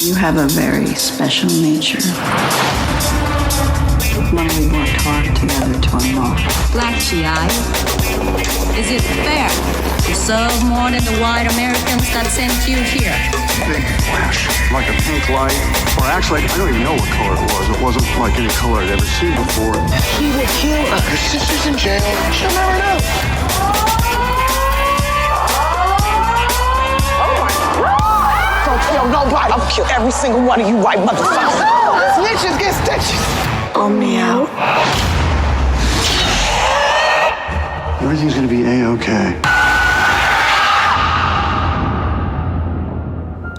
You have a very special nature. One we worked hard together to unlock. Black GI, is it fair to serve more than the white Americans that sent you here? Big flash, like a pink light. Or actually, I don't even know what color it was. It wasn't like any color I'd ever seen before. He will kill her. Her sister's in jail. She'll never know. Don't tell nobody. I'll kill every single one of you white motherfuckers. Snitches get stitches. Pull me out. Everything's gonna be A-okay.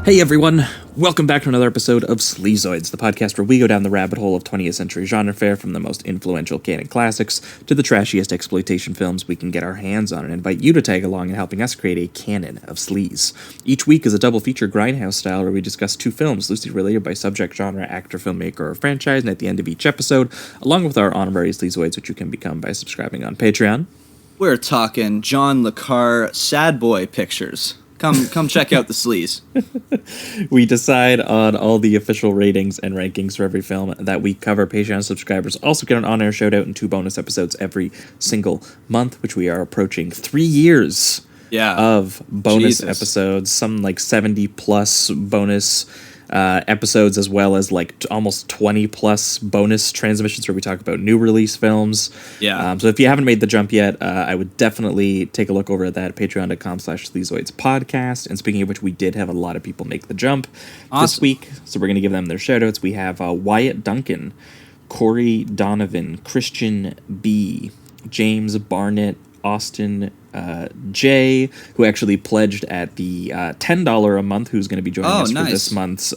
Hey everyone, welcome back to another episode of Sleazoids, the podcast where we go down the rabbit hole of 20th century genre fare, from the most influential canon classics to the trashiest exploitation films we can get our hands on, and invite you to tag along in helping us create a canon of sleaze. Each week is a double feature grindhouse style where we discuss two films loosely related by subject, genre, actor, filmmaker, or franchise, and at the end of each episode, along with our honorary Sleazoids, which you can become by subscribing on Patreon. We're talking John Le Carre sad boy pictures. Come check out the sleaze. We decide on all the official ratings and rankings for every film that we cover. Patreon subscribers also get an on-air shout-out and 2 bonus episodes every single month, which we are approaching 3 years of bonus episodes, some like 70-plus bonus episodes, as well as like almost 20-plus bonus transmissions where we talk about new release films. So if you haven't made the jump yet, I would definitely take a look over at that, patreon.com/Sleazoids podcast. And speaking of which, we did have a lot of people make the jump this week, so we're going to give them their shout-outs. We have Wyatt Duncan, Corey Donovan, Christian B., James Barnett, Austin J, who actually pledged at the $10 a month, who's going to be joining us for this month's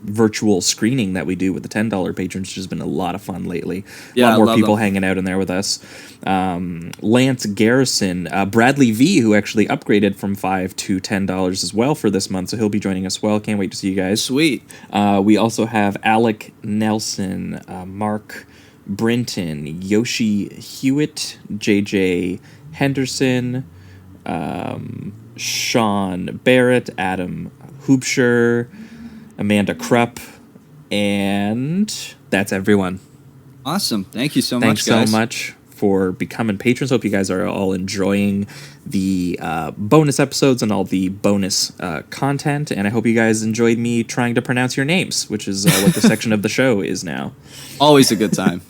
virtual screening that we do with the $10 patrons, which has been a lot of fun lately. A lot more people hanging out in there with us. Lance Garrison, Bradley V, who actually upgraded from $5 to $10 as well for this month, so he'll be joining us well. Can't wait to see you guys. Sweet. We also have Alec Nelson, Mark Brinton, Yoshi Hewitt, JJ Henderson, Sean Barrett, Adam Hoopsher, Amanda Krupp, and that's everyone. Awesome. Thank you so Thanks much, guys. so much for becoming patrons. Hope you guys are all enjoying the bonus episodes and all the bonus content, and I hope you guys enjoyed me trying to pronounce your names, which is what the section of the show is now. Always a good time.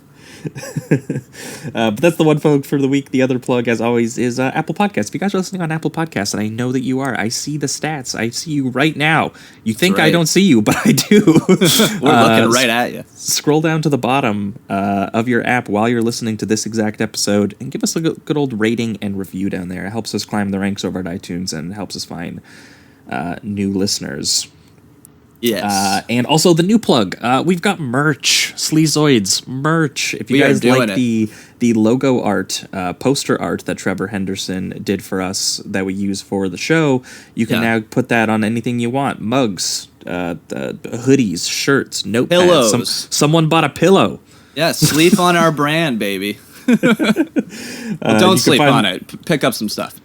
But that's the one plug for the week. The other plug, as always, is Apple Podcasts. If you guys are listening on Apple Podcasts, and I know that you are, I see the stats. I see you right now. You think I don't see you, but I do. We're looking right at you. Scroll down to the bottom of your app while you're listening to this exact episode and give us a good old rating and review down there. It helps us climb the ranks over at iTunes and helps us find new listeners. Yes. And also the new plug. We've got merch. Sleazoids merch. If you guys like the logo art, poster art that Trevor Henderson did for us that we use for the show, you can now put that on anything you want. Mugs, hoodies, shirts, notepads. Pillows. Someone bought a pillow. Yeah, sleep on our brand, baby. Well, don't sleep on it. Pick up some stuff.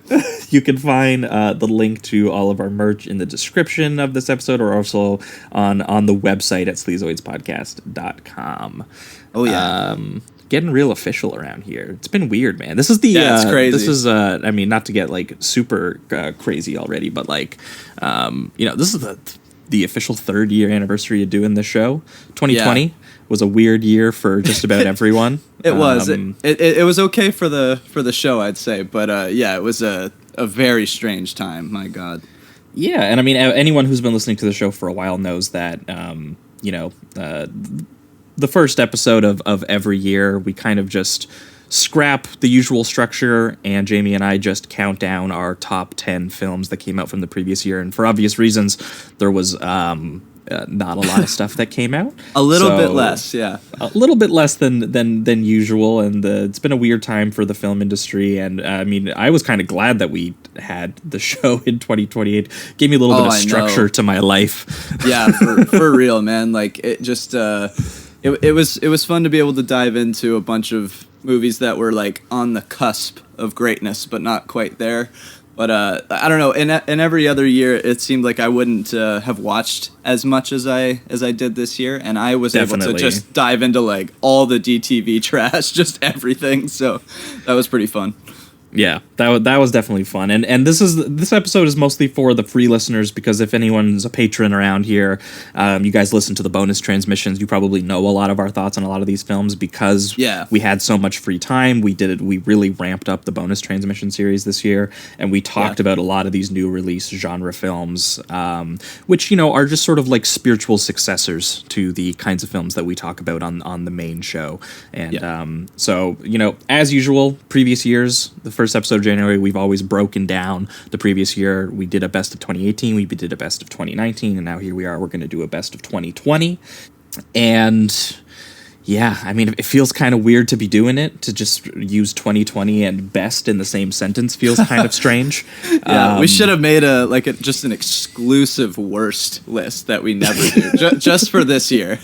You can find the link to all of our merch in the description of this episode, or also on the website at sleazoidspodcast.com. Oh, yeah. Getting real official around here. It's been weird, man. This is it's crazy. This is, I mean, not to get, like, super crazy already, but, like, this is the official 3rd year anniversary of doing this show. 2020 was a weird year for just about everyone. It was. It was okay for the show, I'd say, but it was a very strange time. My God. Yeah, and I mean, anyone who's been listening to the show for a while knows that the first episode of every year, we kind of just scrap the usual structure, and Jamie and I just count down our top 10 films that came out from the previous year. And for obvious reasons, there was not a lot of stuff that came out. A little bit less, yeah. A little bit less than usual, and it's been a weird time for the film industry. And I mean, I was kind of glad that we had the show in 2028. Gave me a little bit of structure to my life. Yeah, for real, man. Like, it just it was fun to be able to dive into a bunch of movies that were like on the cusp of greatness, but not quite there. But I don't know. In every other year, it seemed like I wouldn't have watched as much as I did this year, and I was able to just dive into like all the DTV trash, just everything. So that was pretty fun. Yeah, that was definitely fun, and this episode is mostly for the free listeners, because if anyone's a patron around here, you guys listen to the bonus transmissions. You probably know a lot of our thoughts on a lot of these films because we had so much free time. We really ramped up the bonus transmission series this year, and we talked about a lot of these new release genre films, which are just sort of like spiritual successors to the kinds of films that we talk about on the main show. And so as usual, previous years, the first episode of January, we've always broken down the previous year. We did a best of 2018, we did a best of 2019, and now here we are, we're going to do a best of 2020. And yeah, I mean, it feels kind of weird to be doing it, to just use 2020 and best in the same sentence feels kind of strange. We should have made just an exclusive worst list that we never do, just for this year.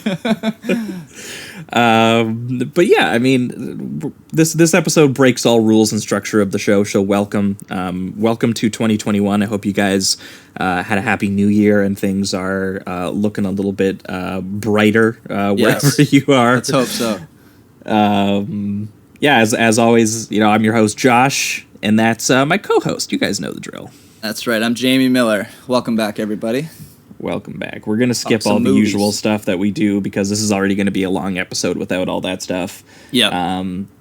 But yeah, I mean, this episode breaks all rules and structure of the show. So welcome to 2021. I hope you guys had a happy new year and things are looking a little bit brighter wherever you are. Let's hope so. Yeah, as always, I'm your host Josh, and that's my co-host. You guys know the drill. That's right. I'm Jamie Miller. Welcome back, everybody. Welcome back. We're going to skip all the usual stuff that we do because this is already going to be a long episode without all that stuff. Yeah. To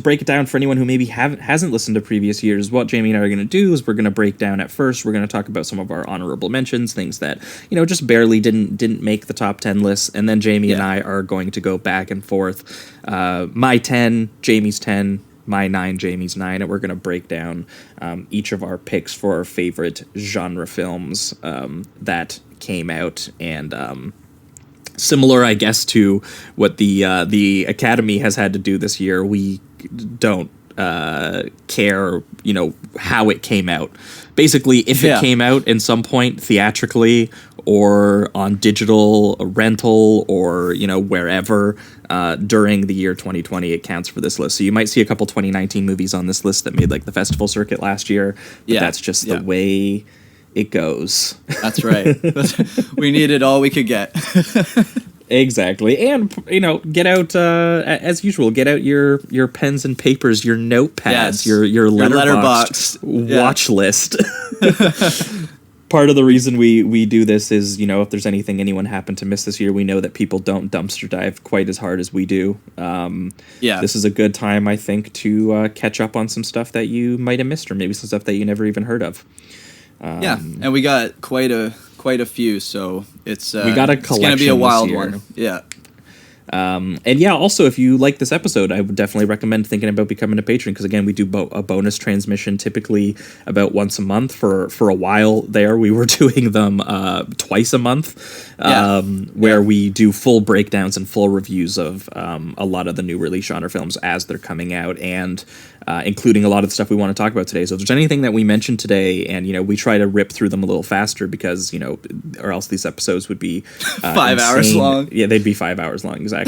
break it down for anyone who maybe hasn't listened to previous years, what Jamie and I are going to do is we're going to break down at first. We're going to talk about some of our honorable mentions, things that, just barely didn't make the top 10 lists. And then Jamie and I are going to go back and forth. My 10, Jamie's 10, my 9, Jamie's 9, and we're going to break down each of our picks for our favorite genre films that came out. And similar, I guess, to what the Academy has had to do this year, we don't care, how it came out. Basically, if it came out in some point theatrically or on digital rental or, wherever during the year 2020, it counts for this list. So you might see a couple 2019 movies on this list that made like the festival circuit last year. But that's just the way it goes. That's right. We needed all we could get. Exactly. And, get out, as usual, get out your pens and papers, your notepads, your Letterboxd watch list. Part of the reason we do this is, if there's anything anyone happened to miss this year, we know that people don't dumpster dive quite as hard as we do. This is a good time, I think, to catch up on some stuff that you might have missed, or maybe some stuff that you never even heard of. And we got quite a few, so it's we got a collection. It's gonna be a wild one. Yeah. Also, if you like this episode, I would definitely recommend thinking about becoming a patron, because again, we do a bonus transmission typically about once a month. For a while there, we were doing them twice a month, where we do full breakdowns and full reviews of a lot of the new release genre films as they're coming out, and including a lot of the stuff we want to talk about today. So if there's anything that we mentioned today, and we try to rip through them a little faster, because or else these episodes would be 5 hours long. Yeah, they'd be 5 hours long, exactly.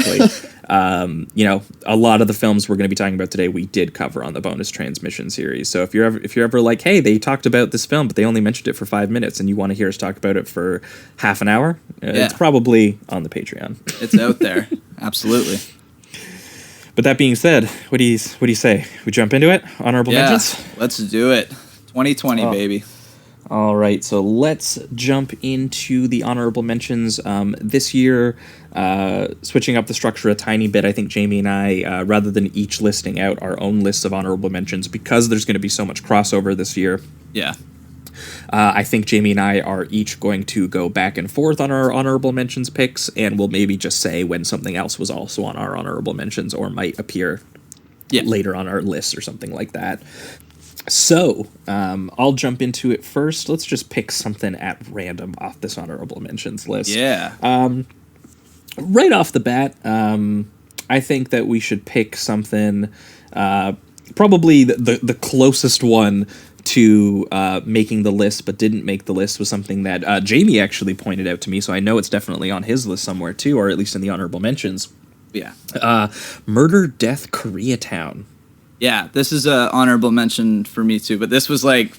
A lot of the films we're going to be talking about today we did cover on the bonus transmission series. So if you're ever like, hey, they talked about this film but they only mentioned it for 5 minutes, and you want to hear us talk about it for half an hour, it's probably on the Patreon. It's out there. Absolutely. But that being said, what do you say? We jump into it? Honorable mentions? Let's do it. 2020, baby. All right, so let's jump into the honorable mentions. This year, switching up the structure a tiny bit, I think Jamie and I, rather than each listing out our own lists of honorable mentions, because there's going to be so much crossover this year. Yeah. I think Jamie and I are each going to go back and forth on our honorable mentions picks, and we'll maybe just say when something else was also on our honorable mentions or might appear later on our list or something like that. So, I'll jump into it first. Let's just pick something at random off this honorable mentions list. Yeah. Right off the bat, I think that we should pick something, probably the closest one to making the list but didn't make the list was something that Jamie actually pointed out to me, so I know it's definitely on his list somewhere too, or at least in the honorable mentions. Yeah. Murder, Death, Koreatown. Yeah, this is a honorable mention for me too, but this was like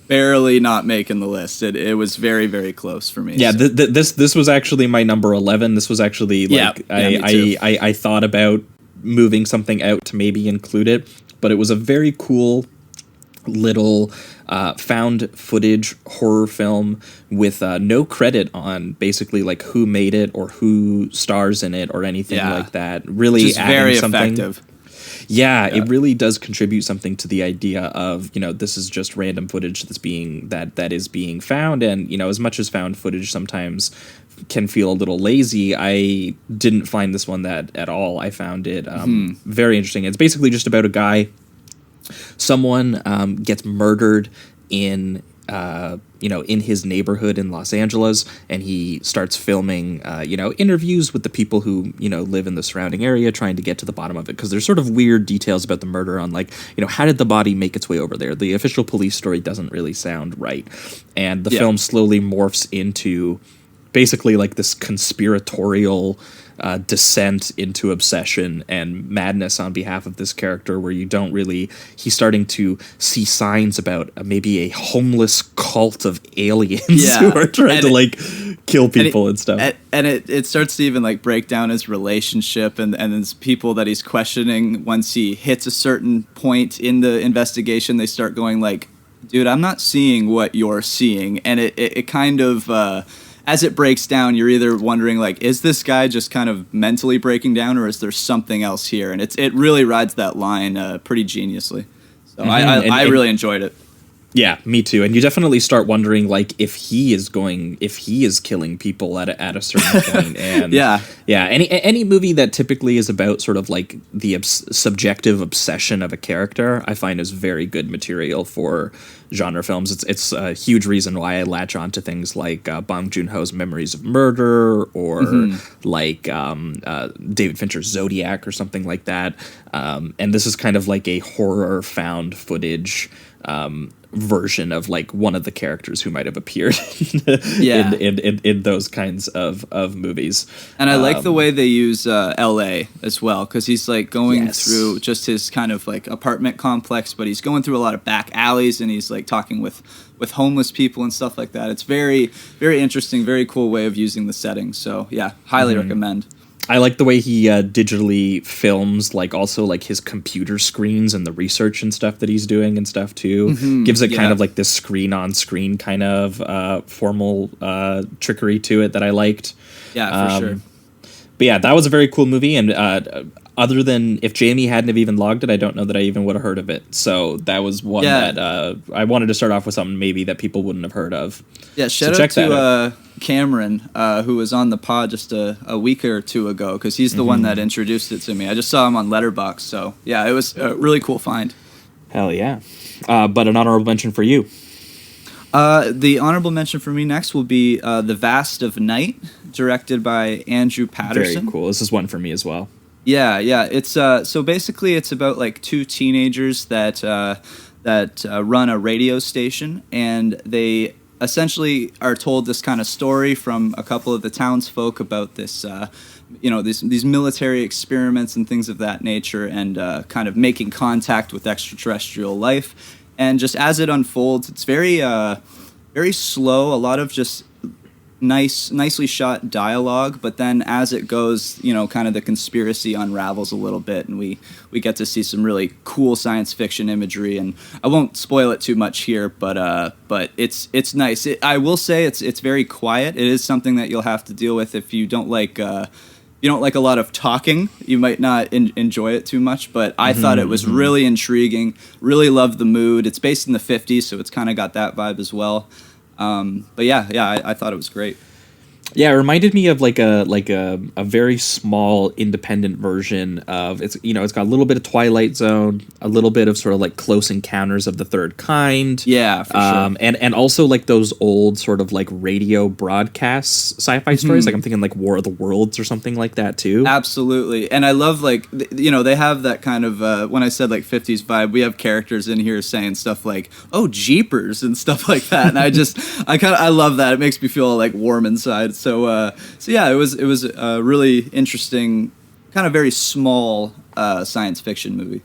barely not making the list. It was very, very close for me. Yeah, so. this was actually my number 11. This was actually like I thought about moving something out to maybe include it, but it was a very cool little found footage horror film with no credit on basically like who made it or who stars in it or anything like that. Really just adding very something. Effective. Yeah, it really does contribute something to the idea of, this is just random footage that is being found. And, as much as found footage sometimes can feel a little lazy, I didn't find this one that at all. I found it very interesting. It's basically just about a guy. Someone gets murdered in his neighborhood in Los Angeles, and he starts filming, interviews with the people who, live in the surrounding area, trying to get to the bottom of it. Because there's sort of weird details about the murder on, like, how did the body make its way over there? The official police story doesn't really sound right. And the film slowly morphs into basically like this conspiratorial descent into obsession and madness on behalf of this character, where he's starting to see signs about maybe a homeless cult of aliens who are trying to kill people and stuff. And it starts to even like break down his relationship and there's people that he's questioning. Once he hits a certain point in the investigation, they start going like, dude, I'm not seeing what you're seeing. And it kind of, as it breaks down, you're either wondering, like, is this guy just kind of mentally breaking down, or is there something else here? And it really rides that line pretty geniusly. So I really enjoyed it. Yeah, me too. And you definitely start wondering, like, if he is killing people at a certain point. And yeah. Any movie that typically is about sort of like the subjective obsession of a character, I find is very good material for genre films. It's a huge reason why I latch on to things like Bong Joon-ho's Memories of Murder, or like David Fincher's Zodiac or something like that. And this is kind of like a horror found footage version of like one of the characters who might have appeared in those kinds of movies. And I like the way they use LA as well, because he's like going through just his kind of like apartment complex, but he's going through a lot of back alleys and he's like talking with homeless people and stuff like that. It's very, very interesting, very cool way of using the setting. So yeah, highly recommend. I like the way he digitally films, like also like his computer screens and the research and stuff that he's doing and stuff too. Gives it kind of like this screen on screen kind of formal trickery to it that I liked. Yeah, for sure. But yeah, that was a very cool movie. And other than if Jamie hadn't have even logged it, I don't know that I even would have heard of it. So that was one that I wanted to start off with something maybe that people wouldn't have heard of. Yeah, shout out to Cameron, who was on the pod just a week or two ago, because he's the one that introduced it to me. I just saw him on Letterboxd, so yeah, it was a really cool find. Hell yeah. But an honorable mention for you. The honorable mention for me next will be The Vast of Night, directed by Andrew Patterson. Very cool. This is one for me as well. Yeah. It's so basically it's about like two teenagers that run a radio station, and they essentially are told this kind of story from a couple of the townsfolk about this, these military experiments and things of that nature, and kind of making contact with extraterrestrial life. And just as it unfolds, it's very, very slow. A lot of just nicely shot dialogue, but then as it goes, kind of the conspiracy unravels a little bit, and we get to see some really cool science fiction imagery. And I won't spoil it too much here, but it's nice. I will say it's very quiet. It is something that you'll have to deal with if you don't like a lot of talking. You might not enjoy it too much, but I thought it was really intriguing. Really loved the mood. It's based in the 50s, so it's kind of got that vibe as well. But I thought it was great. Yeah, it reminded me of like a very small independent version of it's got a little bit of Twilight Zone, a little bit of sort of like Close Encounters of the Third Kind. Yeah, for sure. And also like those old sort of like radio broadcast sci-fi stories. Like I'm thinking like War of the Worlds or something like that too. Absolutely. And I love like they have that kind of when I said like 50s vibe, we have characters in here saying stuff like, "Oh, jeepers" and stuff like that. And I love that. It makes me feel like warm inside. So yeah, it was a really interesting, kind of very small science fiction movie.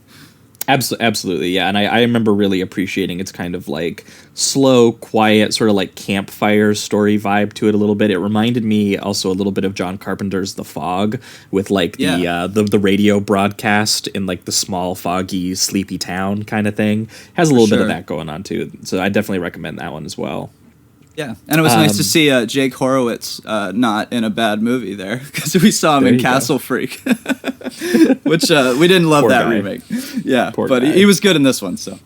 Absolutely, yeah. And I remember really appreciating its kind of like slow, quiet, sort of like campfire story vibe to it a little bit. It reminded me also a little bit of John Carpenter's The Fog, with like the radio broadcast in like the small, foggy, sleepy town kind of thing. Has a little bit of that going on too. So I definitely recommend that one as well. Yeah, and it was nice to see Jake Horowitz not in a bad movie there, because we saw him in Castle Freak, which we didn't love that remake. Yeah, but he was good in this one. So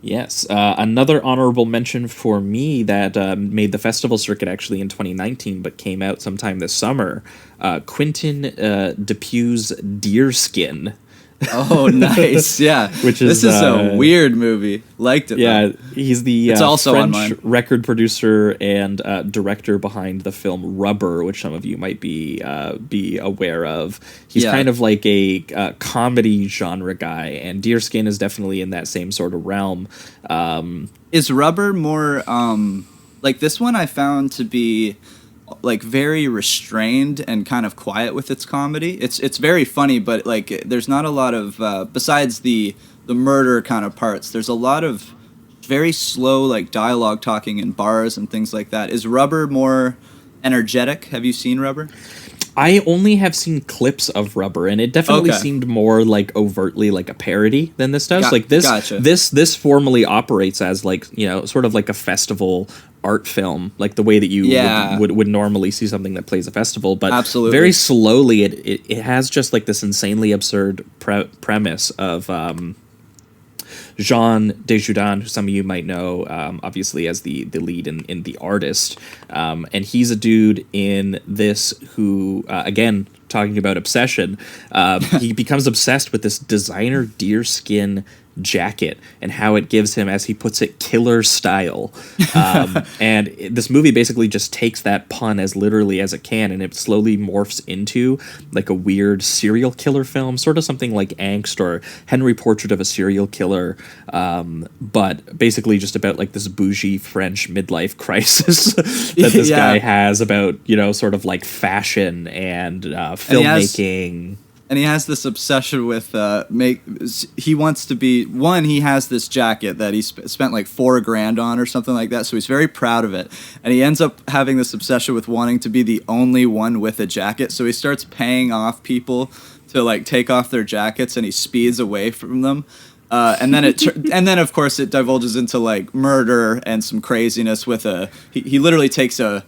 yes, another honorable mention for me that made the festival circuit actually in 2019, but came out sometime this summer. Quentin Dupieux's Deerskin. Oh, nice! Yeah, this is a weird movie. Liked it. Yeah, though. He's the it's also French record producer and director behind the film Rubber, which some of you might be aware of. He's kind of like a comedy genre guy, and Deerskin is definitely in that same sort of realm. Is Rubber more like this one? I found to be like very restrained and kind of quiet with its comedy. It's very funny, but like there's not a lot of besides the murder kind of parts. There's a lot of very slow like dialogue talking in bars and things like that. Is Rubber more energetic? Have you seen Rubber? I only have seen clips of Rubber, and it definitely seemed more like overtly like a parody than this does. This formally operates as like, you know, sort of like a festival art film, like the way that you would normally see something that plays a festival. But very slowly, it has just like this insanely absurd premise of Jean Desjardins, who some of you might know, obviously as the lead in The Artist. And he's a dude in this who, again, talking about obsession, he becomes obsessed with this designer deerskin jacket and how it gives him, as he puts it, killer style. And this movie basically just takes that pun as literally as it can, and it slowly morphs into like a weird serial killer film, sort of something like Angst or Henry Portrait of a Serial Killer, but basically just about like this bougie French midlife crisis that this guy has about, you know, sort of like fashion and filmmaking. And he has this obsession with he wants to be one. He has this jacket that he spent like $4,000 on or something like that. So he's very proud of it. And he ends up having this obsession with wanting to be the only one with a jacket. So he starts paying off people to like take off their jackets, and he speeds away from them. And then of course it divulges into like murder and some craziness with he literally takes the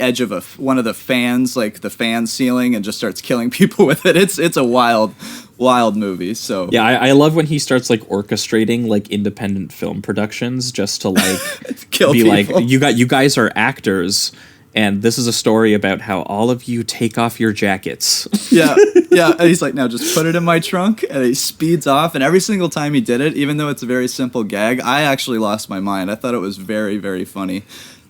edge of one of the fans, like the fan ceiling, and just starts killing people with it. It's a wild movie. So yeah, I love when he starts like orchestrating like independent film productions just to like kill be people. Like you guys are actors, and this is a story about how all of you take off your jackets. Yeah. And he's like, now just put it in my trunk, and he speeds off. And every single time he did it, even though it's a very simple gag, I actually lost my mind. I thought it was very, very funny.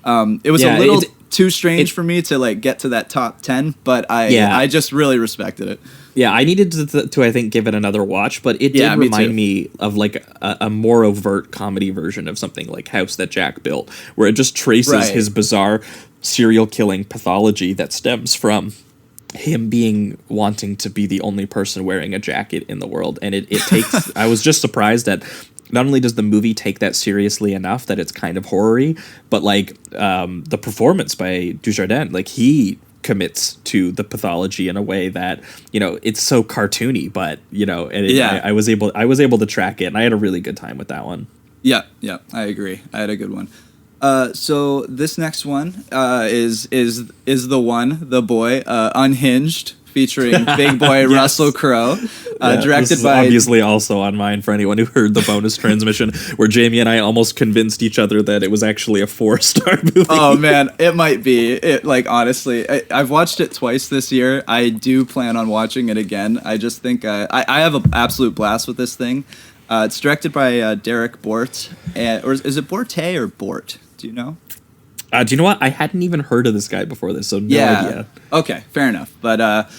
It was a little too strange for me to like get to that top 10, but I just really respected it. Yeah, I needed to I think give it another watch, but it did remind me of like a more overt comedy version of something like House That Jack Built, where it just traces his bizarre serial killing pathology that stems from him wanting to be the only person wearing a jacket in the world. And it takes I was just surprised that not only does the movie take that seriously enough that it's kind of horror-y, but like the performance by Dujardin, like he commits to the pathology in a way that, you know, it's so cartoony, but you know, and I was able to track it, and I had a really good time with that one. Yeah, I agree. I had a good one. So this next one is the boy, Unhinged, featuring big boy Russell Crowe, directed this is by obviously also on mine for anyone who heard the bonus transmission where Jamie and I almost convinced each other that it was actually a 4-star movie. Oh man, it might be. It like honestly, I've watched it twice this year. I do plan on watching it again. I just think I have an absolute blast with this thing. It's directed by Derek Bort, or is it Borte or Bort? Do you know? Do you know what? I hadn't even heard of this guy before this, so no idea. Okay, fair enough. But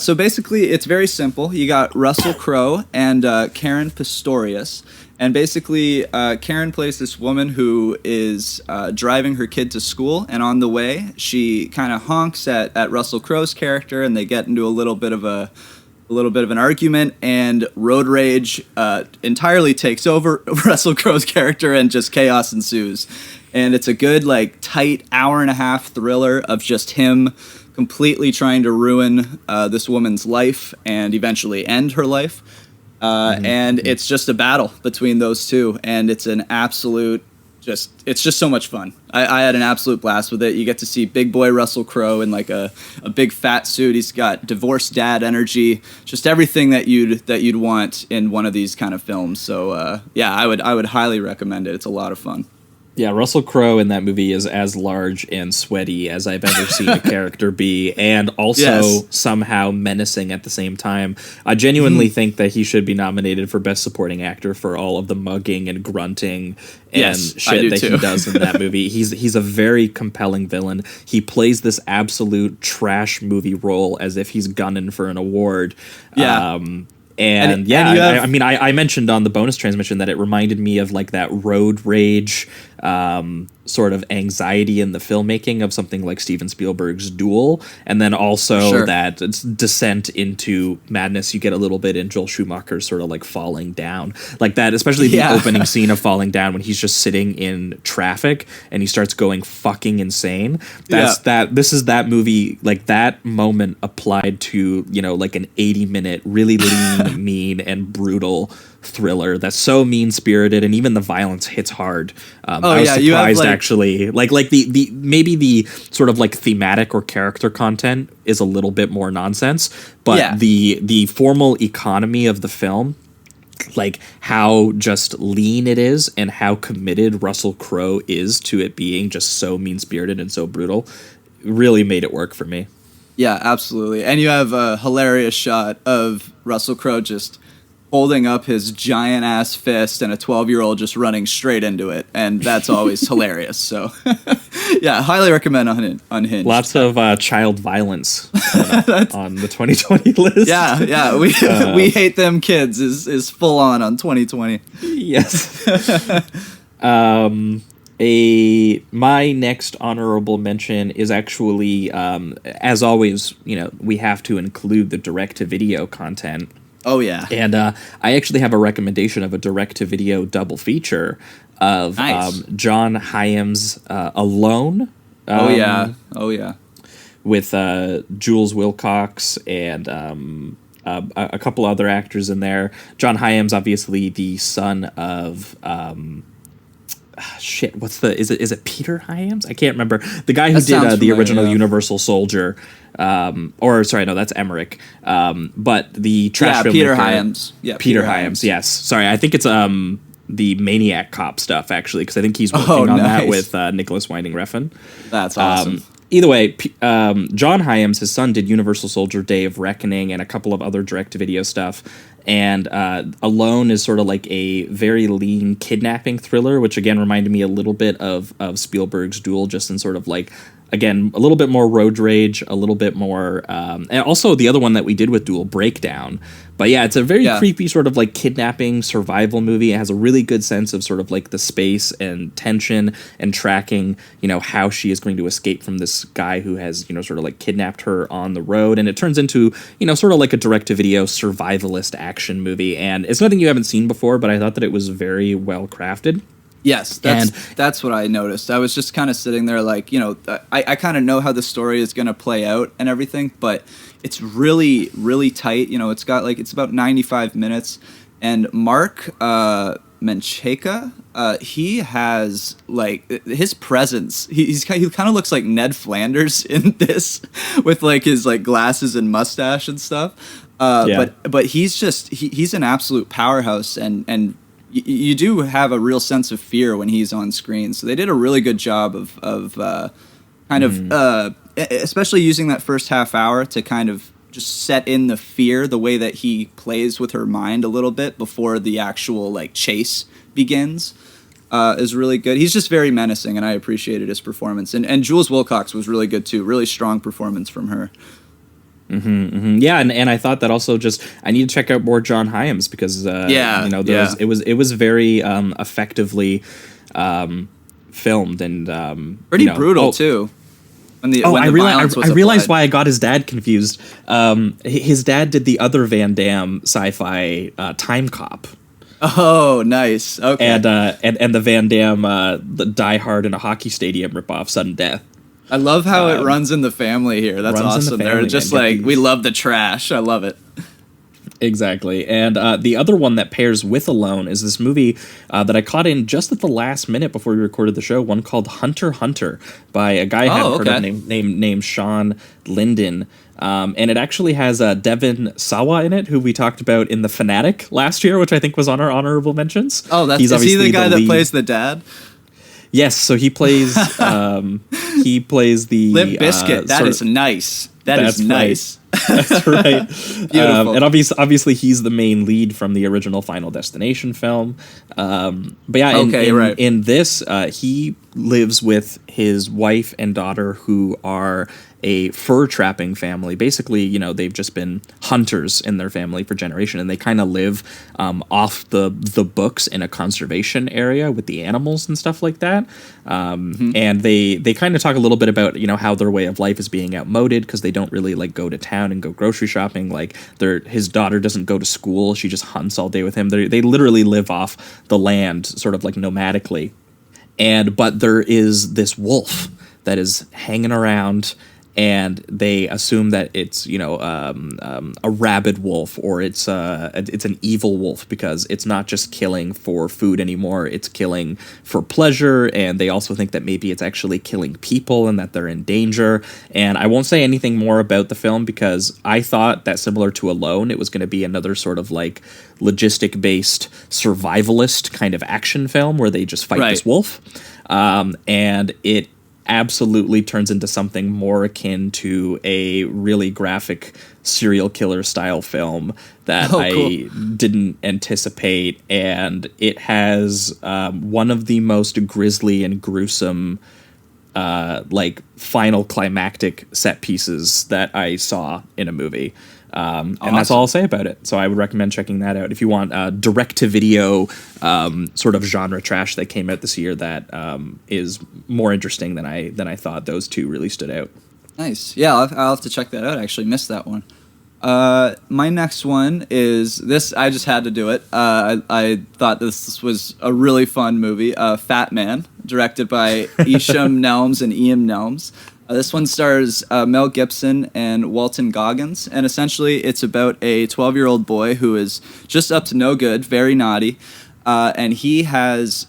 so basically, it's very simple. You got Russell Crowe and Karen Pistorius. And basically, Karen plays this woman who is driving her kid to school. And on the way, she kind of honks at Russell Crowe's character, and they get into a little bit of a a little bit of an argument, and road rage entirely takes over Russell Crowe's character, and just chaos ensues. And it's a good, like, tight hour-and-a-half thriller of just him completely trying to ruin this woman's life and eventually end her life. And it's just a battle between those two, and it's an absolute it's just so much fun. I had an absolute blast with it. You get to see big boy Russell Crowe in like a big fat suit. He's got divorced dad energy, just everything that you'd want in one of these kind of films. So yeah, I would highly recommend it. It's a lot of fun. Yeah, Russell Crowe in that movie is as large and sweaty as I've ever seen a character be, and also somehow menacing at the same time. I genuinely think that he should be nominated for Best Supporting Actor for all of the mugging and grunting and shit that he does in that movie. He's a very compelling villain. He plays this absolute trash movie role as if he's gunning for an award. Yeah. I mentioned on the bonus transmission that it reminded me of like that road rage sort of anxiety in the filmmaking of something like Steven Spielberg's Duel, and then also that descent into madness you get a little bit in Joel Schumacher's sort of like Falling Down, like that, especially the opening scene of Falling Down when he's just sitting in traffic and he starts going fucking insane. This is that movie, like that moment applied to, you know, like an 80-minute really lean, mean and brutal thriller that's so mean-spirited, and even the violence hits hard. I was surprised, actually. Like the maybe the sort of like thematic or character content is a little bit more nonsense, but the formal economy of the film, like how just lean it is and how committed Russell Crowe is to it being just so mean-spirited and so brutal, really made it work for me. Yeah, absolutely. And you have a hilarious shot of Russell Crowe just holding up his giant ass fist and a 12-year-old just running straight into it, and that's always hilarious. So yeah, highly recommend Unhinged. Lots of child violence on the 2020 list. Yeah, we hate them kids is full on 2020. Yes. My next honorable mention is actually, as always, you know, we have to include the direct-to-video content. Oh, yeah. And I actually have a recommendation of a direct-to-video double feature of John Hyam's Alone. Oh, yeah. With Jules Wilcox and a couple other actors in there. John Hyam's obviously the son of... is it Peter Hyams? I can't remember. The guy who did the original Universal Soldier. That's Emmerich. But the trash filmmaker, Peter Hyams. Yeah, Peter Hyams. Yes. Sorry, I think it's the Maniac Cop stuff, actually, because I think he's working on that with Nicholas Winding Refn. That's awesome. Either way, John Hyams, his son, did Universal Soldier: Day of Reckoning and a couple of other direct-to-video stuff. And Alone is sort of like a very lean kidnapping thriller, which again reminded me a little bit of Spielberg's Duel, just in sort of like, again, a little bit more road rage, a little bit more, and also the other one that we did with Duel, Breakdown. But yeah, it's a very creepy sort of like kidnapping survival movie. It has a really good sense of sort of like the space and tension and tracking, you know, how she is going to escape from this guy who has, you know, sort of like kidnapped her on the road. And it turns into, you know, sort of like a direct-to-video survivalist action movie. And it's nothing you haven't seen before, but I thought that it was very well crafted. Yes, that's what I noticed. I was just kind of sitting there like, you know, I kind of know how the story is going to play out and everything, but it's really, really tight. You know, it's about 95 minutes. And Mark Menchaca, he has, like, his presence. He kind of looks like Ned Flanders in this with, like, his, like, glasses and mustache and stuff. But he's an absolute powerhouse, and you do have a real sense of fear when he's on screen. So they did a really good job of especially using that first half hour to kind of just set in the fear, the way that he plays with her mind a little bit before the actual like chase begins, is really good. He's just very menacing, and I appreciated his performance. And Jules Wilcox was really good too. Really strong performance from her. Yeah, and I thought that also just I need to check out more John Hyams because it was very effectively filmed and pretty brutal too. When the I violence was realized applied. why I got his dad confused. His dad did the other Van Damme sci-fi Time Cop. Oh, nice. Okay. And the Van Damme the Die Hard in a hockey stadium ripoff, Sudden Death. I love how it runs in the family here. That's awesome. They're just like, we love the trash. I love it. Exactly. And the other one that pairs with Alone is this movie that I caught in just at the last minute before we recorded the show, one called Hunter x Hunter by a guy I hadn't heard of named Sean Linden. And it actually has Devin Sawa in it, who we talked about in The Fanatic last year, which I think was on our honorable mentions. Oh, is he the guy that plays the dad? Yes, so he plays the Limp Bizkit. That is nice. That's nice. That's right. Beautiful. And obviously he's the main lead from the original Final Destination film. But yeah, in this, he lives with his wife and daughter, who are a fur trapping family. Basically, you know, they've just been hunters in their family for generation, and they kind of live off the books in a conservation area with the animals and stuff like that. And they kind of talk a little bit about, you know, how their way of life is being outmoded because they don't really like go to town and go grocery shopping. Like his daughter doesn't go to school; she just hunts all day with him. They literally live off the land, sort of like nomadically. But there is this wolf that is hanging around, and they assume that it's, you know, a rabid wolf, or it's an evil wolf, because it's not just killing for food anymore, it's killing for pleasure, and they also think that maybe it's actually killing people and that they're in danger. And I won't say anything more about the film, because I thought that, similar to Alone, it was going to be another sort of like logistic-based survivalist kind of action film where they just fight this wolf. And it absolutely turns into something more akin to a really graphic serial killer style film that I didn't anticipate, and it has one of the most grisly and gruesome like final climactic set pieces that I saw in a movie. And that's all I'll say about it. So I would recommend checking that out if you want direct-to-video sort of genre trash that came out this year that is more interesting than I thought. Those two really stood out. Nice. Yeah, I'll have to check that out. I actually missed that one. My next one is this. I just had to do it. I thought this was a really fun movie. Fat Man, directed by Isham Nelms and Ian Nelms. This one stars Mel Gibson and Walton Goggins, and essentially it's about a 12-year-old boy who is just up to no good, very naughty, and he has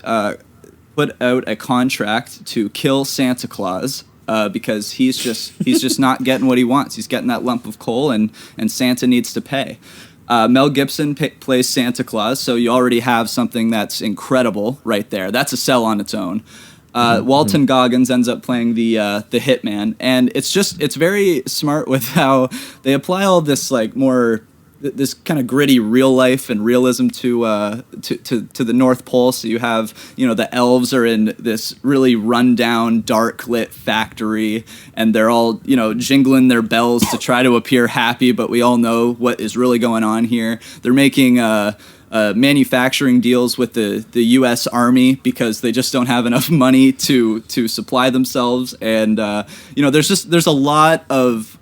put out a contract to kill Santa Claus because he's just not getting what he wants. He's getting that lump of coal, and Santa needs to pay. Mel Gibson plays Santa Claus, so you already have something that's incredible right there. That's a sell on its own. Walton Goggins ends up playing the hitman, and it's very smart with how they apply all this like more this kind of gritty real life and realism to the North Pole. So you have, you know, the elves are in this really rundown, dark lit factory, and they're all, you know, jingling their bells to try to appear happy, but we all know what is really going on here. They're making manufacturing deals with the U.S. Army because they just don't have enough money to supply themselves, and you know, there's a lot of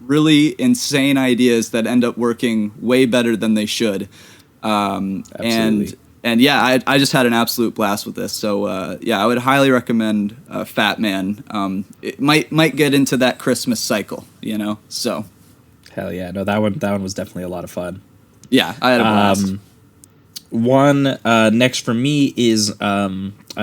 really insane ideas that end up working way better than they should. And yeah, I just had an absolute blast with this. So yeah, I would highly recommend Fat Man. It might get into that Christmas cycle, you know. So hell yeah, no, that one was definitely a lot of fun. Yeah, I had a blast. One next for me is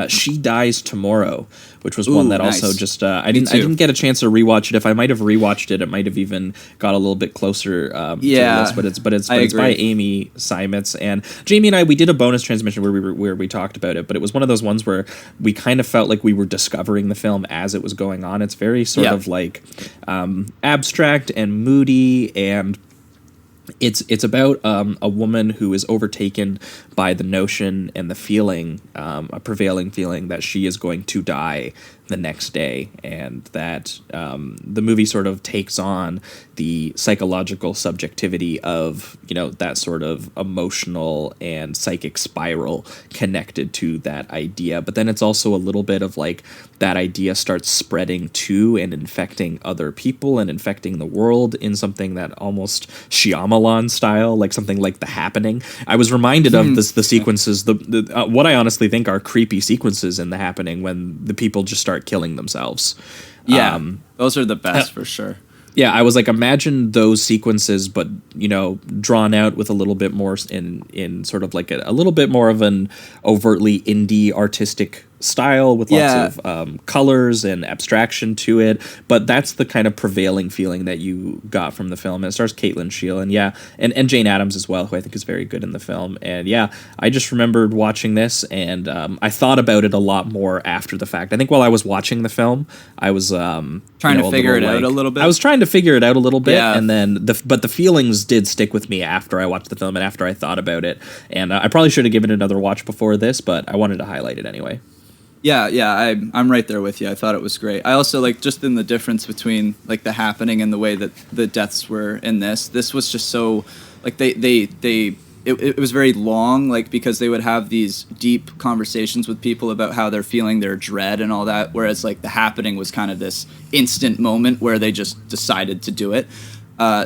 She Dies Tomorrow, which was one that nice. Also just I didn't get a chance to rewatch it. If I might have rewatched it, it might have even got a little bit closer to this. But it's by Amy Seimetz, and Jamie and we did a bonus transmission where we talked about it. But it was one of those ones where we kind of felt like we were discovering the film as it was going on. It's very sort of like abstract and moody, and it's about a woman who is overtaken by the notion and the feeling, a prevailing feeling that she is going to die the next day, and that the movie sort of takes on the psychological subjectivity of, you know, that sort of emotional and psychic spiral connected to that idea. But then it's also a little bit of like that idea starts spreading to and infecting other people and infecting the world in something that almost Shyamalan style, like something like The Happening. I was reminded of the sequences, what I honestly think are creepy sequences in The Happening when the people just start killing themselves. Yeah, those are the best for sure. Yeah, I was like, imagine those sequences, but, you know, drawn out with a little bit more in sort of like a little bit more of an overtly indie artistic style with lots of colors and abstraction to it. But that's the kind of prevailing feeling that you got from the film. And it stars Caitlin Sheil and Jane Addams as well, who I think is very good in the film. And yeah, I just remembered watching this, and I thought about it a lot more after the fact. I think while I was watching the film, I was trying to figure it out a little bit. I was trying to figure it out a little bit, Yeah. and then the feelings did stick with me after I watched the film and after I thought about it. And I probably should have given it another watch before this, but I wanted to highlight it anyway. Yeah, I'm right there with you. I thought it was great. I also like just in the difference between like The Happening and the way that the deaths were in this. This was just so like it was very long, like because they would have these deep conversations with people about how they're feeling their dread and all that. Whereas like The Happening was kind of this instant moment where they just decided to do it.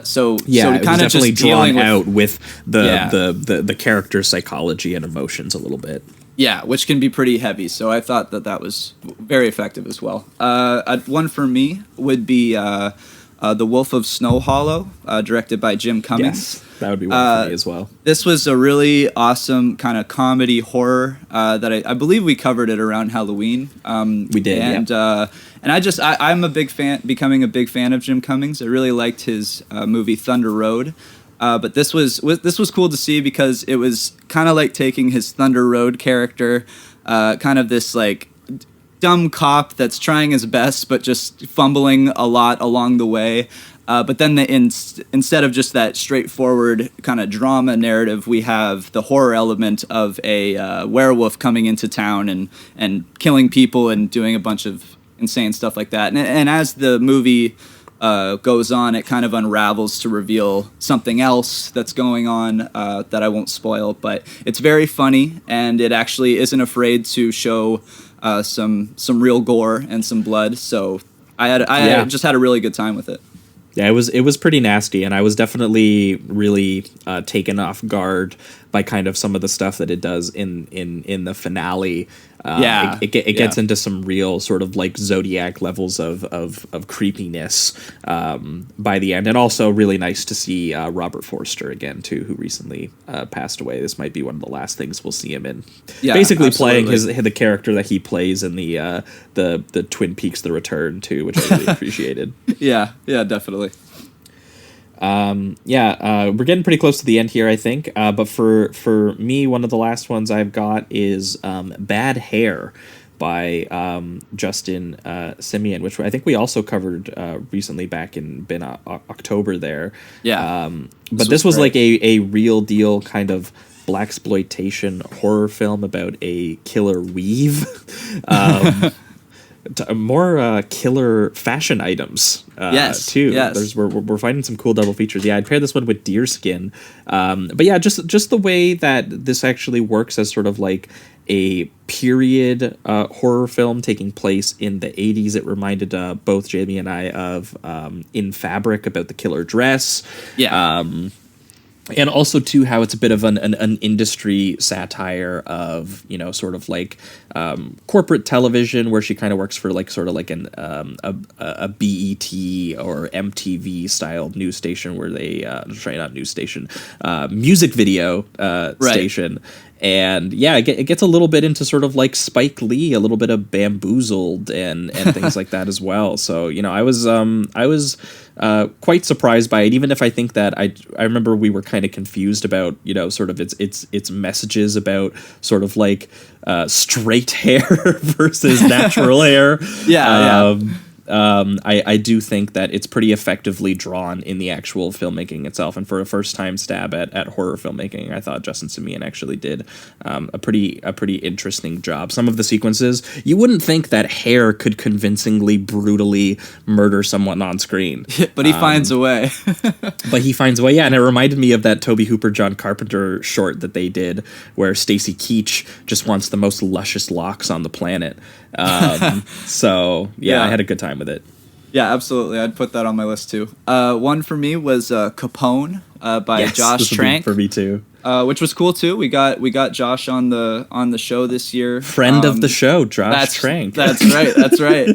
So it kind was of definitely just drawn dealing out with Yeah. the character's psychology and emotions a little bit. Yeah, which can be pretty heavy. So I thought that was very effective as well. One for me would be The Wolf of Snow Hollow, directed by Jim Cummings. Yes, that would be one for me as well. This was a really awesome kind of comedy horror that I believe we covered it around Halloween. We did, and I'm a big fan, becoming a big fan of Jim Cummings. I really liked his movie Thunder Road. But this was cool to see because it was kind of like taking his Thunder Road character, kind of this like dumb cop that's trying his best but just fumbling a lot along the way. But then instead of just that straightforward kind of drama narrative, we have the horror element of a werewolf coming into town and killing people and doing a bunch of insane stuff like that. And as the movie goes on, it kind of unravels to reveal something else that's going on that I won't spoil, but it's very funny, and it actually isn't afraid to show some real gore and some blood. So I just had a really good time with it. Yeah, it was pretty nasty, and I was definitely really taken off guard by kind of some of the stuff that it does in the finale. It gets into some real sort of like Zodiac levels of creepiness by the end, and also really nice to see Robert Forster again too, who recently passed away. This might be one of the last things we'll see him in. Yeah, basically absolutely. playing the character that he plays in the Twin Peaks: The Return too, which I really appreciated. Yeah, definitely. We're getting pretty close to the end here, I think. But for me, one of the last ones I've got is Bad Hair by Justin Simeon, which I think we also covered recently back in October there. Yeah. But this was like a real deal kind of blaxploitation horror film about a killer weave. More killer fashion items too. Yes. We're finding some cool double features. Yeah, I'd pair this one with Deerskin. But yeah, just the way that this actually works as sort of like a period horror film taking place in the 80s. It reminded both Jamie and I of In Fabric, about the killer dress. Yeah. And also too how it's a bit of an industry satire of, you know, sort of like corporate television, where she kind of works for like sort of like a BET or MTV style news station where they not news station, music video station. And yeah, it gets a little bit into sort of like Spike Lee, a little bit of Bamboozled and things like that as well. So, you know, I was quite surprised by it, even if I think that I remember we were kind of confused about, you know, sort of its messages about sort of like straight hair versus natural hair. I do think that it's pretty effectively drawn in the actual filmmaking itself. And for a first time stab at horror filmmaking, I thought Justin Simien actually did a pretty interesting job. Some of the sequences, you wouldn't think that Hair could convincingly, brutally murder someone on screen. But he finds a way. But he finds a way, yeah. And it reminded me of that Tobe Hooper, John Carpenter short that they did where Stacy Keach just wants the most luscious locks on the planet. So, yeah, I had a good time with it. Yeah, absolutely. I'd put that on my list, too. One for me was Capone by Josh Trank. For me, too. Which was cool, too. We got Josh on the show this year. Friend of the show, Josh Trank. That's right. That's right.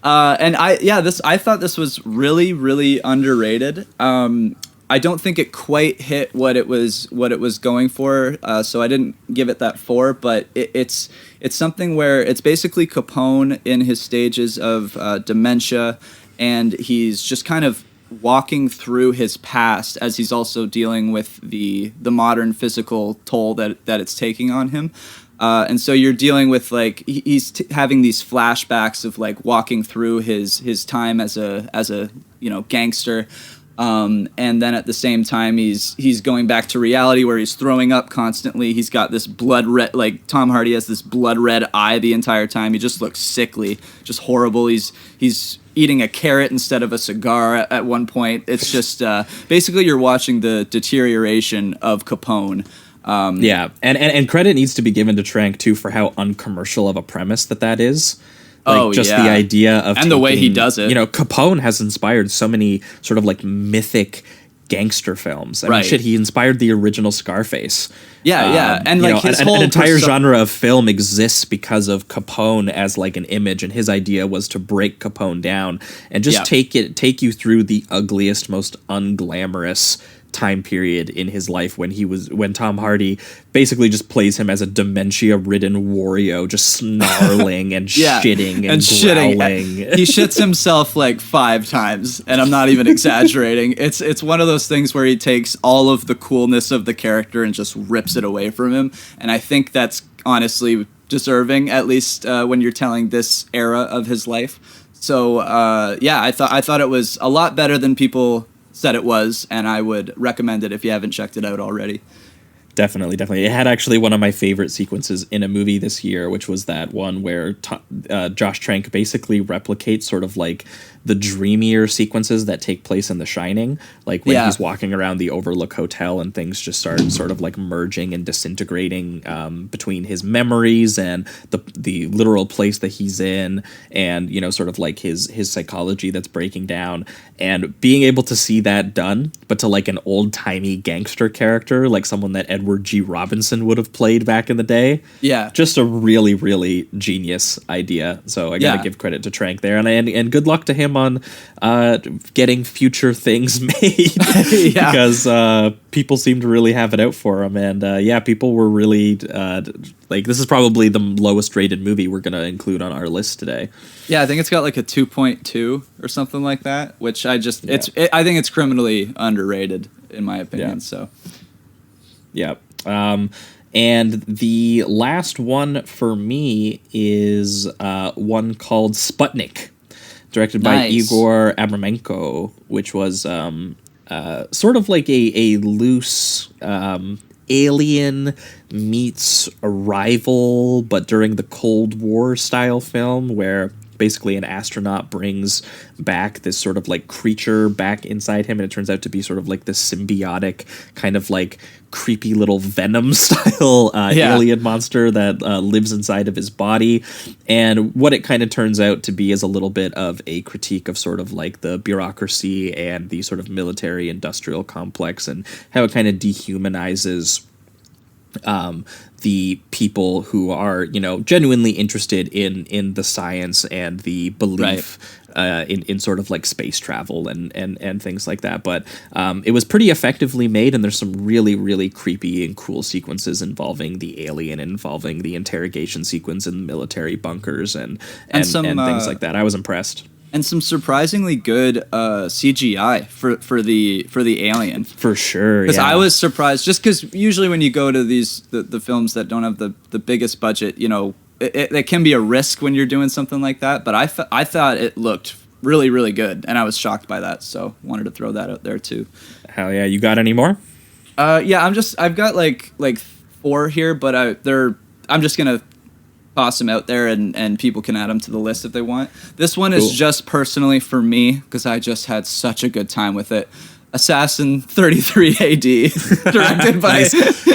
And I thought this was really, really underrated. I don't think it quite hit what it was going for, so I didn't give it that 4. But it's something where it's basically Capone in his stages of dementia, and he's just kind of walking through his past as he's also dealing with the modern physical toll that it's taking on him. And so you're dealing with like he's having these flashbacks of like walking through his time as a gangster. And then at the same time, he's going back to reality where he's throwing up constantly. He's got this blood red, like Tom Hardy has this blood red eye the entire time. He just looks sickly, just horrible. He's eating a carrot instead of a cigar at one point. It's just basically you're watching the deterioration of Capone. Yeah, and credit needs to be given to Trank too for how uncommercial of a premise that is. Like the idea of and the way he does it. Capone has inspired so many sort of like mythic gangster films. I mean, shit, he inspired the original Scarface. Yeah, and like his whole an entire genre of film exists because of Capone as like an image, and his idea was to break Capone down and just take you through the ugliest, most unglamorous time period in his life when Tom Hardy basically just plays him as a dementia-ridden Wario, just snarling and shitting and growling. He shits himself like 5 times, and I'm not even exaggerating. It's one of those things where he takes all of the coolness of the character and just rips it away from him, and I think that's honestly deserving, at least when you're telling this era of his life. So I thought it was a lot better than people said it was, and I would recommend it if you haven't checked it out already. Definitely. It had actually one of my favorite sequences in a movie this year, which was that one where Josh Trank basically replicates sort of like the dreamier sequences that take place in The Shining, like when he's walking around the Overlook Hotel and things just start sort of like merging and disintegrating between his memories and the literal place that he's in, and sort of like his psychology that's breaking down, and being able to see that done, but to like an old-timey gangster character, like someone that Edward G. Robinson would have played back in the day. Yeah, just a really, really genius idea. So I gotta give credit to Trank there, and good luck to him on getting future things made. Because people seem to really have it out for him, and people were really like, this is probably the lowest rated movie we're gonna include on our list today. Yeah, I think it's got like a 2.2 or something like that, which I think it's criminally underrated in my opinion. So and the last one for me is one called Sputnik, directed by Igor Abramenko, which was sort of like a loose Alien meets Arrival, but during the Cold War style film, where basically an astronaut brings back this sort of like creature back inside him, and it turns out to be sort of like this symbiotic kind of like creepy little Venom style alien monster that lives inside of his body. And what it kind of turns out to be is a little bit of a critique of sort of like the bureaucracy and the sort of military industrial complex, and how it kind of dehumanizes the people who are, genuinely interested in the science and the belief in sort of like space travel and things like that. But it was pretty effectively made, and there's some really, really creepy and cool sequences involving the alien, involving the interrogation sequence in military bunkers and things like that. I was impressed. And some surprisingly good CGI for the alien. For sure, because I was surprised, just because usually when you go to the films that don't have the biggest budget, it can be a risk when you're doing something like that. But I thought it looked really, really good, and I was shocked by that. So wanted to throw that out there too. Hell yeah! You got any more? Yeah, I've got like 4 here, but I'm just gonna toss them out there, and people can add them to the list if they want. This one is just personally for me because I just had such a good time with it. Assassin 33 AD, directed by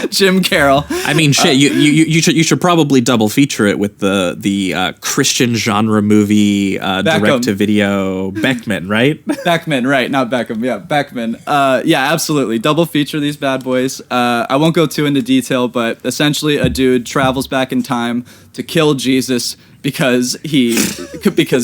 Jim Carroll. I mean, shit. You should probably double feature it with the Christian genre movie direct to video Beckman, right? Beckman, right? Not Beckham. Yeah, Beckman. Yeah, absolutely. Double feature these bad boys. I won't go too into detail, but essentially, a dude travels back in time to kill Jesus because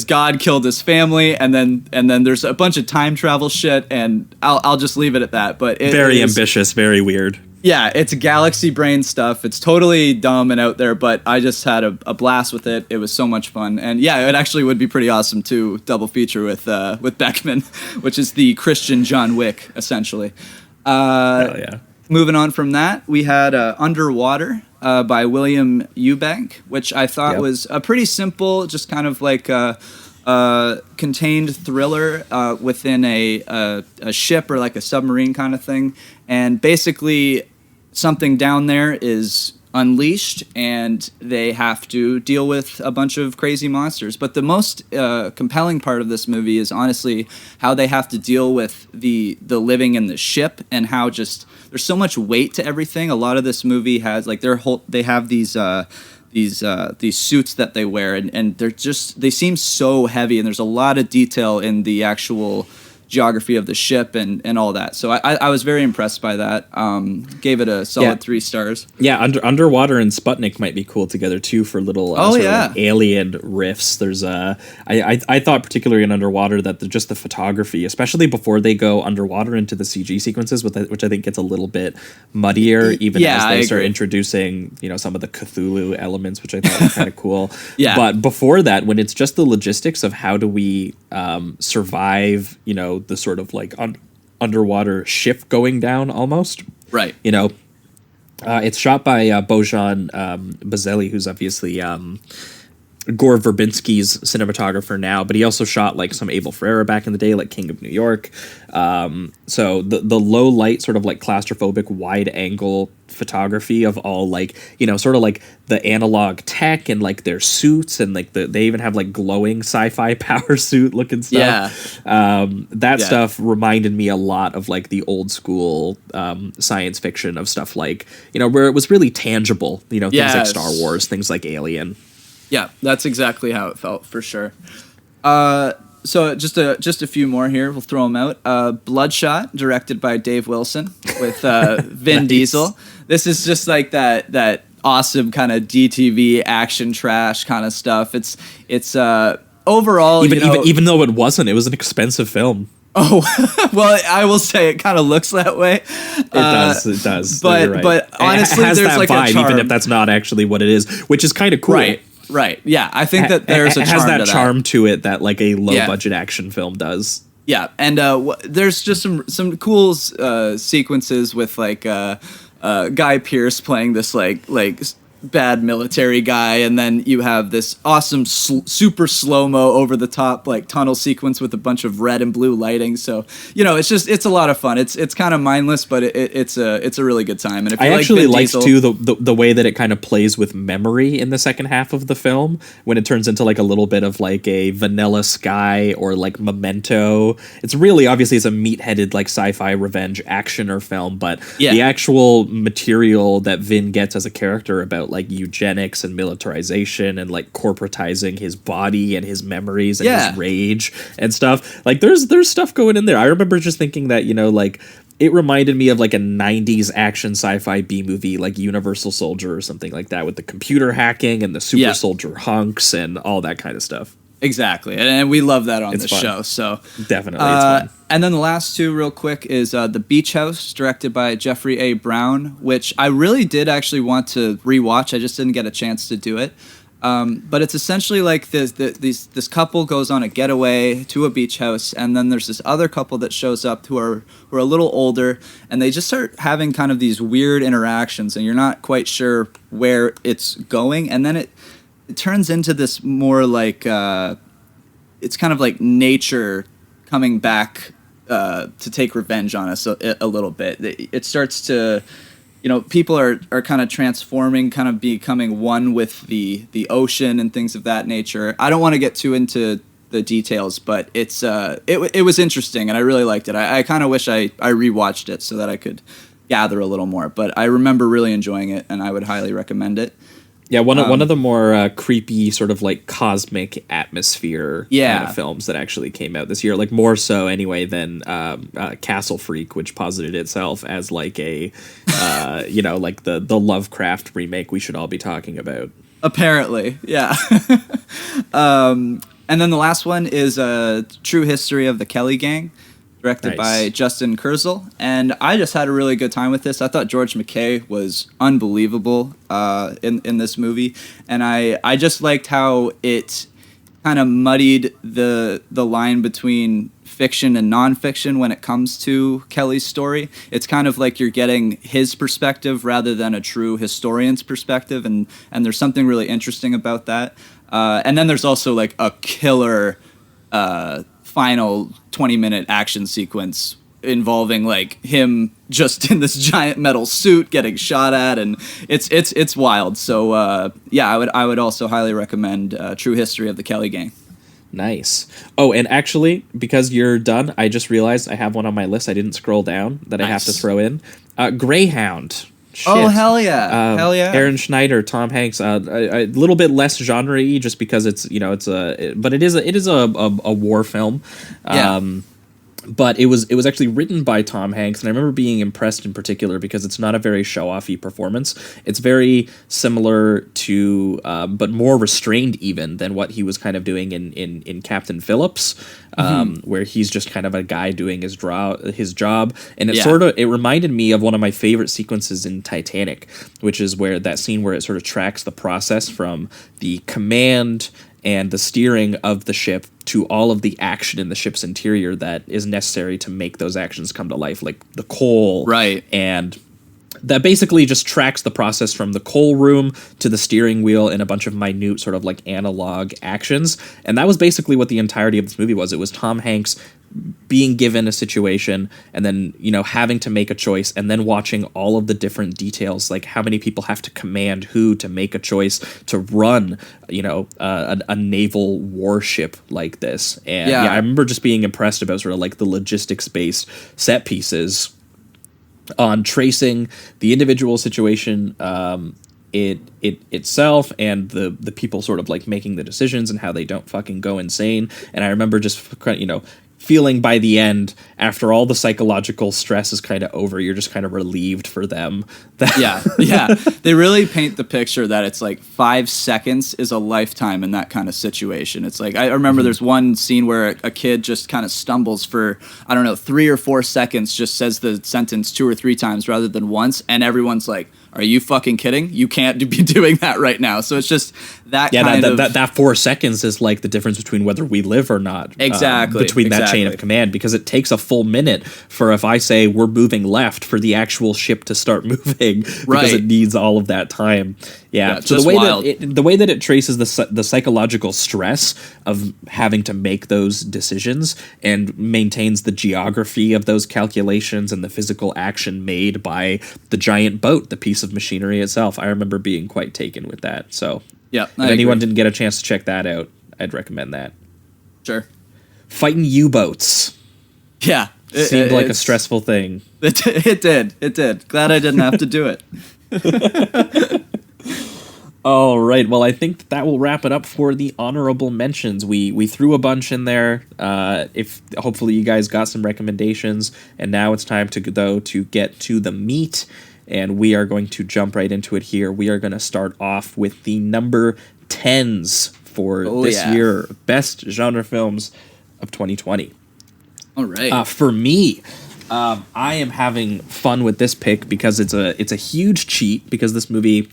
God killed his family, and then there's a bunch of time travel shit, and I'll just leave it at that. But it very is ambitious, very weird. Yeah, it's galaxy brain stuff. It's totally dumb and out there, but I just had a blast with it. It was so much fun, and yeah, it actually would be pretty awesome to double feature with Beckman, which is the Christian John Wick, essentially. Hell yeah. Moving on from that, we had Underwater by William Eubank, which I thought was a pretty simple, just kind of like contained thriller within a ship or like a submarine kind of thing. And basically, something down there is unleashed, and they have to deal with a bunch of crazy monsters. But the most compelling part of this movie is honestly how they have to deal with the living in the ship, and how just there's so much weight to everything. A lot of this movie has like they have these suits that they wear, and they seem so heavy, and there's a lot of detail in the actual geography of the ship and all that. So I was very impressed by that. Gave it a solid 3 stars. Yeah, Underwater and Sputnik might be cool together too for little like alien riffs. There's I thought particularly in Underwater that just the photography, especially before they go underwater into the CG sequences, which I think gets a little bit muddier even as they start introducing some of the Cthulhu elements, which I thought was kind of cool. Yeah. But before that, when it's just the logistics of how do we survive, the sort of like underwater ship going down almost. Right. It's shot by Bojan Bazeli, who's obviously Gore Verbinski's cinematographer now, but he also shot like some Abel Ferrara back in the day, like King of New York. So the low light, sort of like claustrophobic wide angle photography of all like, sort of like the analog tech and like their suits, and like they even have like glowing sci-fi power suit looking stuff. That stuff reminded me a lot of like the old school science fiction of stuff like, where it was really tangible, things like Star Wars, things like Alien. Yeah, that's exactly how it felt, for sure. So just a few more here. We'll throw them out. Bloodshot, directed by Dave Wilson, with Vin Diesel. This is just like that awesome kind of DTV action trash kind of stuff. It's overall, even though it wasn't, it was an expensive film. Oh, well, I will say it kind of looks that way. It does. But right. But honestly, it has there's that like vibe, a charm. even if that's not actually what it is, which is kind of cool. Right. Yeah, I think that there's a charm. It has that to charm to it that like a low budget action film does. Yeah, and there's just some cool sequences with like Guy Pearce playing this like bad military guy, and then you have this awesome super slow-mo over the top like tunnel sequence with a bunch of red and blue lighting. So it's a lot of fun. It's kind of mindless, but it's a really good time. And if you actually liked too the way that it kind of plays with memory in the second half of the film, when it turns into like a little bit of like a Vanilla Sky or like Memento. It's really obviously it's a meat-headed like sci-fi revenge actioner film, but the actual material that Vin gets as a character about like eugenics and militarization and like corporatizing his body and his memories and his rage and stuff, like there's stuff going in there. I remember just thinking that like it reminded me of like a 90s action sci-fi B movie like Universal Soldier or something like that, with the computer hacking and the super soldier hunks and all that kind of stuff. Exactly, and we love that on this show. So definitely, it's fun. And then the last two, real quick, is The Beach House, directed by Jeffrey A. Brown, which I really did actually want to rewatch. I just didn't get a chance to do it. But it's essentially like this couple goes on a getaway to a beach house, and then there's this other couple that shows up who are a little older, and they just start having kind of these weird interactions, and you're not quite sure where it's going, and then it turns into this more like it's kind of like nature coming back to take revenge on us a little bit. It starts to, people are kind of transforming, kind of becoming one with the ocean and things of that nature. I don't want to get too into the details, but it was interesting and I really liked it. I kind of wish I rewatched it so that I could gather a little more, but I remember really enjoying it and I would highly recommend it. Yeah, one of the more creepy sort of like cosmic atmosphere kind of films that actually came out this year, like more so anyway than Castle Freak, which posited itself as like a like the Lovecraft remake we should all be talking about. Apparently, yeah. And then the last one is a True History of the Kelly Gang, directed by Justin Kurzel, and I just had a really good time with this. I thought George McKay was unbelievable in this movie, and I just liked how it kind of muddied the line between fiction and nonfiction when it comes to Kelly's story. It's kind of like you're getting his perspective rather than a true historian's perspective, and there's something really interesting about that. And then there's also like a killer final 20-minute action sequence involving like him just in this giant metal suit getting shot at, and it's wild. So I would also highly recommend True History of the Kelly Gang. Nice. Oh, and actually, because you're done, I just realized I have one on my list I didn't scroll down that I have to throw in. Greyhound. Shit. Oh, hell yeah. Hell yeah. Aaron Schneider, Tom Hanks, a little bit less genre-y just because but it is a war film. Yeah. But it was actually written by Tom Hanks, and I remember being impressed in particular because it's not a very show-offy performance. It's very similar to, but more restrained even than what he was kind of doing in Captain Phillips, where he's just kind of a guy doing his job. And it reminded me of one of my favorite sequences in Titanic, which is where that scene where it sort of tracks the process from the command and the steering of the ship to all of the action in the ship's interior that is necessary to make those actions come to life, like the coal. Right. And that basically just tracks the process from the coal room to the steering wheel in a bunch of minute sort of like analog actions. And that was basically what the entirety of this movie was. It was Tom Hanks being given a situation and then, having to make a choice and then watching all of the different details, like how many people have to command who to make a choice to run, a naval warship like this. And I remember just being impressed about sort of like the logistics-based set pieces on tracing the individual situation, itself and the people sort of like making the decisions and how they don't fucking go insane. And I remember just feeling by the end, after all the psychological stress is kind of over, you're just kind of relieved for them. Yeah. They really paint the picture that it's like 5 seconds is a lifetime in that kind of situation. It's like, I remember there's one scene where a kid just kind of stumbles for, 3 or 4 seconds, just says the sentence 2 or 3 times rather than once, and everyone's like, are you fucking kidding? You can't be doing that right now. So it's just that kind of... That 4 seconds is like the difference between whether we live or not. Exactly. Between that chain of command, because it takes a full minute for, if I say we're moving left, for the actual ship to start moving, because it needs all of that time. Yeah. So the way that it traces the psychological stress of having to make those decisions and maintains the geography of those calculations and the physical action made by the giant boat, the piece of machinery itself. I remember being quite taken with that. So if anyone didn't get a chance to check that out, I'd recommend that. Sure. Fighting U-boats. Yeah. Seemed like a stressful thing. It did. Glad I didn't have to do it. All right. Well, I think that will wrap it up for the honorable mentions. We threw a bunch in there. If hopefully you guys got some recommendations, and now it's time to get to the meat, and we are going to jump right into it here. We are going to start off with the number 10s for this year, best genre films of 2020. All right. For me, I am having fun with this pick because it's a huge cheat, because this movie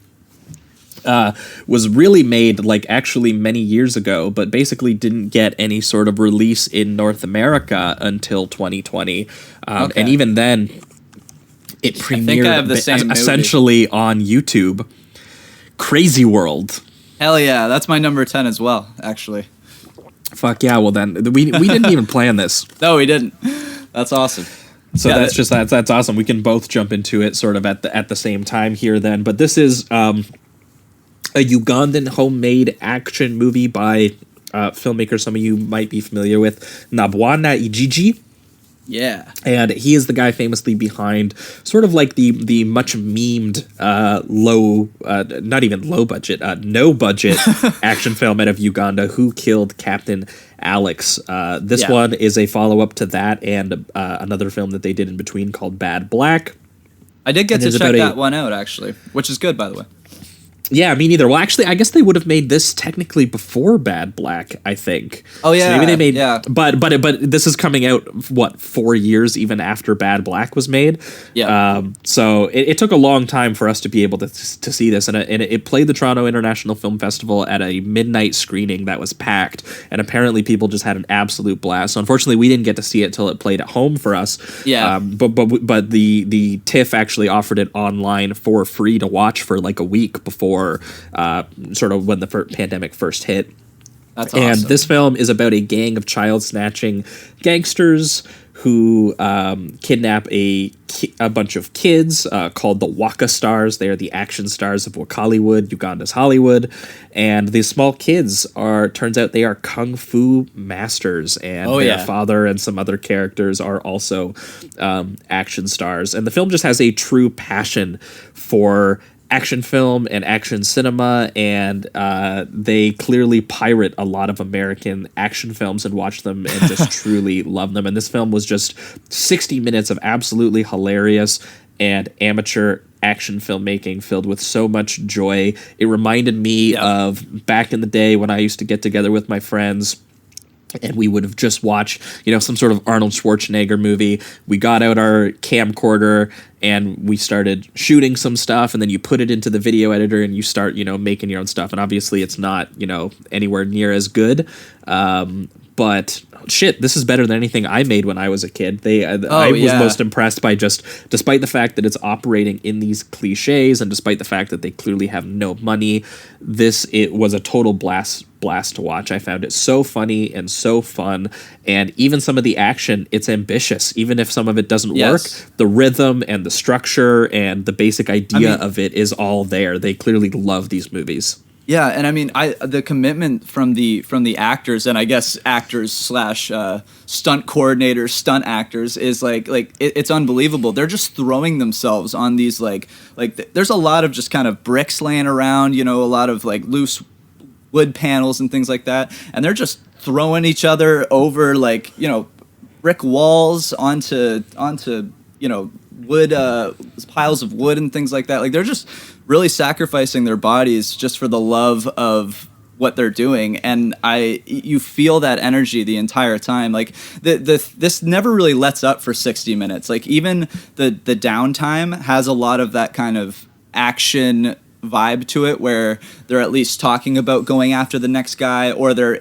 was really made like actually many years ago, but basically didn't get any sort of release in North America until 2020. And even then, it premiered essentially on YouTube. Crazy World. Hell yeah, that's my number 10 as well, actually. Fuck yeah! Well then, we didn't even plan this. No, we didn't. That's awesome. So yeah, that's awesome. We can both jump into it sort of at the same time here then. But this is a Ugandan homemade action movie by filmmaker some of you might be familiar with, Nabwana Ijiji. Yeah. And he is the guy famously behind sort of like the much memed not even low budget, no budget action film out of Uganda, Who Killed Captain Alex. This one is a follow-up to that and another film that they did in between called Bad Black. I did get to check that one out, actually, which is good, by the way. Yeah, me neither. Well, actually, I guess they would have made this technically before Bad Black, I think. Oh, yeah. So maybe they made... Yeah. But this is coming out, 4 years even after Bad Black was made? Yeah. So it took a long time for us to be able to see this, and it played the Toronto International Film Festival at a midnight screening that was packed, and apparently people just had an absolute blast. So unfortunately, we didn't get to see it till it played at home for us. Yeah. But the TIFF actually offered it online for free to watch for like a week before sort of when the pandemic first hit. That's awesome. And this film is about a gang of child snatching gangsters who kidnap a bunch of kids called the Waka Stars. They are the action stars of Wakaliwood, Uganda's Hollywood. And these small kids turns out they are kung fu masters. And their father and some other characters are also action stars. And the film just has a true passion for action film and action cinema, and they clearly pirate a lot of American action films and watch them and just truly love them. And this film was just 60 minutes of absolutely hilarious and amateur action filmmaking filled with so much joy. It reminded me of back in the day when I used to get together with my friends and we would have just watched, some sort of Arnold Schwarzenegger movie. We got out our camcorder and we started shooting some stuff, and then you put it into the video editor and you start, making your own stuff. And obviously it's not, anywhere near as good. But shit, this is better than anything I made when I was a kid. I was most impressed by just, despite the fact that it's operating in these cliches and despite the fact that they clearly have no money, it was a total blast to watch. I found it so funny and so fun, and even some of the action, it's ambitious. Even if some of it doesn't work, the rhythm and the structure and the basic idea of it is all there. They clearly love these movies. Yeah, and I mean, the commitment from the actors, and I guess actors / stunt coordinators, stunt actors, is like it's unbelievable. They're just throwing themselves on these like there's a lot of just kind of bricks laying around, a lot of like loose wood panels and things like that, and they're just throwing each other over brick walls onto wood piles of wood and things like that. Like, they're just really sacrificing their bodies just for the love of what they're doing, and you feel that energy the entire time. Like this never really lets up for 60 minutes. Like, even the downtime has a lot of that kind of action vibe to it, where they're at least talking about going after the next guy, or they're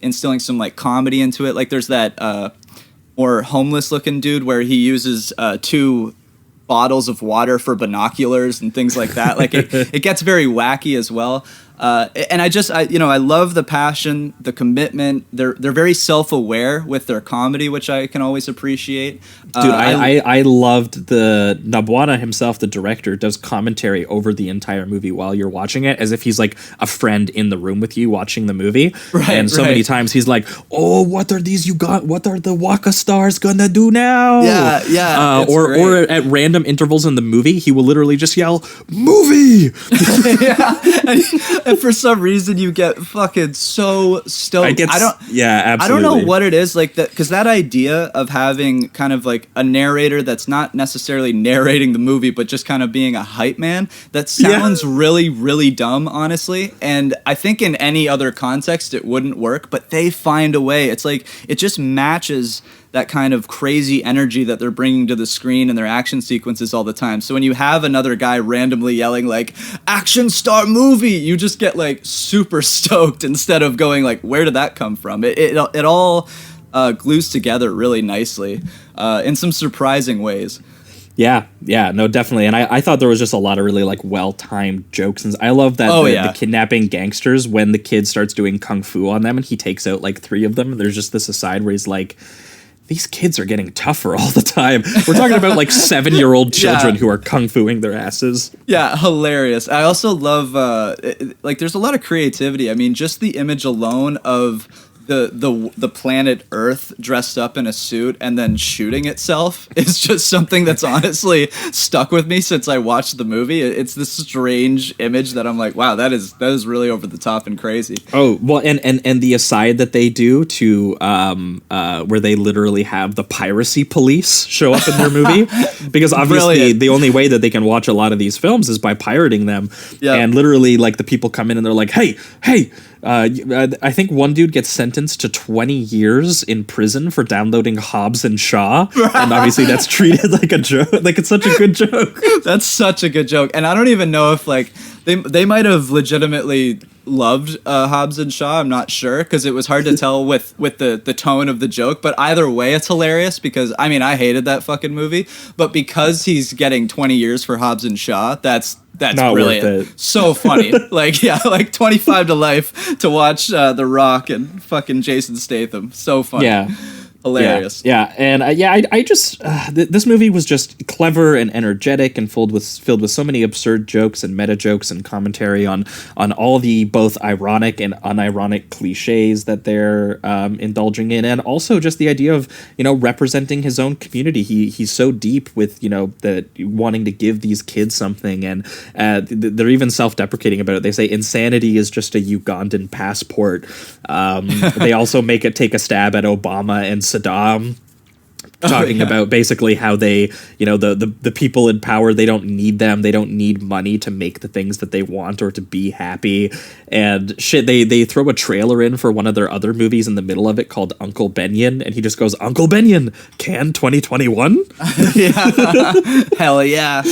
instilling some like comedy into it. Like, there's that more homeless looking dude where he uses 2 bottles of water for binoculars and things like that. Like, it gets very wacky as well. And I love the passion, the commitment. They're very self-aware with their comedy, which I can always appreciate. Dude, I loved the Nabwana himself, the director, does commentary over the entire movie while you're watching it, as if he's like a friend in the room with you watching the movie. Right, and so many times he's like, "Oh, what are the Waka Stars gonna do now?" Yeah. Or at random intervals in the movie, he will literally just yell, "Movie!" Yeah. And for some reason, you get fucking so stoked. Absolutely. I don't know what it is, like that, because that idea of having kind of like a narrator that's not necessarily narrating the movie, but just kind of being a hype man, that sounds really, really dumb, honestly. And I think in any other context, it wouldn't work, but they find a way. It's like, it just matches that kind of crazy energy that they're bringing to the screen in their action sequences all the time. So when you have another guy randomly yelling like "action star movie," you just get like super stoked instead of going like, where did that come from? It all glues together really nicely in some surprising ways. Yeah, no, definitely. And I thought there was just a lot of really like well-timed jokes. And I love that the kidnapping gangsters, when the kid starts doing kung fu on them and he takes out like 3 of them, and there's just this aside where he's like, these kids are getting tougher all the time. We're talking about like 7-year-old children who are kung fuing their asses. Yeah, hilarious. I also love like there's a lot of creativity. I mean, just the image alone of the planet Earth dressed up in a suit and then shooting itself is just something that's honestly stuck with me since I watched the movie. It's this strange image that I'm like, wow, that is really over the top and crazy. Oh, well, and the aside that they do to where they literally have the piracy police show up in their movie, because obviously the only way that they can watch a lot of these films is by pirating them. Yep. And literally like the people come in and they're like, hey, I think one dude gets sentenced to 20 years in prison for downloading Hobbs and Shaw, and obviously that's treated like a joke. Like, it's such a good joke. That's such a good joke, and I don't even know if like they might have legitimately loved Hobbs and Shaw. I'm not sure, because it was hard to tell with the tone of the joke. But either way, it's hilarious, because I mean, I hated that fucking movie, but because he's getting 20 years for Hobbs and Shaw, that's not brilliant. Worth it. So funny. Like 25 to life to watch The Rock and fucking Jason Statham. So funny. Yeah. Hilarious. Yeah. And I just this movie was just clever and energetic and filled with so many absurd jokes and meta jokes and commentary on all the both ironic and unironic cliches that they're indulging in, and also just the idea of representing his own community. He's so deep with that wanting to give these kids something, and they're even self-deprecating about it. They say insanity is just a Ugandan passport. They also take a stab at Obama and Saddam, talking about basically how they, the people in power, they don't need them. They don't need money to make the things that they want or to be happy. And shit, they throw a trailer in for one of their other movies in the middle of it called Uncle Benyon, and he just goes, Uncle Benyon, can 2021? Yeah. Hell yeah.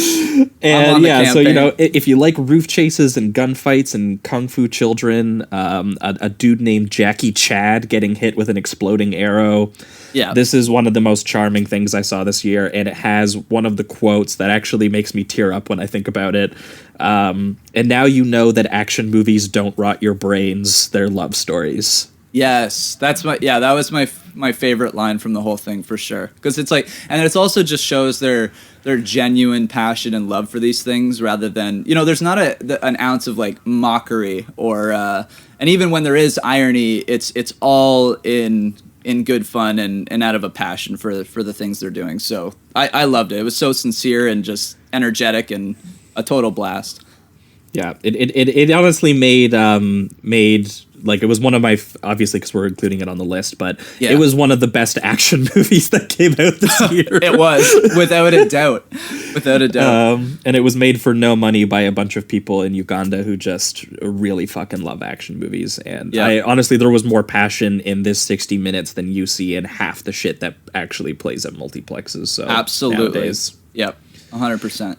And yeah, so, if you like roof chases and gunfights and kung fu children, a dude named Jackie Chad getting hit with an exploding arrow. Yeah. This is one of the most charming things I saw this year, and it has one of the quotes that actually makes me tear up when I think about it. And now you know that action movies don't rot your brains, they're love stories. Yes, that was my favorite line from the whole thing, for sure. Because it's like, and it's also just shows their genuine passion and love for these things, rather than, there's not an ounce of like mockery or, and even when there is irony, it's all in good fun and out of a passion for the things they're doing. So I loved it. It was so sincere and just energetic and a total blast. Yeah, it honestly made like, it was one of my, obviously because we're including it on the list, but it was one of the best action movies that came out this year. It was, without a doubt. And it was made for no money by a bunch of people in Uganda who just really fucking love action movies. And honestly, there was more passion in this 60 minutes than you see in half the shit that actually plays at multiplexes. So absolutely. Nowadays. Yep, 100%.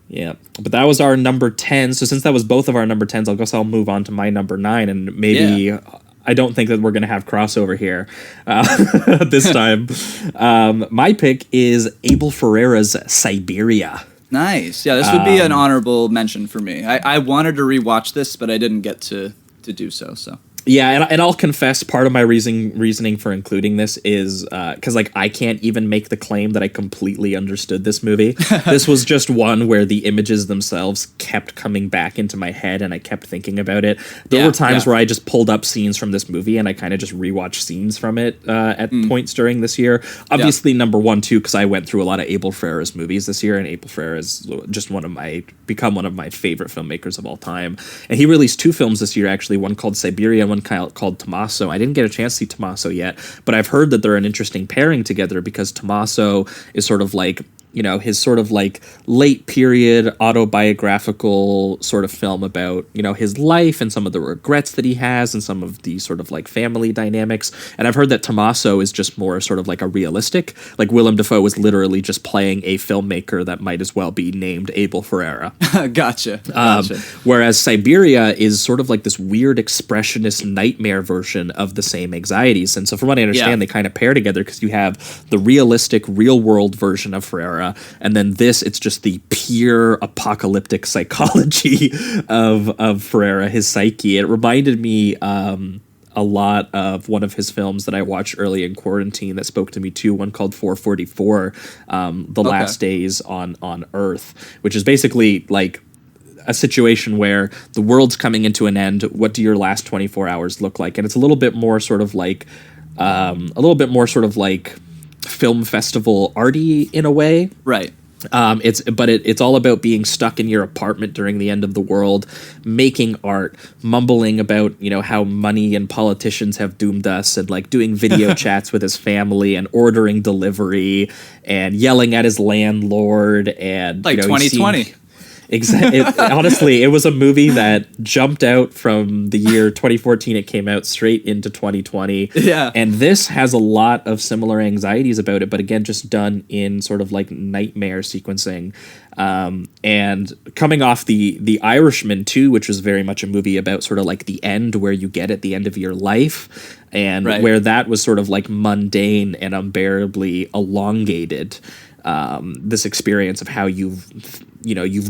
Yeah, but that was our number 10. So since that was both of our number 10s, I guess I'll move on to my number 9, and maybe I don't think that we're going to have crossover here this time. My pick is Abel Ferrara's Siberia. Nice. Yeah, this would be an honorable mention for me. I wanted to rewatch this, but I didn't get to do so. Yeah, and I'll confess, part of my reasoning for including this is because I can't even make the claim that I completely understood this movie. This was just one where the images themselves kept coming back into my head, and I kept thinking about it. There were times where I just pulled up scenes from this movie, and I kind of just rewatched scenes from it at points during this year. Obviously, number 1, too, because I went through a lot of Abel Ferrara's movies this year, and Abel Ferrara is just become one of my favorite filmmakers of all time. And he released 2 films this year, actually, one called Siberia, one called Tommaso. I didn't get a chance to see Tommaso yet, but I've heard that they're an interesting pairing together, because Tommaso is sort of like, his sort of like late period autobiographical sort of film about, his life and some of the regrets that he has and some of the sort of like family dynamics. And I've heard that Tommaso is just more sort of like a realistic, like Willem Dafoe was literally just playing a filmmaker that might as well be named Abel Ferrara. Gotcha. Whereas Siberia is sort of like this weird expressionist nightmare version of the same anxieties. And so from what I understand, they kind of pair together, because you have the realistic real world version of Ferrara, Ferreira. And then this, it's just the pure apocalyptic psychology of Ferreira, his psyche. It reminded me a lot of one of his films that I watched early in quarantine that spoke to me too, one called 444, The Last Days on Earth, which is basically like a situation where the world's coming into an end. What do your last 24 hours look like? And it's a little bit more sort of like film festival arty in a way. Right. It's all about being stuck in your apartment during the end of the world, making art, mumbling about, you know, how money and politicians have doomed us, and like doing video chats with his family and ordering delivery and yelling at his landlord, and like 2020. Exactly. Honestly, it was a movie that jumped out from the year 2014. It came out straight into 2020. Yeah. And this has a lot of similar anxieties about it, but again, just done in sort of like nightmare sequencing. And coming off the Irishman too, which was very much a movie about sort of like the end, where you get at the end of your life, and where that was sort of like mundane and unbearably elongated. This experience of how you've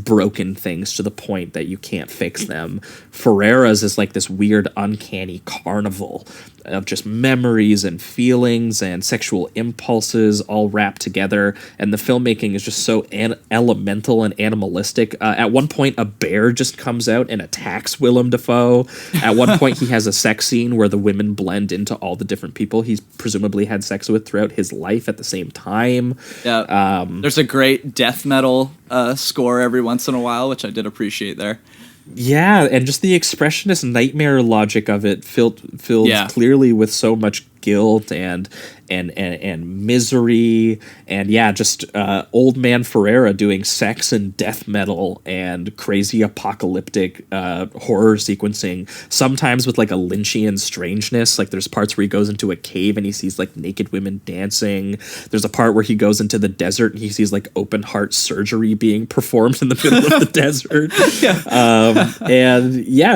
broken things to the point that you can't fix them. Ferreira's is like this weird, uncanny carnival of just memories and feelings and sexual impulses all wrapped together. And the filmmaking is just so elemental and animalistic. At one point, a bear just comes out and attacks Willem Dafoe. At one point, he has a sex scene where the women blend into all the different people he's presumably had sex with throughout his life at the same time. Yeah. There's a great death metal score every once in a while, which I did appreciate there. Yeah, and just the expressionist nightmare logic of it filled clearly with so much guilt and misery, and just old man Ferreira doing sex and death metal and crazy apocalyptic horror sequencing, sometimes with like a Lynchian strangeness. Like there's parts where he goes into a cave and he sees like naked women dancing. There's a part where he goes into the desert and he sees like open heart surgery being performed in the middle of the desert.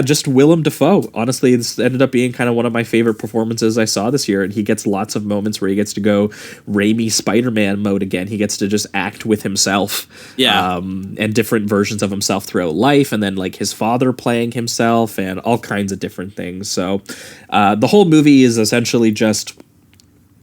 Just Willem Dafoe. Honestly, this ended up being kind of one of my favorite performances I saw this year, and he gets lots of moments where he gets to go Raimi Spider-Man mode again. He gets to just act with himself, and different versions of himself throughout life, and then like his father playing himself and all kinds of different things. So the whole movie is essentially just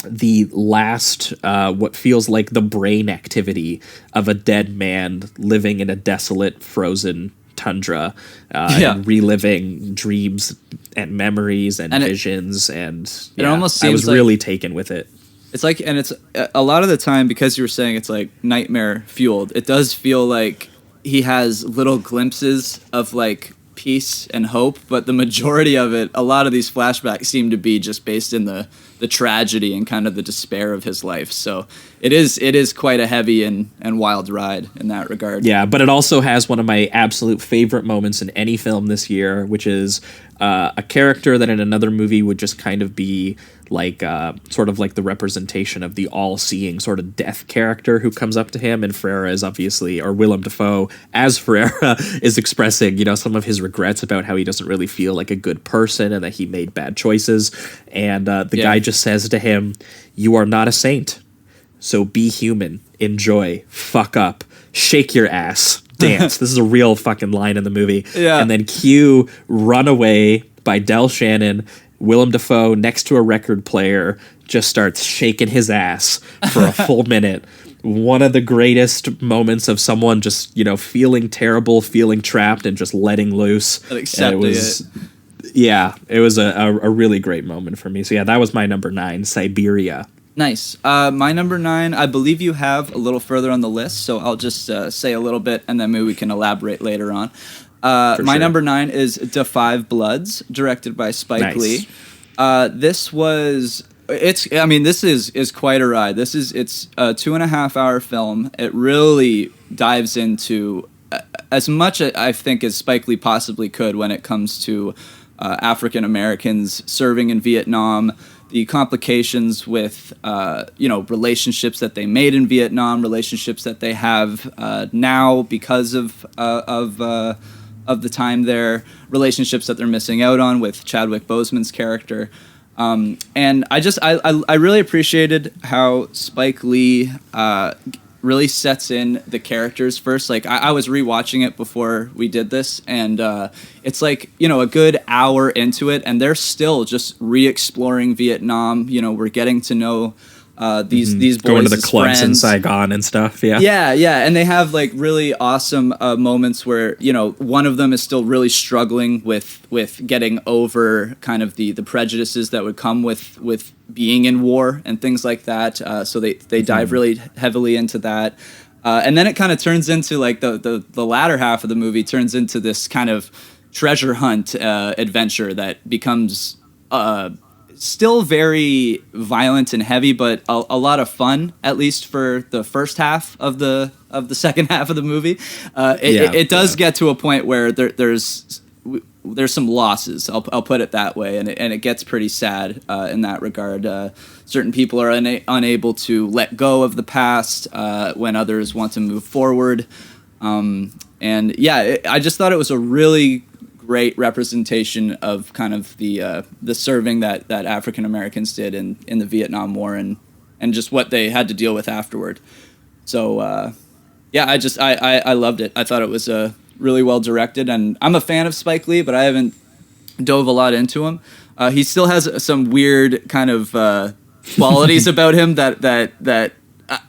the last, what feels like the brain activity of a dead man living in a desolate, frozen tundra, and reliving dreams and memories and visions, it almost seems I was really taken with it. It's like, and it's a lot of the time, because you were saying it's like nightmare fueled, it does feel like he has little glimpses of like peace and hope, but the majority of it, a lot of these flashbacks seem to be just based in the tragedy and kind of the despair of his life. So it is quite a heavy and wild ride in that regard. Yeah, but it also has one of my absolute favorite moments in any film this year, which is a character that in another movie would just kind of be like sort of like the representation of the all-seeing sort of death character who comes up to him, and Ferreira is obviously, or Willem Dafoe as Ferreira is expressing, some of his regrets about how he doesn't really feel like a good person and that he made bad choices, and the guy just says to him, "You are not a saint, so be human, enjoy, fuck up, shake your ass, dance." This is a real fucking line in the movie. Yeah. And then cue Runaway by Del Shannon. Willem Dafoe next to a record player just starts shaking his ass for a full minute. One of the greatest moments of someone just, feeling terrible, feeling trapped, and just letting loose. Accepting it. Yeah, it was a really great moment for me. So that was my number 9, Siberia. Nice. My number 9, I believe you have a little further on the list, so I'll just say a little bit, and then maybe we can elaborate later on. My number 9 is Da 5 Bloods, directed by Spike Lee. This is quite a ride. It's a 2.5-hour film. It really dives into as much, I think, as Spike Lee possibly could when it comes to African Americans serving in Vietnam, the complications with relationships that they made in Vietnam, relationships that they have now because of the time there, relationships that they're missing out on with Chadwick Boseman's character. And I really appreciated how Spike Lee really sets in the characters first. Like I was rewatching it before we did this, and it's like, you know, a good hour into it, and they're still just re-exploring Vietnam. You know, we're getting to know these boys going to the as clubs in friends. Saigon and stuff. Yeah, and they have like really awesome moments where, you know, one of them is still really struggling with getting over kind of the prejudices that would come with being in war and things like that. So they dive really heavily into that, and then it kind of turns into like the latter half of the movie turns into this kind of treasure hunt adventure that becomes still very violent and heavy, but a lot of fun, at least for the first half of the second half of the movie. It does get to a point where there's some losses. I'll put it that way, and it gets pretty sad in that regard. Certain people are unable to let go of the past when others want to move forward. I just thought it was a really great representation of kind of the serving that African Americans did in the Vietnam War and just what they had to deal with afterward. So I loved it. I thought it was really well directed, and I'm a fan of Spike Lee, but I haven't dove a lot into him. He still has some weird kind of qualities about him that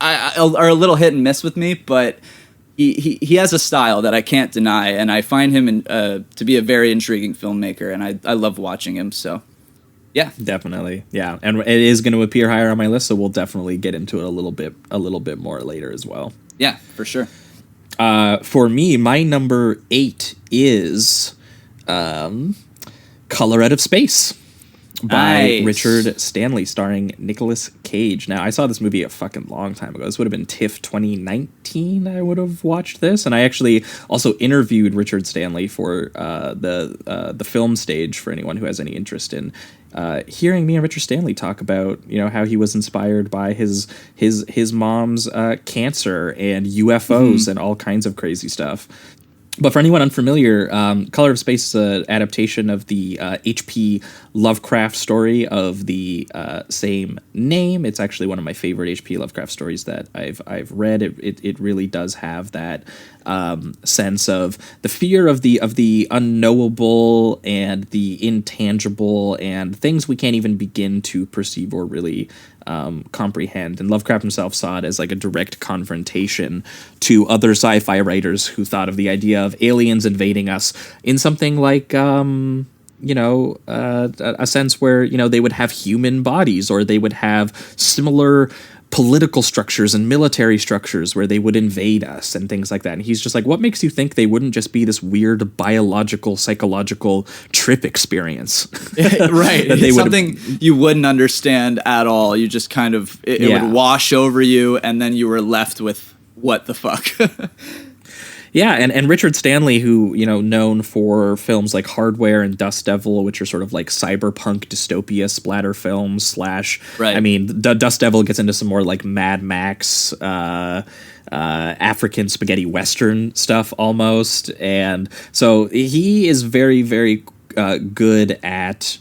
are a little hit and miss with me, but He has a style that I can't deny, and I find him to be a very intriguing filmmaker, and I love watching him. So, yeah, definitely, yeah, and it is going to appear higher on my list, so we'll definitely get into it a little bit more later as well. Yeah, for sure. For me, my number 8 is Color Out of Space by Richard Stanley, starring Nicolas Cage. Now, I saw this movie a fucking long time ago. This would have been TIFF 2019. I would have watched this, and I actually also interviewed Richard Stanley for the film stage. For anyone who has any interest in hearing me and Richard Stanley talk about, you know, how he was inspired by his mom's cancer and UFOs and all kinds of crazy stuff. But for anyone unfamiliar, Color of Space is an adaptation of the H.P. Lovecraft story of the same name. It's actually one of my favorite H.P. Lovecraft stories that I've read. It really does have that sense of the fear of the unknowable and the intangible and things we can't even begin to perceive or really comprehend. And Lovecraft himself saw it as like a direct confrontation to other sci-fi writers who thought of the idea of aliens invading us in something like a sense where, you know, they would have human bodies, or they would have similar political structures and military structures where they would invade us and things like that. And he's just like, what makes you think they wouldn't just be this weird biological, psychological trip experience? Right. It's something you wouldn't understand at all. You just kind of, it would wash over you, and then you were left with what the fuck? Yeah, and Richard Stanley, who, you know, known for films like Hardware and Dust Devil, which are sort of like cyberpunk dystopia splatter films / right. I mean, Dust Devil gets into some more like Mad Max, African spaghetti western stuff almost, and so he is very, very good at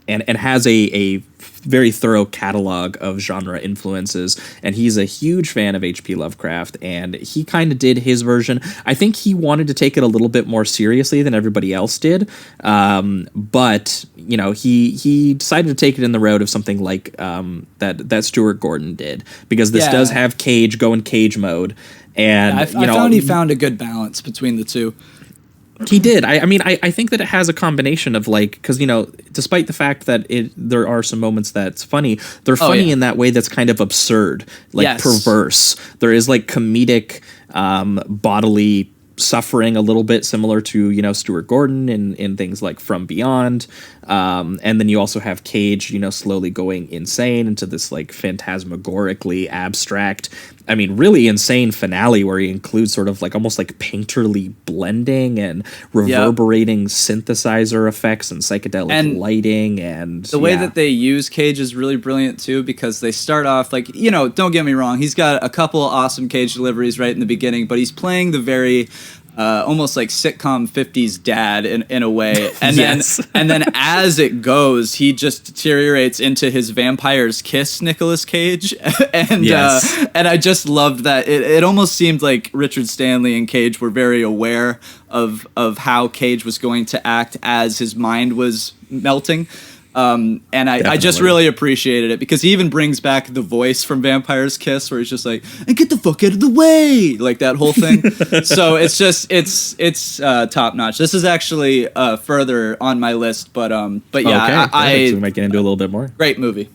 and has a very thorough catalog of genre influences, and he's a huge fan of H.P. Lovecraft, and he kind of did his version. I think he wanted to take it a little bit more seriously than everybody else did, but you know, he decided to take it in the road of something like that Stuart Gordon did, because this does have Cage go in Cage mode, and I found he found a good balance between the two. He did. I mean, I think that it has a combination of like, because, you know, despite the fact that there are some moments that's funny, they're funny in that way that's kind of absurd, like perverse. There is like comedic bodily suffering a little bit similar to, you know, Stuart Gordon in things like From Beyond. And then you also have Cage, you know, slowly going insane into this like phantasmagorically abstract, I mean, really insane finale where he includes sort of like almost like painterly blending and reverberating synthesizer effects and psychedelic lighting. And the way that they use Cage is really brilliant too, because they start off like, you know, don't get me wrong, he's got a couple awesome Cage deliveries right in the beginning, but he's playing the very almost like sitcom 50s dad in a way. And Yes. then as it goes, he just deteriorates into his vampire's kiss Nicolas Cage. And Yes. and I just loved that. It almost seemed like Richard Stanley and Cage were very aware of how Cage was going to act as his mind was melting. And I just really appreciated it because he even brings back the voice from Vampire's Kiss where he's just like, and get the fuck out of the way, like that whole thing. So it's just, it's top notch. This is actually further on my list, but yeah, Okay, so we might get into a little bit more. Great movie.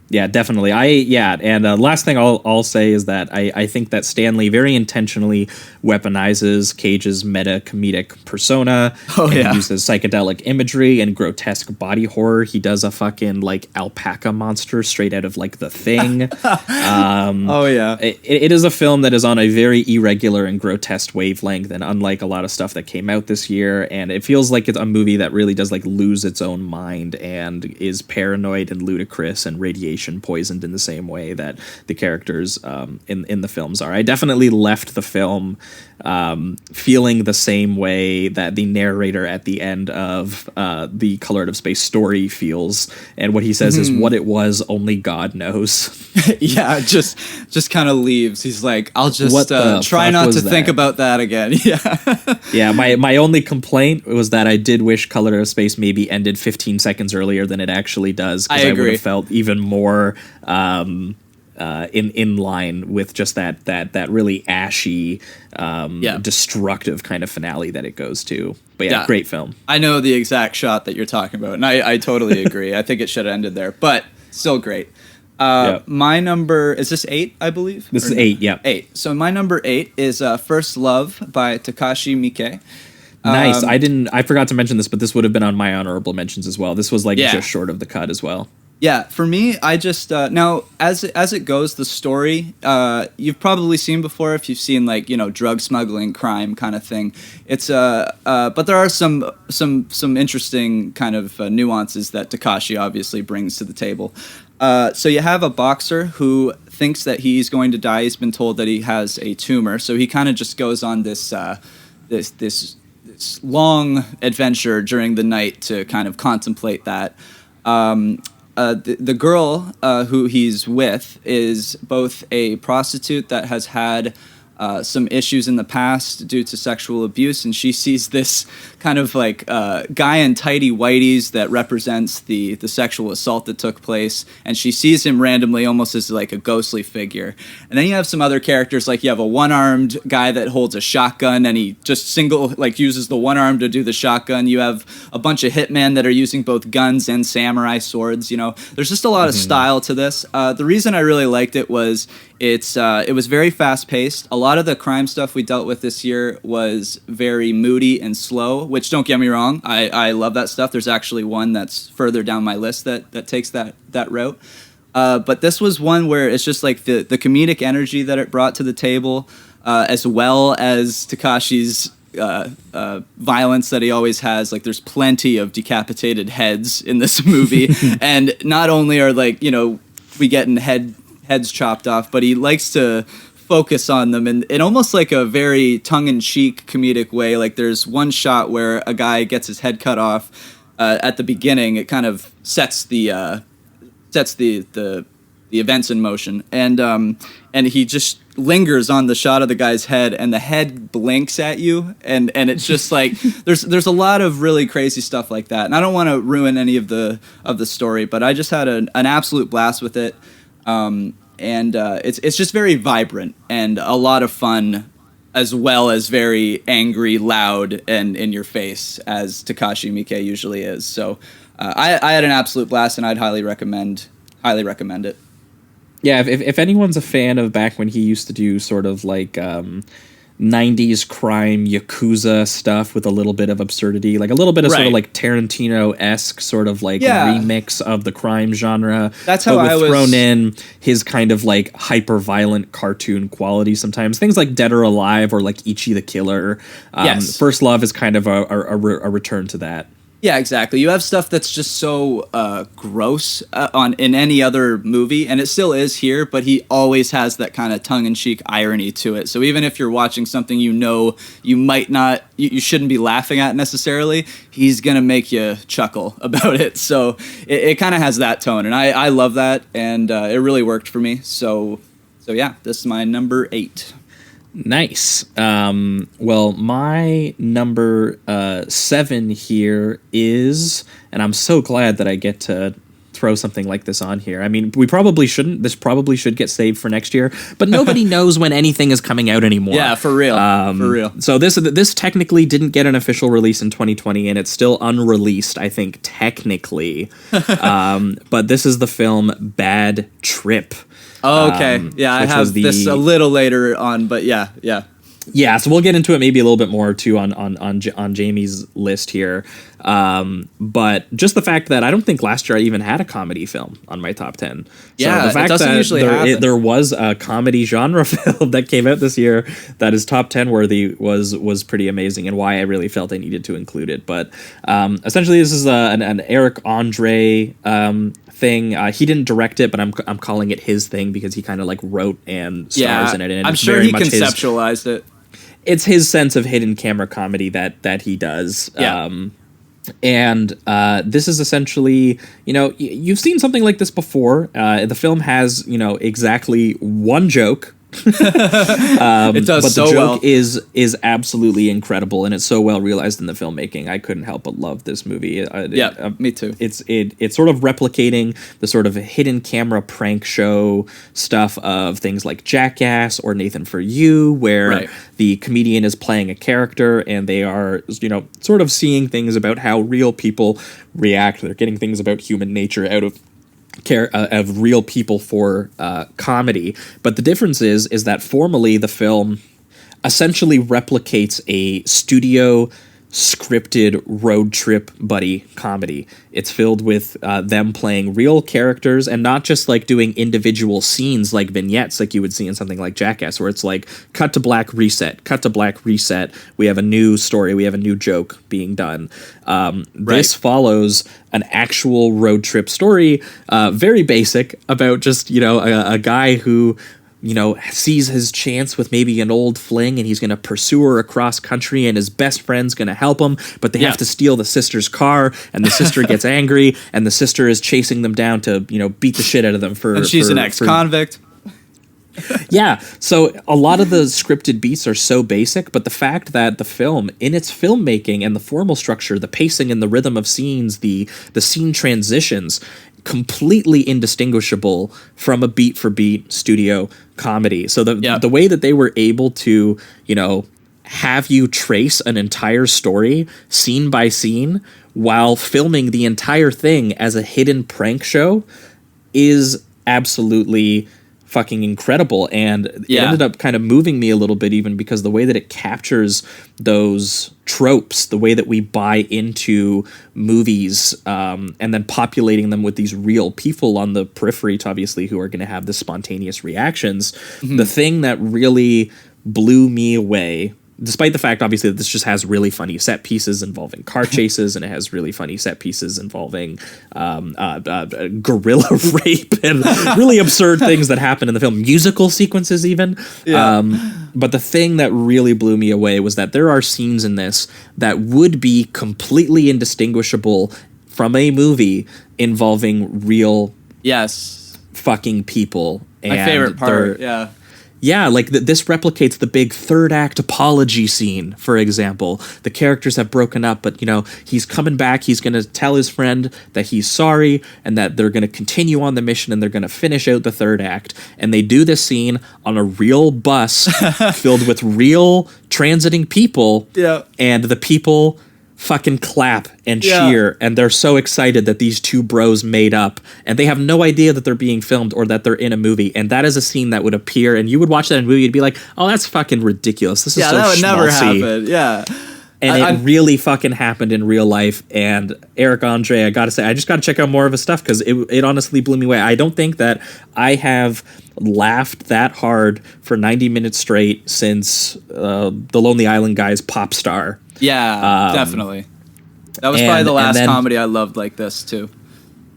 Yeah, definitely. And last thing I'll say is that I think that Stanley very intentionally weaponizes Cage's meta-comedic persona. Oh, and yeah. He uses psychedelic imagery and grotesque body horror. He does a fucking, like, alpaca monster straight out of, like, The Thing. Oh, yeah. It is a film that is on a very irregular and grotesque wavelength, and unlike a lot of stuff that came out this year, and it feels like it's a movie that really does, like, lose its own mind and is paranoid and ludicrous and radiation poisoned in the same way that the characters in the films are. I definitely left the film feeling the same way that the narrator at the end of the Color Out of Space story feels, and what he says is what it was only God knows. Yeah, just kind of leaves. He's like, I'll just try not to think about that again. Yeah. Yeah, my only complaint was that I did wish Color Out of Space maybe ended 15 seconds earlier than it actually does, because I would have felt even more in line with just that really ashy, destructive kind of finale that it goes to. But yeah, great film. I know the exact shot that you're talking about, and I totally agree. I think it should have ended there, but still great. My number, is this 8, I believe? This is 8, yeah. 8. So my number 8 is First Love by Takashi Miike. Nice. I forgot to mention this, but this would have been on my honorable mentions as well. This was just short of the cut as well. Yeah, for me, I just now as it goes, the story you've probably seen before if you've seen drug smuggling, crime kind of thing. It's but there are some interesting kind of nuances that Takashi obviously brings to the table. So you have a boxer who thinks that he's going to die. He's been told that he has a tumor, so he kind of just goes on this long adventure during the night to kind of contemplate that. The girl who he's with is both a prostitute that has had some issues in the past due to sexual abuse, and she sees this kind of guy in tighty whities that represents the sexual assault that took place, and she sees him randomly almost as like a ghostly figure. And then you have some other characters, like you have a one-armed guy that holds a shotgun and he just uses the one arm to do the shotgun. You have a bunch of hitmen that are using both guns and samurai swords. There's just a lot of style to this. The reason I really liked it was it was very fast-paced. A lot of the crime stuff we dealt with this year was very moody and slow, which, don't get me wrong, I love that stuff. There's actually one that's further down my list that takes that route. But this was one where it's just like the comedic energy that it brought to the table, as well as Takashi's violence that he always has. Like, there's plenty of decapitated heads in this movie. And not only are we getting heads chopped off, but he likes to focus on them in almost like a very tongue-in-cheek comedic way. Like, there's one shot where a guy gets his head cut off at the beginning. It kind of sets the events in motion, and he just lingers on the shot of the guy's head, and the head blinks at you, and it's just like there's a lot of really crazy stuff like that. And I don't want to ruin any of the story, but I just had an absolute blast with it. And it's just very vibrant and a lot of fun, as well as very angry, loud, and in your face, as Takashi Miike usually is. So I had an absolute blast, and I'd highly recommend it. Yeah, if anyone's a fan of back when he used to do sort of like 90s crime Yakuza stuff with a little bit of absurdity, like a little bit of sort of like Tarantino-esque sort of like remix of the crime genre. That's how I was thrown in his kind of like hyper violent cartoon quality sometimes. Things like Dead or Alive or like Ichi the Killer. Yes. First Love is kind of a return to that. Yeah, exactly. You have stuff that's just so gross in any other movie, and it still is here, but he always has that kind of tongue-in-cheek irony to it. So even if you're watching something you know you might not, you shouldn't be laughing at necessarily, he's going to make you chuckle about it. So it kind of has that tone, and I love that, and it really worked for me. So yeah, this is my number 8. Nice. Well, my number 7 here is, and I'm so glad that I get to throw something like this on here. I mean, we probably shouldn't. This probably should get saved for next year, but nobody knows when anything is coming out anymore. Yeah, for real. For real. So this technically didn't get an official release in 2020, and it's still unreleased, I think, technically. But this is the film Bad Trip. Oh, okay. Yeah, I have this a little later on, but yeah. Yeah, so we'll get into it maybe a little bit more too on Jamie's list here. But just the fact that I don't think last year I even had a comedy film on my top 10. Yeah, so the fact it doesn't that usually happen. there was a comedy genre film that came out this year that is top 10 worthy was pretty amazing, and why I really felt I needed to include it. But essentially, this is an Eric Andre thing. He didn't direct it, but I'm calling it his thing because he kind of like wrote and stars in it. And I'm sure he conceptualized it. It's his sense of hidden camera comedy that he does. Yeah. And this is essentially, you've seen something like this before. The film has, exactly one joke. It does but so the joke well. is absolutely incredible, and it's so well realized in the filmmaking. I couldn't help but love this movie. Me too. It's sort of replicating the sort of hidden camera prank show stuff of things like Jackass or Nathan For You, where the comedian is playing a character and they are, sort of seeing things about how real people react. They're getting things about human nature out of real people for comedy. But the difference is that formally the film essentially replicates a studio scripted road trip buddy comedy. It's filled with them playing real characters and not just like doing individual scenes like vignettes like you would see in something like Jackass, where it's like cut to black, reset, cut to black, reset. We have a new story. We have a new joke being done. This follows an actual road trip story, very basic, about just, a guy who sees his chance with maybe an old fling, and he's going to pursue her across country, and his best friend's going to help him, but they have to steal the sister's car, and the sister gets angry, and the sister is chasing them down to, beat the shit out of them and she's an ex-convict. Yeah, so a lot of the scripted beats are so basic, but the fact that the film, in its filmmaking and the formal structure, the pacing and the rhythm of scenes, the scene transitions, completely indistinguishable from a beat for beat studio comedy. So the way that they were able to, have you trace an entire story scene by scene while filming the entire thing as a hidden prank show is absolutely fucking incredible. And it ended up kind of moving me a little bit, even because the way that it captures those tropes, the way that we buy into movies, and then populating them with these real people on the periphery, obviously, who are going to have the spontaneous reactions. The thing that really blew me away, despite the fact, obviously, that this just has really funny set pieces involving car chases, and it has really funny set pieces involving gorilla rape and really absurd things that happen in the film, musical sequences even. But the thing that really blew me away was that there are scenes in this that would be completely indistinguishable from a movie involving real fucking people. My favorite part, Yeah, like this replicates the big third act apology scene, for example. The characters have broken up, but, he's coming back. He's going to tell his friend that he's sorry and that they're going to continue on the mission and they're going to finish out the third act. And they do this scene on a real bus filled with real transiting people. Yeah. And the people fucking clap and cheer, and they're so excited that these two bros made up, and they have no idea that they're being filmed or that they're in a movie. And that is a scene that would appear, and you would watch that in a movie, you'd be like, oh, that's fucking ridiculous. This is so that would never schmaltzy. happen. And it really fucking happened in real life. And Eric Andre, I gotta say, I just gotta check out more of his stuff, because it honestly blew me away. I don't think that I have laughed that hard for 90 minutes straight since the Lonely Island Guy's Pop Star. Yeah, definitely. That was probably the last comedy I loved like this too.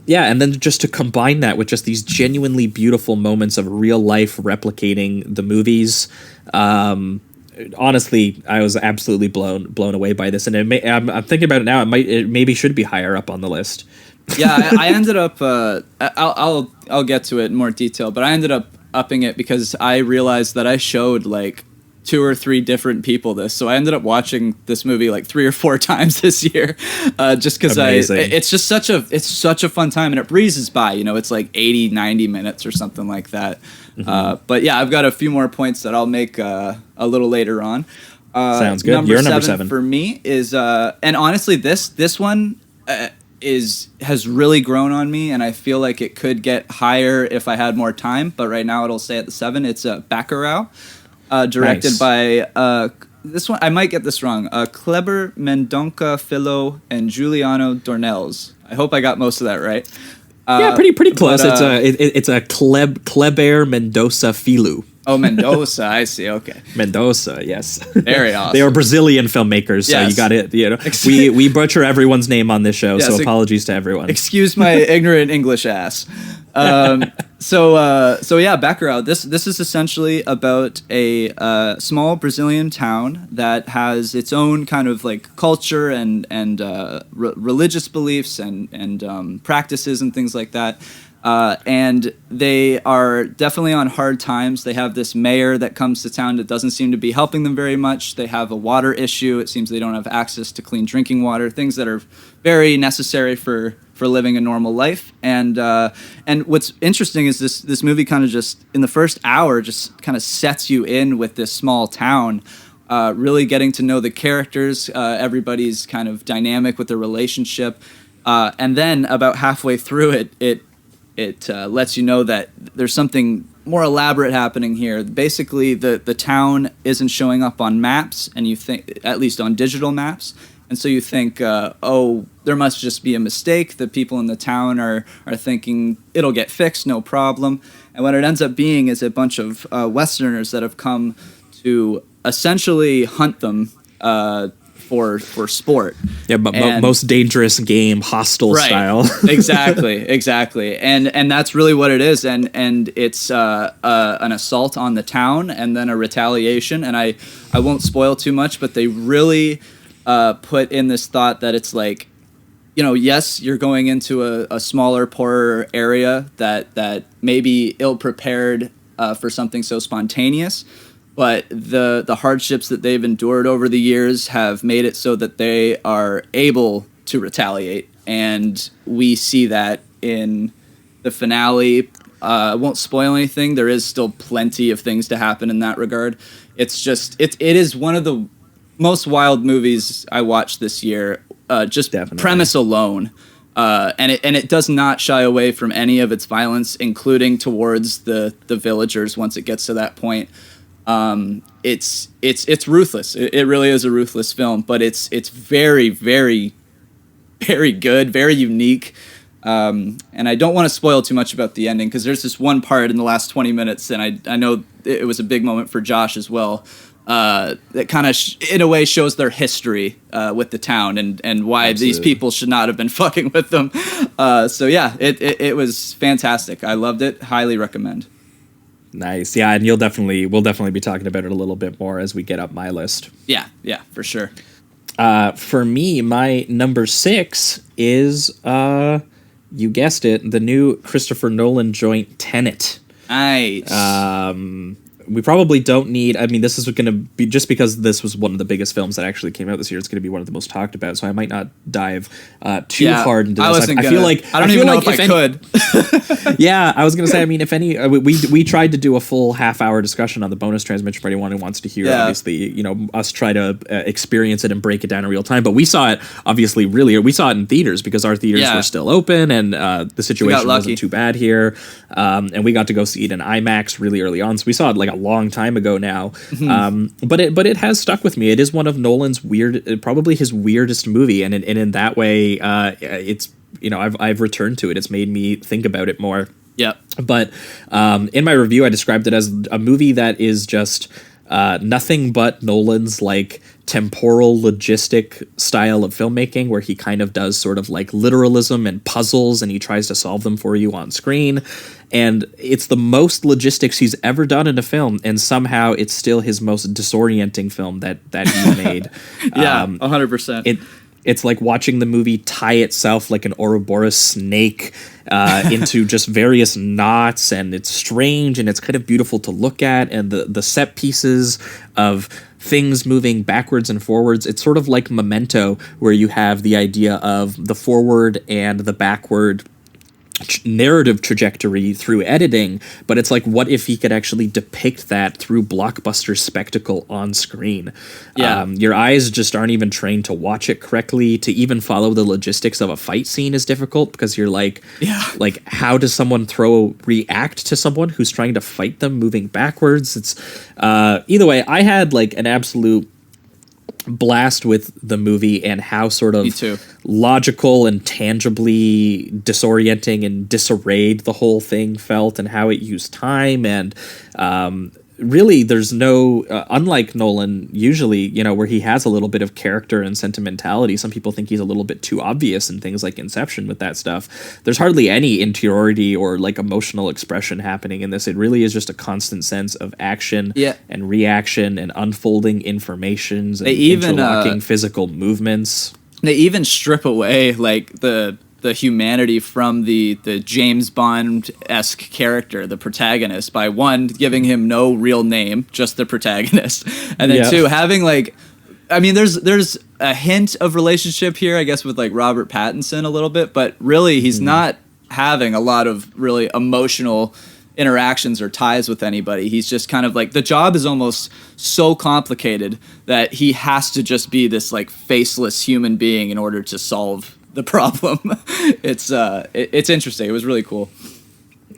Yeah, and then just to combine that with just these genuinely beautiful moments of real life replicating the movies. Honestly, I was absolutely blown away by this, and I'm thinking about it now. It maybe should be higher up on the list. Yeah, I ended up. I'll get to it in more detail, but I ended up upping it because I realized that I showed like 2 or 3 different people this, so I ended up watching this movie like 3 or 4 times this year, just because it's just such a fun time, and it breezes by. You know, it's like 80-90 minutes or something like that. But yeah, I've got a few more points that I'll make a little later on. Sounds good. You're number 7 for me is, and honestly, this one has really grown on me, and I feel like it could get higher if I had more time. But right now, it'll stay at the 7. It's Bacurau. Directed by this one, I might get this wrong. Kleber Mendonca Filho and Giuliano Dornelles. I hope I got most of that right. Yeah, pretty close. But, it's a Kleber Mendoza Filho. Oh, Mendoza, I see. Okay, Mendoza, yes. Very awesome. They are Brazilian filmmakers, so you got it. You know, we butcher everyone's name on this show, so apologies to everyone. Excuse my ignorant English ass. So yeah, Bacurau. This is essentially about a small Brazilian town that has its own kind of like culture and religious beliefs and practices and things like that. And they are definitely on hard times. They have this mayor that comes to town that doesn't seem to be helping them very much. They have a water issue. It seems they don't have access to clean drinking water, things that are very necessary for living a normal life. And what's interesting is this movie kind of just, in the first hour, just kind of sets you in with this small town, really getting to know the characters, everybody's kind of dynamic with their relationship. And then about halfway through it lets you know that there's something more elaborate happening here. Basically, the town isn't showing up on maps, and you think, at least on digital maps, and so you think, oh, there must just be a mistake. The people in the town are thinking it'll get fixed, no problem. And what it ends up being is a bunch of Westerners that have come to essentially hunt them for sport. Yeah, but most dangerous game, hostile style. exactly. And that's really what it is. And it's an assault on the town and then a retaliation. And I won't spoil too much, but they really put in this thought that it's like, you know, yes, you're going into a smaller, poorer area that may be ill-prepared for something so spontaneous. But the hardships that they've endured over the years have made it so that they are able to retaliate. And we see that in the finale. I won't spoil anything. There is still plenty of things to happen in that regard. It's just, it is one of the most wild movies I watched this year. Just Definitely. Premise alone. And it does not shy away from any of its violence, including towards the villagers once it gets to that point. It's ruthless. It really is a ruthless film, but it's very, very, very good, very unique. And I don't want to spoil too much about the ending because there's this one part in the last 20 minutes, and I know it was a big moment for Josh as well. That kind of, in a way, shows their history with the town and why Absolutely. These people should not have been fucking with them. So yeah, it was fantastic. I loved it. Highly recommend. Nice. Yeah, and we'll definitely be talking about it a little bit more as we get up my list. Yeah, for sure. For me, my number 6 is, you guessed it, the new Christopher Nolan joint Tenet. Nice. We probably don't need, I mean, this is going to be, just because this was one of the biggest films that actually came out this year, it's going to be one of the most talked about, so I might not dive too hard into this. I feel like I don't even know if I could. Yeah, I was going to say, I mean, if any, we tried to do a full half-hour discussion on the bonus transmission for anyone who wants to hear, obviously, you know, us try to experience it and break it down in real time, but we saw it, obviously, we saw it in theaters because our theaters were still open, and the situation wasn't too bad here, and we got to go see it in IMAX really early on, so we saw it like a long time ago now. Mm-hmm. But it has stuck with me. It is one of Nolan's probably his weirdest movie, and in that way, it's, you know, I've returned to it. It's made me think about it more. Yeah. But in my review, I described it as a movie that is just nothing but Nolan's like temporal logistic style of filmmaking, where he kind of does sort of like literalism and puzzles, and he tries to solve them for you on screen. And it's the most logistics he's ever done in a film, and somehow it's still his most disorienting film that he made. Yeah, 100%. It's like watching the movie tie itself like an Ouroboros snake into just various knots, and it's strange, and it's kind of beautiful to look at, and the set pieces of things moving backwards and forwards. It's sort of like Memento, where you have the idea of the forward and the backward narrative trajectory through editing, but it's like, what if he could actually depict that through blockbuster spectacle on screen? Your eyes just aren't even trained to watch it correctly. To even follow the logistics of a fight scene is difficult, because you're like, how does someone react to someone who's trying to fight them moving backwards? It's either way, I had like an absolute blast with the movie, and how sort of logical and tangibly disorienting and disarrayed the whole thing felt, and how it used time. And really, there's no unlike Nolan usually, where he has a little bit of character and sentimentality. Some people think he's a little bit too obvious in things like Inception with that stuff. There's hardly any interiority or like emotional expression happening in this. It really is just a constant sense of action and reaction and unfolding informations and interlocking physical movements. They even strip away like the humanity from the James Bond-esque character, the protagonist, by one, giving him no real name, just the protagonist, and then two, having like, I mean, there's a hint of relationship here, I guess, with like Robert Pattinson a little bit, but really he's not having a lot of really emotional interactions or ties with anybody. He's just kind of like, the job is almost so complicated that he has to just be this like faceless human being in order to solve the problem. It's interesting. It was really cool.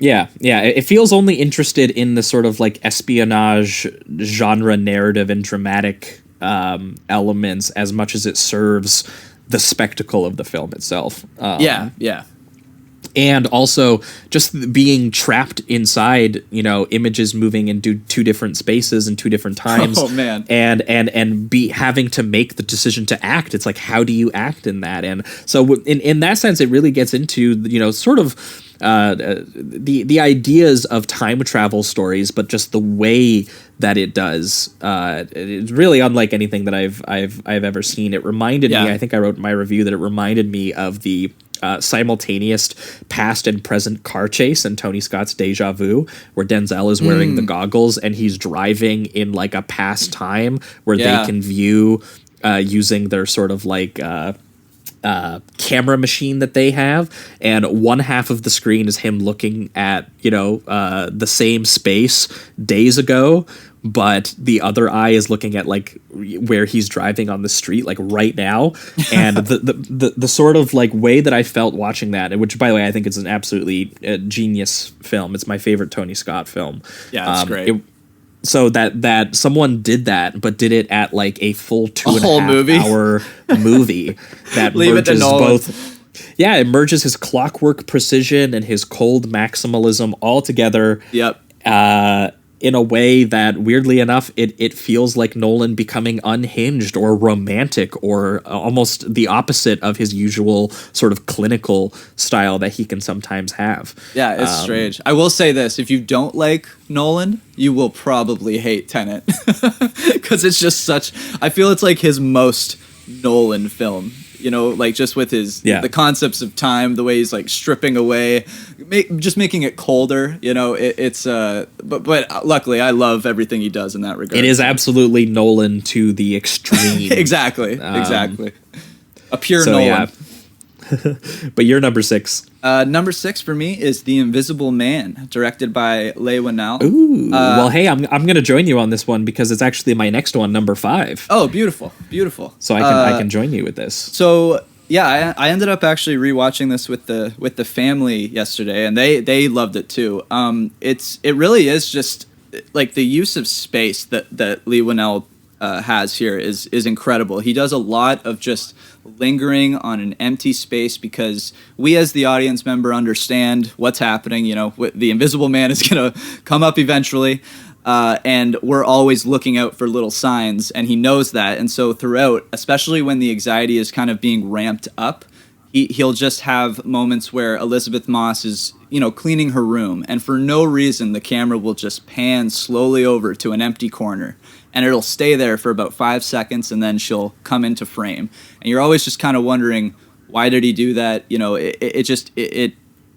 Yeah. It feels only interested in the sort of like espionage genre narrative and dramatic elements as much as it serves the spectacle of the film itself. And also just being trapped inside, images moving into two different spaces and two different times. Oh man. And having to make the decision to act. It's like, how do you act in that? And so in that sense, it really gets into, sort of the ideas of time travel stories, but just the way that it does, it's really unlike anything that I've ever seen. It reminded me, I think I wrote in my review that it reminded me of the simultaneous past and present car chase in Tony Scott's Deja Vu, where Denzel is wearing the goggles and he's driving in like a past time where they can view using their sort of like camera machine that they have, and one half of the screen is him looking at the same space days ago, but the other eye is looking at like where he's driving on the street, like right now. And the sort of like way that I felt watching that, which by the way I think it's an absolutely genius film. It's my favorite Tony Scott film. Yeah, it's great. So that someone did that, but did it at like a full 2.5 hour movie that merges both. Yeah, it merges his clockwork precision and his cold maximalism all together. Yep. In a way that, weirdly enough, it feels like Nolan becoming unhinged or romantic, or almost the opposite of his usual sort of clinical style that he can sometimes have. Yeah, it's strange. I will say this: if you don't like Nolan, you will probably hate Tenet, because it's just such. I feel it's like his most Nolan film. Like just with his the concepts of time, the way he's like stripping away, just making it colder. But luckily, I love everything he does in that regard. It is absolutely Nolan to the extreme. Exactly. A pure Nolan. Yeah. But you're number 6. Number 6 for me is The Invisible Man, directed by Leigh Whannell. Ooh. Well, hey, I'm going to join you on this one because it's actually my next one, number 5. Oh, beautiful. So I can join you with this. So yeah, I ended up actually rewatching this with the family yesterday, and they loved it too. It really is just like the use of space that Leigh Whannell has here is incredible. He does a lot of just lingering on an empty space because we as the audience member understand what's happening. The Invisible Man is going to come up eventually. and we're always looking out for little signs, and he knows that. And so throughout, especially when the anxiety is kind of being ramped up, he'll just have moments where Elizabeth Moss is, cleaning her room, and for no reason the camera will just pan slowly over to an empty corner, and it'll stay there for about 5 seconds, and then she'll come into frame. And you're always just kind of wondering, why did he do that?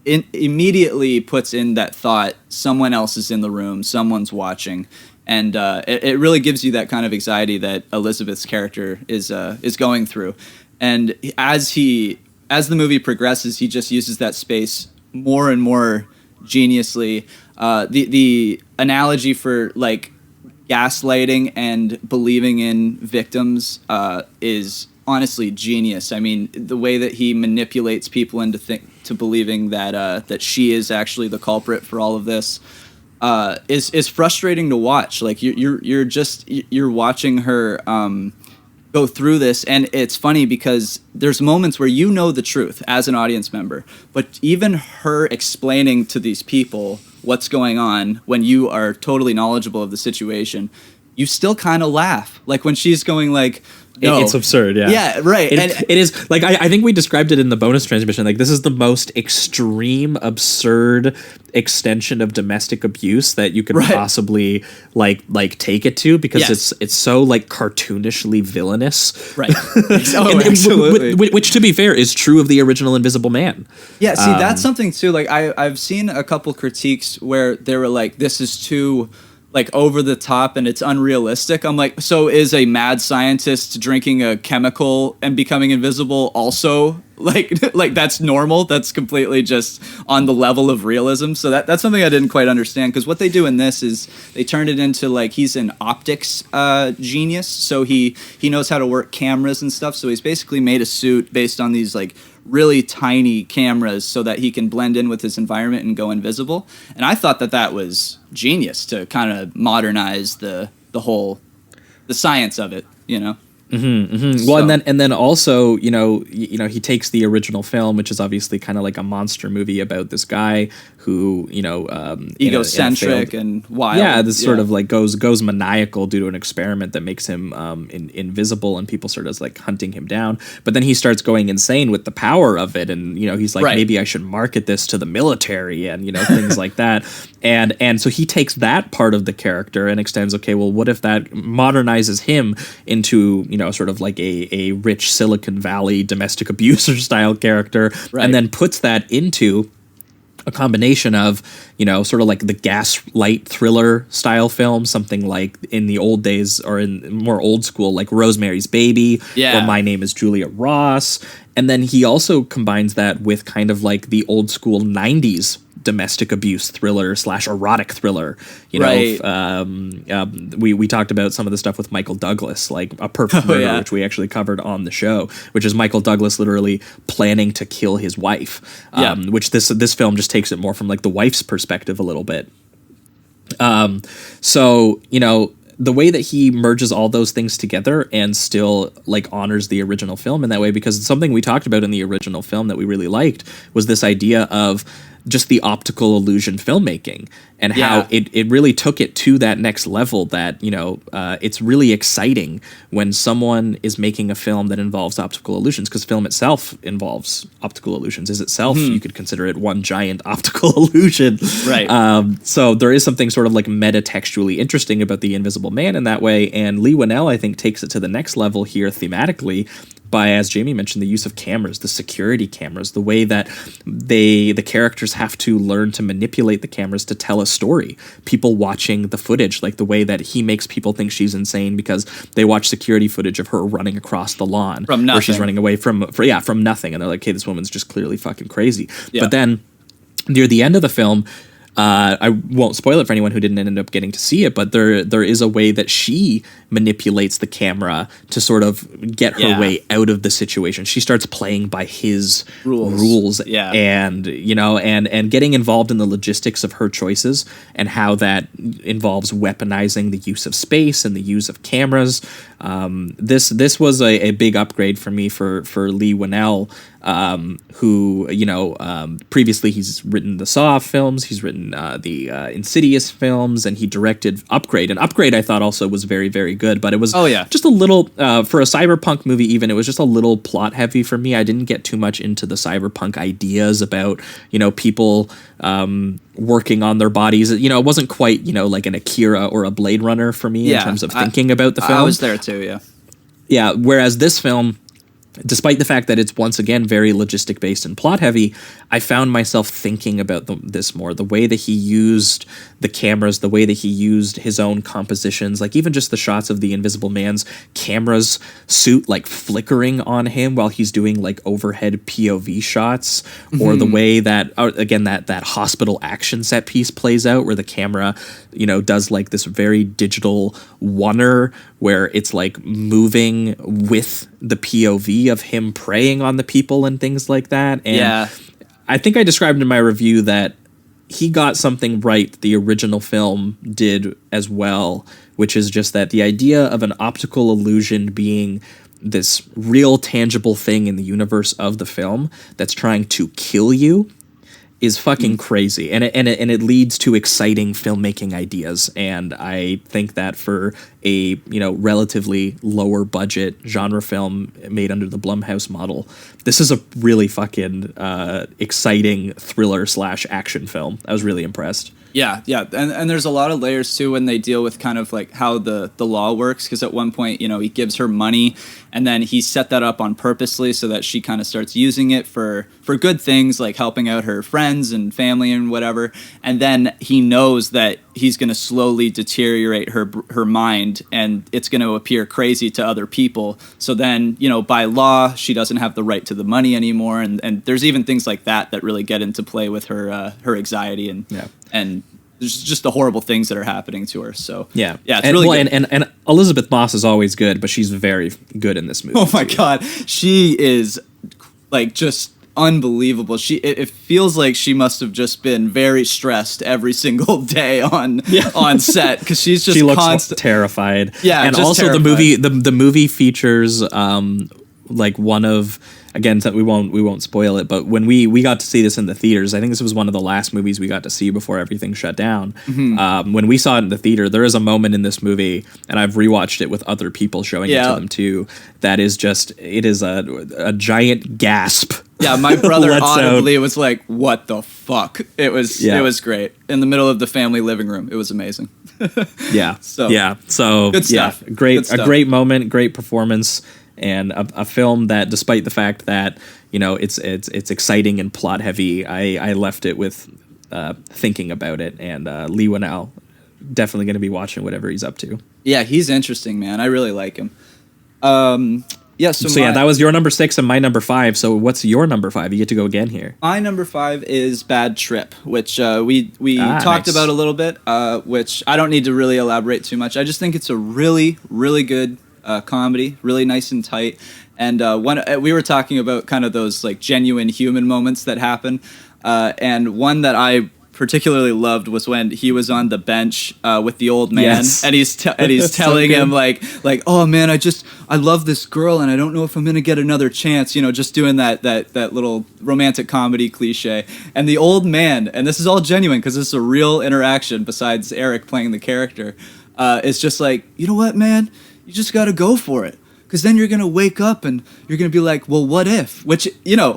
It immediately puts in that thought, someone else is in the room, someone's watching. And it really gives you that kind of anxiety that Elizabeth's character is going through. And as the movie progresses, he just uses that space more and more geniusly. The analogy for like gaslighting and believing in victims is honestly genius. I mean, the way that he manipulates people into believing that she is actually the culprit for all of this is frustrating to watch. Like you're watching her go through this, and it's funny because there's moments where you know the truth as an audience member, but even her explaining to these people what's going on when you are totally knowledgeable of the situation, you still kind of laugh. Like when she's going like, no. It's absurd, yeah. Yeah, right. It is, like, I think we described it in the bonus transmission. Like, this is the most extreme, absurd extension of domestic abuse that you could possibly, like take it to, because it's so, like, cartoonishly villainous. Right. Absolutely. Which, to be fair, is true of the original Invisible Man. Yeah, see, that's something, too. Like, I've seen a couple critiques where they were like, this is too, like, over the top and it's unrealistic. I'm like, so is a mad scientist drinking a chemical and becoming invisible also like that's normal? That's completely just on the level of realism. So that's something I didn't quite understand, because what they do in this is they turned it into like he's an optics genius. So he knows how to work cameras and stuff. So he's basically made a suit based on these like really tiny cameras so that he can blend in with his environment and go invisible. And I thought that was genius to kind of modernize the science of it, Mm-hmm, mm-hmm. Well, and then also, he takes the original film, which is obviously kind of like a monster movie about this guy who, egocentric and wild. Yeah, this sort of like goes maniacal due to an experiment that makes him invisible, and people sort of like hunting him down. But then he starts going insane with the power of it, and he's like, maybe I should market this to the military, and things like that. And so he takes that part of the character and extends. Okay, well, what if that modernizes him into sort of like a rich Silicon Valley domestic abuser style character, and then puts that into a combination of, sort of like the gaslight thriller style film, something like in the old days or in more old school, like Rosemary's Baby, or My Name is Julia Ross. And then he also combines that with kind of like the old school 90s domestic abuse thriller / erotic thriller. We talked about some of the stuff with Michael Douglas, like A Perfect Murder, which we actually covered on the show, which is Michael Douglas literally planning to kill his wife, which this film just takes it more from like the wife's perspective a little bit. The way that he merges all those things together and still like honors the original film in that way, because something we talked about in the original film that we really liked was this idea of just the optical illusion filmmaking, and how it really took it to that next level that, it's really exciting when someone is making a film that involves optical illusions, because film itself involves optical illusions. Is itself, you could consider it one giant optical illusion. Right. So there is something sort of like metatextually interesting about The Invisible Man in that way. And Leigh Whannell, I think, takes it to the next level here thematically by, as Jamie mentioned, the use of cameras, the security cameras, the way that the characters have to learn to manipulate the cameras to tell a story. People watching the footage, like the way that he makes people think she's insane because they watch security footage of her running across the lawn from nothing, where she's running away from nothing, and they're like, "Hey, this woman's just clearly fucking crazy." Yeah. But then near the end of the film, I won't spoil it for anyone who didn't end up getting to see it, but there is a way that she manipulates the camera to sort of get her way out of the situation. She starts playing by his rules and getting involved in the logistics of her choices and how that involves weaponizing the use of space and the use of cameras. This was a big upgrade for me for Leigh Whannell. who, previously he's written the Saw films, he's written the Insidious films, and he directed Upgrade. And Upgrade I thought also was very, very good, but it was just a little, for a cyberpunk movie even, it was just a little plot heavy for me. I didn't get too much into the cyberpunk ideas about, people working on their bodies. It wasn't quite, like an Akira or a Blade Runner for me in terms of thinking about the film. I was there too, yeah. Yeah, whereas this film, despite the fact that it's once again very logistic based and plot heavy, I found myself thinking about this more. The way that he used the cameras, the way that he used his own compositions, like even just the shots of the Invisible Man's camera's suit like flickering on him while he's doing like overhead POV shots, or the way that, again, that hospital action set piece plays out where the camera, does like this very digital oneer where it's like moving with the POV of him preying on the people and things like that. And I think I described in my review that he got something right the original film did as well, which is just that the idea of an optical illusion being this real tangible thing in the universe of the film that's trying to kill you is fucking crazy, and it leads to exciting filmmaking ideas. And I think that for a relatively lower budget genre film made under the Blumhouse model, this is a really fucking exciting thriller / action film. I was really impressed. Yeah, and there's a lot of layers too when they deal with kind of like how the law works, because at one point, he gives her money, and then he set that up on purposely so that she kind of starts using it for good things, like helping out her friends and family and whatever, and then he knows that he's going to slowly deteriorate her mind, and it's going to appear crazy to other people. So then, by law, she doesn't have the right to the money anymore, and there's even things like that really get into play with her anxiety and there's just the horrible things that are happening to her. So it's really good. And Elizabeth Moss is always good, but she's very good in this movie. Oh my God, she is like just unbelievable. It feels like she must have just been very stressed every single day on set, because she looks terrified. Yeah, and also terrified. the movie features like one of, again, we won't spoil it, but when we got to see this in the theaters, I think this was one of the last movies we got to see before everything shut down. When we saw it in the theater, there is a moment in this movie, and I've rewatched it with other people showing it to them too, that is just, it is a giant gasp. Yeah, my brother audibly was like, "What the fuck?" It was great. In the middle of the family living room. It was amazing. So good stuff. A great moment, great performance. And a film that, despite the fact that it's exciting and plot heavy, I left it with thinking about it. And Lee Winnell, definitely going to be watching whatever he's up to. Yeah, he's interesting, man. I really like him. That was your number 6 and my number 5. So what's your number 5? You get to go again here. My number 5 is Bad Trip, which we talked about a little bit, which I don't need to really elaborate too much. I just think it's a really, really good comedy, really nice and tight. And we were talking about kind of those like genuine human moments that happen. And one that I particularly loved was when he was on the bench with the old man, and he's telling him like, "Oh man, I love this girl, and I don't know if I'm gonna get another chance." Just doing that little romantic comedy cliche. And the old man, and this is all genuine because this is a real interaction besides Eric playing the character, is just like, "You know what, man? You just got to go for it. Because then you're going to wake up and you're going to be like, well, what if?" Which,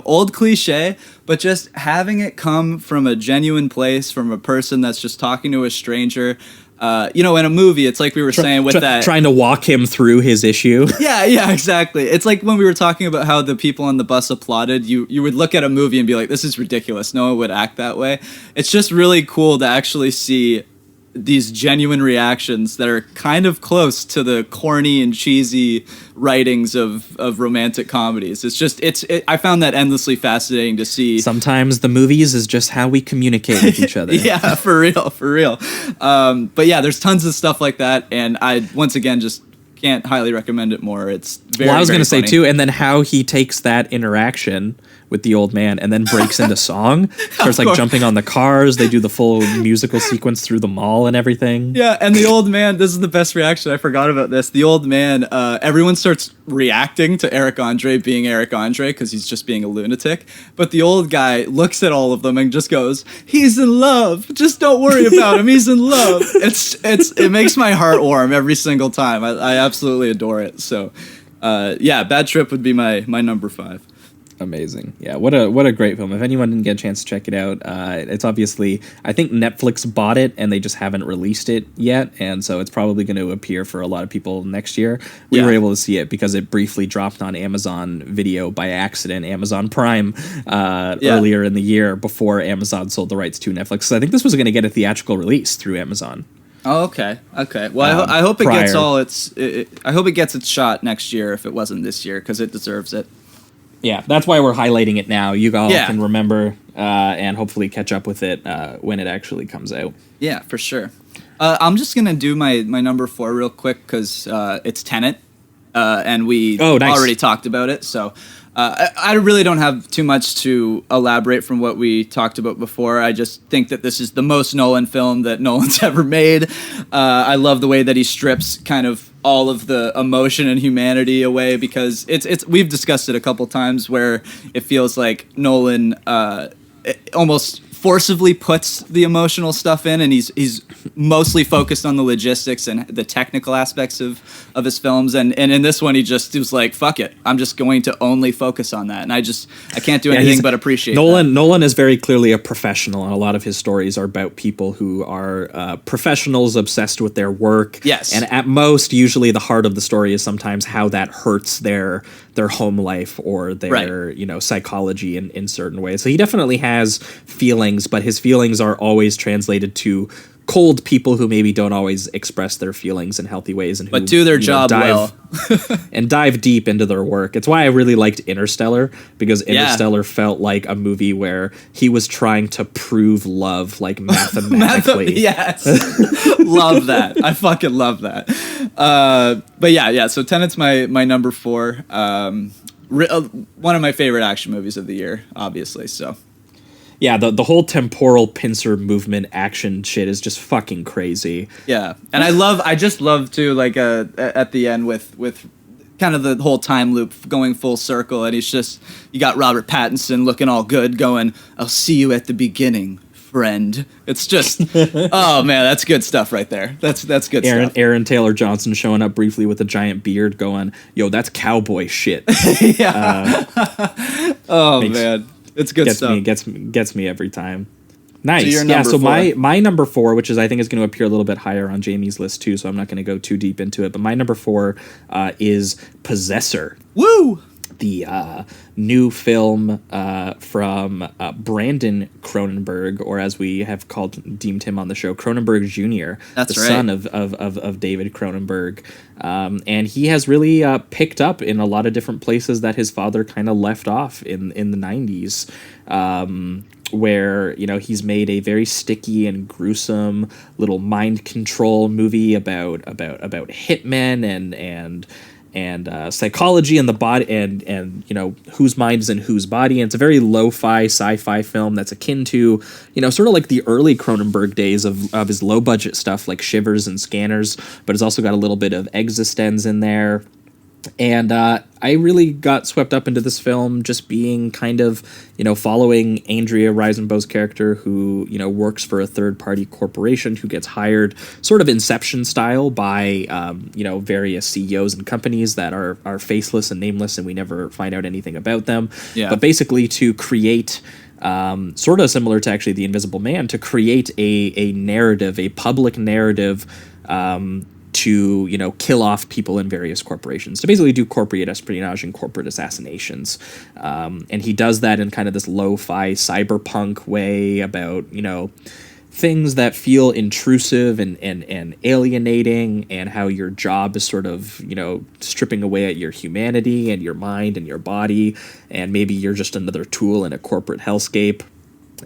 old cliche, but just having it come from a genuine place, from a person that's just talking to a stranger. In a movie, it's like we were saying with that. Trying to walk him through his issue. Yeah, exactly. It's like when we were talking about how the people on the bus applauded. You would look at a movie and be like, this is ridiculous. No one would act that way. It's just really cool to actually see these genuine reactions that are kind of close to the corny and cheesy writings of romantic comedies. It's just, I found that endlessly fascinating to see. Sometimes the movies is just how we communicate with each other. Yeah, for real. But yeah, there's tons of stuff like that. And I, once again, just can't highly recommend it more. It's very, I was going to say too, and then how he takes that interaction with the old man, and then breaks into song. Starts like jumping on the cars. They do the full musical sequence through the mall and everything. Yeah, and the old man, this is the best reaction. I forgot about this. The old man, everyone starts reacting to Eric Andre being Eric Andre because he's just being a lunatic. But the old guy looks at all of them and just goes, "He's in love. Just don't worry about him. He's in love." It makes my heart warm every single time. I absolutely adore it. So, Bad Trip would be my number 5. Amazing. Yeah, what a great film. If anyone didn't get a chance to check it out, it's obviously, I think Netflix bought it and they just haven't released it yet, and so it's probably going to appear for a lot of people next year. We were able to see it because it briefly dropped on Amazon Video by accident, Amazon Prime, earlier in the year before Amazon sold the rights to Netflix. So I think this was going to get a theatrical release through Amazon. Oh, okay. Well, I hope it gets I hope it gets its shot next year if it wasn't this year, because it deserves it. Yeah, that's why we're highlighting it now. You all can remember and hopefully catch up with it when it actually comes out. Yeah, for sure. I'm just going to do my number 4 real quick because it's Tenet, and we already talked about it. So I really don't have too much to elaborate from what we talked about before. I just think that this is the most Nolan film that Nolan's ever made. I love the way that he strips kind of all of the emotion and humanity away, because it's we've discussed it a couple times where it feels like Nolan almost forcibly puts the emotional stuff in, and he's mostly focused on the logistics and the technical aspects of his films, and in this one he just was like, fuck it, I'm just going to only focus on that, and I can't do anything but appreciate that. Nolan is very clearly a professional, and a lot of his stories are about people who are professionals obsessed with their work. Yes. And at most, usually the heart of the story is sometimes how that hurts their home life or their psychology in certain ways. So he definitely has feelings, but his feelings are always translated to cold people who maybe don't always express their feelings in healthy ways, and but do their job well and dive deep into their work. It's why I really liked Interstellar, because Interstellar felt like a movie where he was trying to prove love, like mathematically. Yes. Love that. I fucking love that. But so Tenet's my number 4. One of my favorite action movies of the year, obviously. So yeah, the whole temporal pincer movement action shit is just fucking crazy. Yeah, and I just love too, like at the end with kind of the whole time loop going full circle, and you got Robert Pattinson looking all good, going, "I'll see you at the beginning, friend." It's just, oh man, that's good stuff right there. That's good stuff. Aaron Taylor Johnson showing up briefly with a giant beard, going, "Yo, that's cowboy shit." Man. It's good stuff. Gets me every time. Nice. So my number 4, which is I think is going to appear a little bit higher on Jamie's list too, so I'm not going to go too deep into it, but my number 4 is Possessor. Woo! The new film from Brandon Cronenberg, or as we have deemed him on the show, Cronenberg Jr., That's the right. son of David Cronenberg. And he has really picked up in a lot of different places that his father kind of left off in the 90s, where he's made a very sticky and gruesome little mind control movie about hitmen and psychology and the body and whose mind is in whose body. And it's a very lo-fi sci-fi film that's akin to sort of like the early Cronenberg days of his low budget stuff like Shivers and Scanners, but it's also got a little bit of Existenz in there. And I really got swept up into this film just being kind of, following Andrea Riseboro's character, who, works for a third-party corporation who gets hired sort of Inception style by, various CEOs and companies that are faceless and nameless, and we never find out anything about them. Yeah. But basically to create... sort of similar to actually The Invisible Man, to create a narrative, a public narrative, to kill off people in various corporations, to basically do corporate espionage and corporate assassinations, and he does that in kind of this lo-fi cyberpunk way about things that feel intrusive and alienating, and how your job is sort of stripping away at your humanity and your mind and your body, and maybe you're just another tool in a corporate hellscape.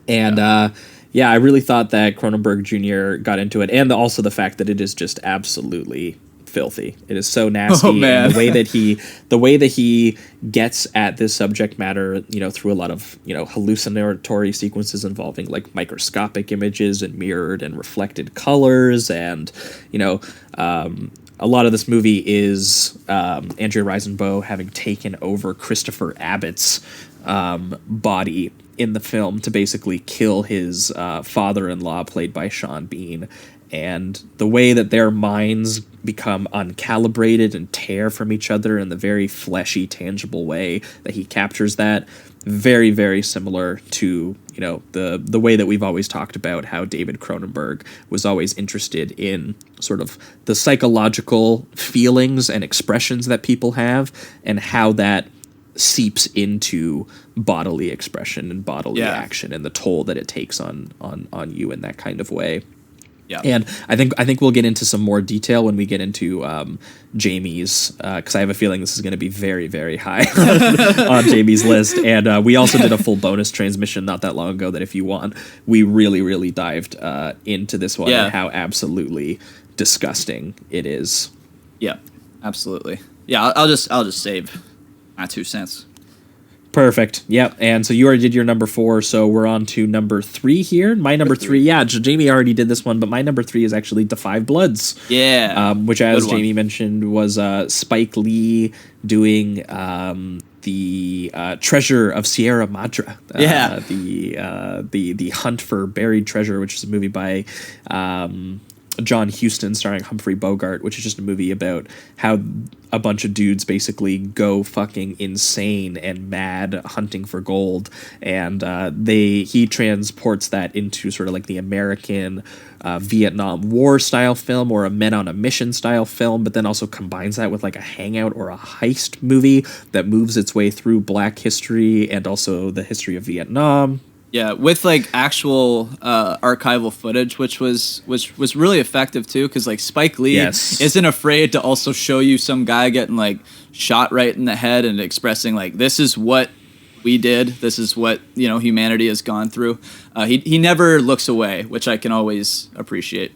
And I really thought that Cronenberg Jr. got into it, and also the fact that it is just absolutely filthy. It is so nasty. Oh, man. And the way that he gets at this subject matter, through a lot of, hallucinatory sequences involving like microscopic images and mirrored and reflected colors. And, a lot of this movie is Andrea Riseborough having taken over Christopher Abbott's body in the film to basically kill his father-in-law, played by Sean Bean. And the way that their minds become uncalibrated and tear from each other in the very fleshy, tangible way that he captures that, very, very similar to, the way that we've always talked about how David Cronenberg was always interested in sort of the psychological feelings and expressions that people have and how that seeps into bodily expression and bodily action and the toll that it takes on you in that kind of way. Yeah. And I think we'll get into some more detail when we get into Jamie's, because I have a feeling this is going to be very, very high on Jamie's list. And we also did a full bonus transmission not that long ago that if you want, we really, really dived into this one and how absolutely disgusting it is. Yeah, absolutely. Yeah, I'll just save my 2 cents. Perfect. Yep. And so you already did your number 4, so we're on to number 3 here. My number 3, Jamie already did this one, but my number 3 is actually The Five Bloods. Yeah. Which, as Jamie mentioned, was Spike Lee doing the Treasure of Sierra Madre. The Hunt for Buried Treasure, which is a movie by John Huston starring Humphrey Bogart, which is just a movie about how a bunch of dudes basically go fucking insane and mad hunting for gold, and he transports that into sort of like the American Vietnam War style film or a Men on a Mission style film, but then also combines that with like a hangout or a heist movie that moves its way through Black history and also the history of Vietnam. Yeah, with like actual archival footage, which was really effective too, because like Spike Lee isn't afraid to also show you some guy getting like shot right in the head and expressing like, this is what we did, this is what humanity has gone through. He never looks away, which I can always appreciate.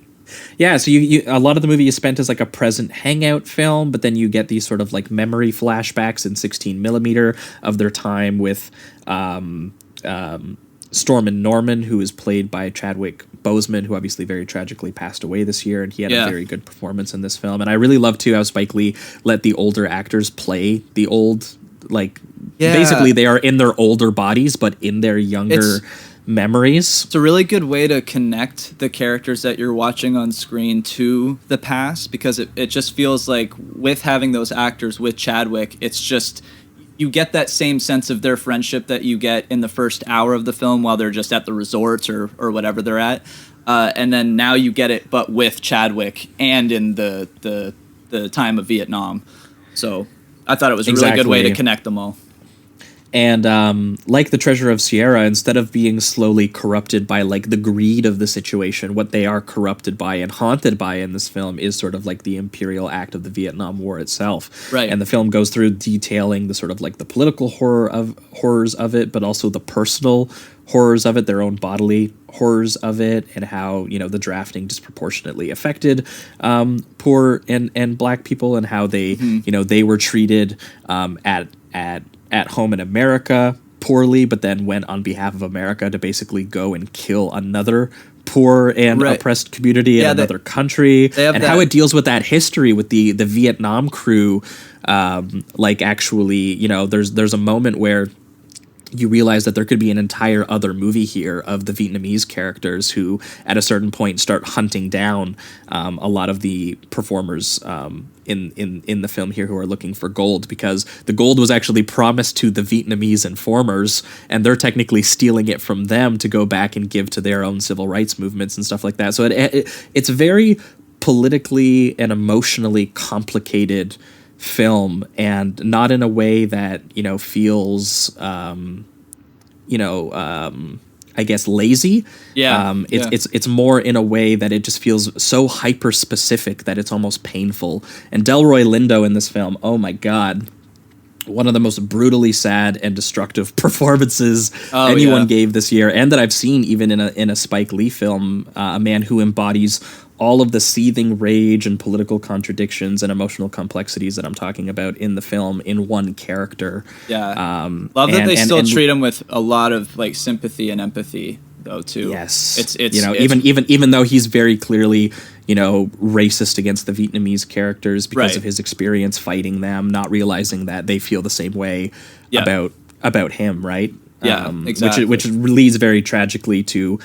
Yeah, so you a lot of the movie is spent as like a present hangout film, but then you get these sort of like memory flashbacks in 16mm of their time with Stormin Norman, who is played by Chadwick Boseman, who obviously very tragically passed away this year, and he had a very good performance in this film. And I really love too how Spike Lee let the older actors play the old, basically they are in their older bodies, but in their younger memories. It's a really good way to connect the characters that you're watching on screen to the past, because it just feels like with having those actors with Chadwick, it's just, you get that same sense of their friendship that you get in the first hour of the film while they're just at the resorts or whatever they're at. And then now you get it, but with Chadwick and in the time of Vietnam. So I thought it was a really good way to connect them all. And like the Treasure of Sierra, instead of being slowly corrupted by like the greed of the situation, what they are corrupted by and haunted by in this film is sort of like the imperial act of the Vietnam War itself. Right. And the film goes through detailing the sort of like the political horrors of it, but also the personal horrors of it, their own bodily horrors of it, and how the drafting disproportionately affected poor and Black people, and how they they were treated at home in America poorly, but then went on behalf of America to basically go and kill another poor and oppressed community in another country, and how it deals with that history with the Vietnam crew. Actually, there's a moment where you realize that there could be an entire other movie here of the Vietnamese characters who, at a certain point, start hunting down a lot of the performers in the film here who are looking for gold, because the gold was actually promised to the Vietnamese informers, and they're technically stealing it from them to go back and give to their own civil rights movements and stuff like that. So it's very politically and emotionally complicated film, and not in a way that feels I guess lazy. It's more in a way that it just feels so hyper specific that it's almost painful. And Delroy Lindo in this film, oh my god, one of the most brutally sad and destructive performances anyone gave this year, and that I've seen even in a Spike Lee film. A man who embodies all of the seething rage and political contradictions and emotional complexities that I'm talking about in the film in one character. Yeah. Love that they still treat him with a lot of like sympathy and empathy though too. Yes. It's even though he's very clearly, racist against the Vietnamese characters because of his experience fighting them, not realizing that they feel the same way about him, right? Yeah, exactly. Which leads very tragically to,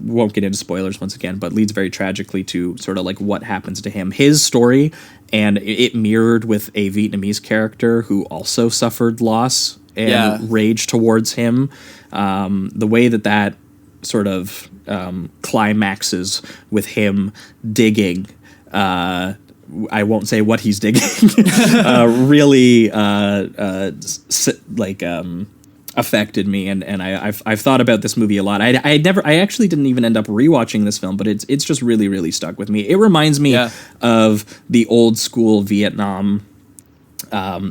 won't get into spoilers once again, but leads very tragically to sort of like what happens to him. His story, and it mirrored with a Vietnamese character who also suffered loss and rage towards him. The way that sort of climaxes with him digging, I won't say what he's digging, really affected me, and I've thought about this movie a lot. I actually didn't even end up rewatching this film, but it's just really, really stuck with me. It reminds me of the old school Vietnam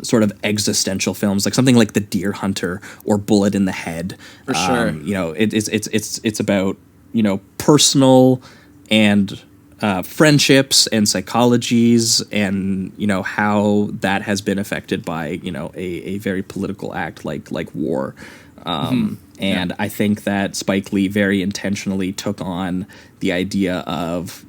sort of existential films, like something like The Deer Hunter or Bullet in the Head. For sure. It's about personal and friendships and psychologies, and how that has been affected by a very political act like war. And I think that Spike Lee very intentionally took on the idea of,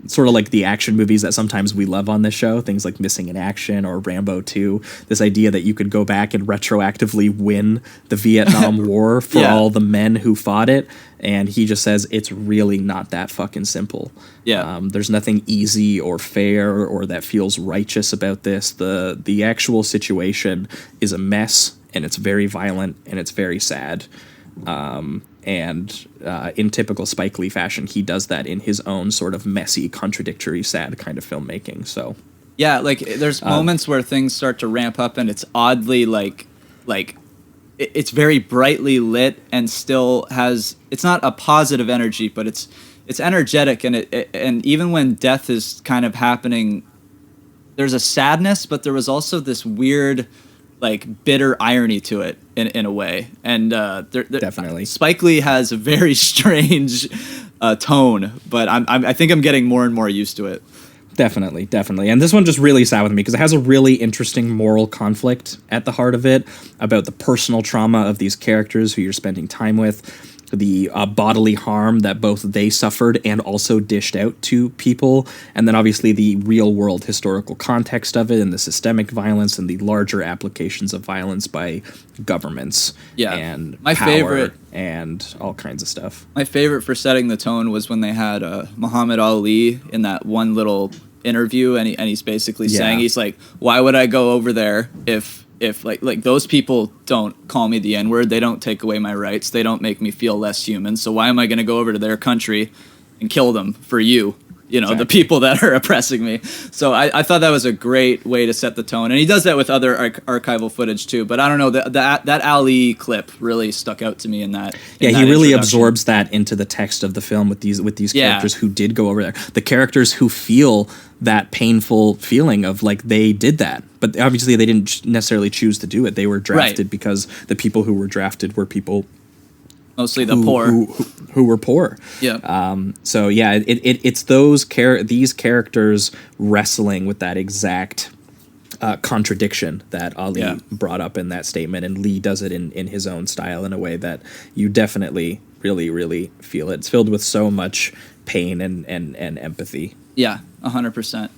sort of like the action movies that sometimes we love on this show, things like Missing in Action or Rambo 2, this idea that you could go back and retroactively win the Vietnam War for all the men who fought it. And he just says it's really not that fucking simple. Yeah. There's nothing easy or fair or that feels righteous about this. The actual situation is a mess, and it's very violent, and it's very sad. And in typical Spike Lee fashion, he does that in his own sort of messy, contradictory, sad kind of filmmaking. So, yeah, like there's moments where things start to ramp up, and it's oddly like it's very brightly lit and still has. It's not a positive energy, but it's energetic, and and even when death is kind of happening, there's a sadness, but there was also this weird, like, bitter irony to it in a way. And definitely Spike Lee has a very strange tone, but I think I'm getting more and more used to it. Definitely. And this one just really sat with me because it has a really interesting moral conflict at the heart of it about the personal trauma of these characters who you're spending time with, the bodily harm that both they suffered and also dished out to people, and then obviously the real world historical context of it and the systemic violence and the larger applications of violence by governments and my power favorite and all kinds of stuff. My favorite for setting the tone was when they had Muhammad Ali in that one little interview, and he's basically saying, he's like, why would I go over there if like those people don't call me the N-word, they don't take away my rights, they don't make me feel less human, so why am I going to go over to their country and kill them for you? The people that are oppressing me. So I thought that was a great way to set the tone. And he does that with other archival footage too. But I don't know, that Ali clip really stuck out to me in that. Yeah, he really absorbs that into the text of the film with these characters who did go over there. The characters who feel that painful feeling of like they did that. But obviously they didn't necessarily choose to do it. They were drafted because the people who were drafted were people mostly the poor who were poor. Yeah. So yeah, it's these characters wrestling with that exact contradiction that Ali brought up in that statement, and Lee does it in his own style in a way that you definitely really, really feel it. It's filled with so much pain and empathy. Yeah, 100%.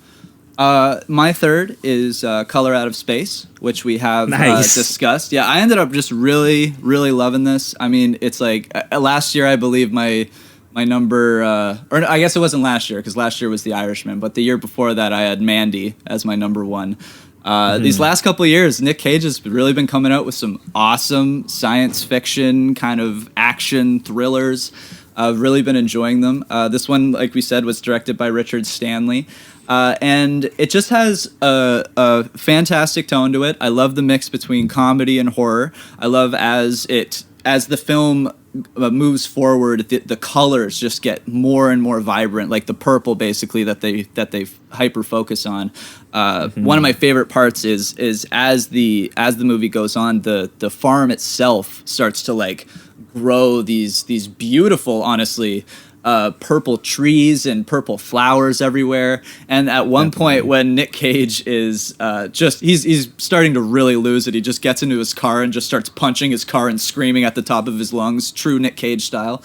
My third is Color Out of Space, which we have discussed. Yeah, I ended up just really, really loving this. I mean, it's like last year, I believe my number, or I guess it wasn't last year because last year was The Irishman, but the year before that, I had Mandy as my number one. These last couple of years, Nick Cage has really been coming out with some awesome science fiction kind of action thrillers. I've really been enjoying them. This one, like we said, was directed by Richard Stanley. And it just has a fantastic tone to it. I love the mix between comedy and horror. I love as the film moves forward, the colors just get more and more vibrant, like the purple basically that they hyper focus on. One of my favorite parts is as the movie goes on, the farm itself starts to like grow these beautiful, honestly, purple trees and purple flowers everywhere. And at one point when Nick Cage is he's starting to really lose it, he just gets into his car and just starts punching his car and screaming at the top of his lungs, true Nick Cage style.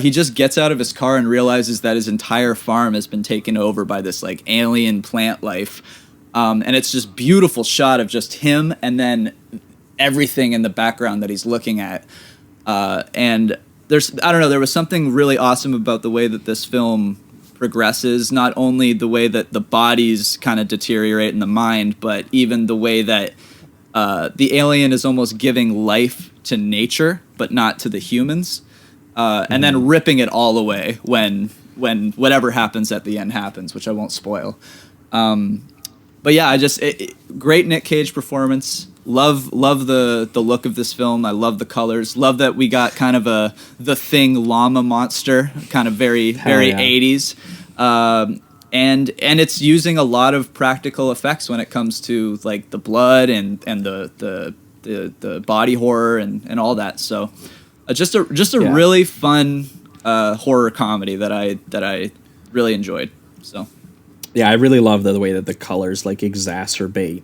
He just gets out of his car and realizes that his entire farm has been taken over by this like alien plant life. And it's just beautiful shot of just him and then everything in the background that he's looking at. And there was something really awesome about the way that this film progresses, not only the way that the bodies kind of deteriorate in the mind, but even the way that the alien is almost giving life to nature, but not to the humans, and then ripping it all away when whatever happens at the end happens, which I won't spoil. But yeah, great Nick Cage performance. Love the look of this film. I love the colors. Love that we got kind of the Thing llama monster, kind of very 80s. And it's using a lot of practical effects when it comes to like the blood and the body horror and all that. So just a really fun horror comedy that I really enjoyed. So yeah, I really love the way that the colors like exacerbate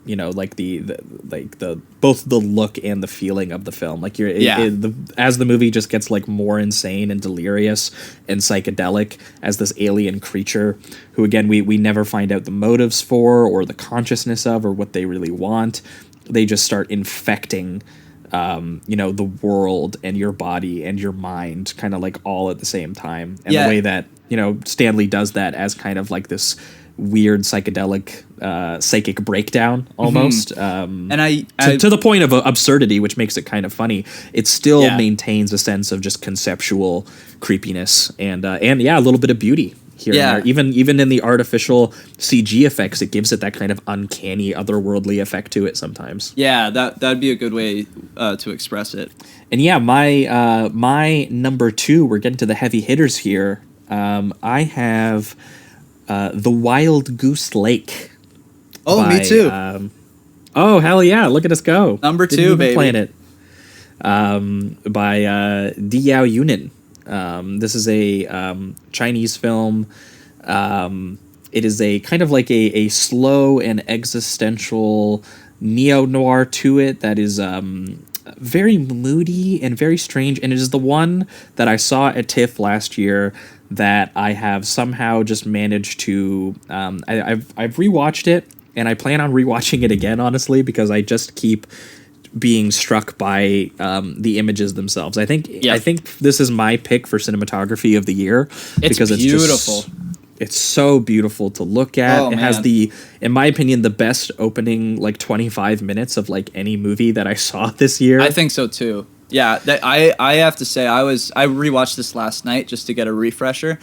like the both the look and the feeling of the film. Like as the movie just gets like more insane and delirious and psychedelic as this alien creature who again we never find out the motives for or the consciousness of or what they really want. They just start infecting the world and your body and your mind kind of like all at the same time. And the way that Stanley does that as kind of like this weird psychedelic psychic breakdown almost to the point of absurdity, which makes it kind of funny. It still maintains a sense of just conceptual creepiness and a little bit of beauty here and there. Even in the artificial CG effects, it gives it that kind of uncanny otherworldly effect to it sometimes. That'd be a good way to express it. And my number 2, we're getting to the heavy hitters here. I have The Wild Goose Lake. Oh, me too. Oh, hell yeah. Look at us go. Number 2, baby. Plan it. By Diao Yunin. This is a Chinese film. It is a kind of like a slow and existential neo-noir to it that is very moody and very strange. And it is the one that I saw at TIFF last year that I have somehow just managed to I've rewatched it and I plan on rewatching it again, honestly, because I just keep being struck by the images themselves. I think this is my pick for cinematography of the year. Because it's beautiful. It's so beautiful to look at. Oh, it has in my opinion, the best opening like 25 minutes of like any movie that I saw this year. I think so too. Yeah, I have to say I rewatched this last night just to get a refresher,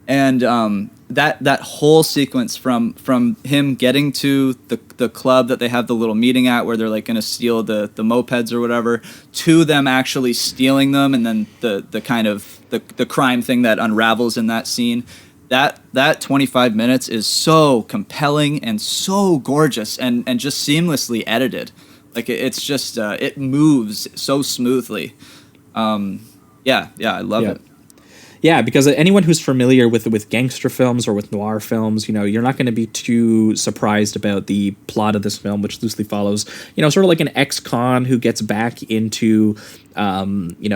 and that whole sequence from him getting to the club that they have the little meeting at where they're like going to steal the mopeds or whatever, to them actually stealing them, and then the kind of the crime thing that unravels in that scene. That 25 minutes is so compelling and so gorgeous and just seamlessly edited. Like it's just it moves so smoothly. I love it. Yeah, because anyone who's familiar with gangster films or with noir films, you're not going to be too surprised about the plot of this film, which loosely follows, sort of like an ex-con who gets back into,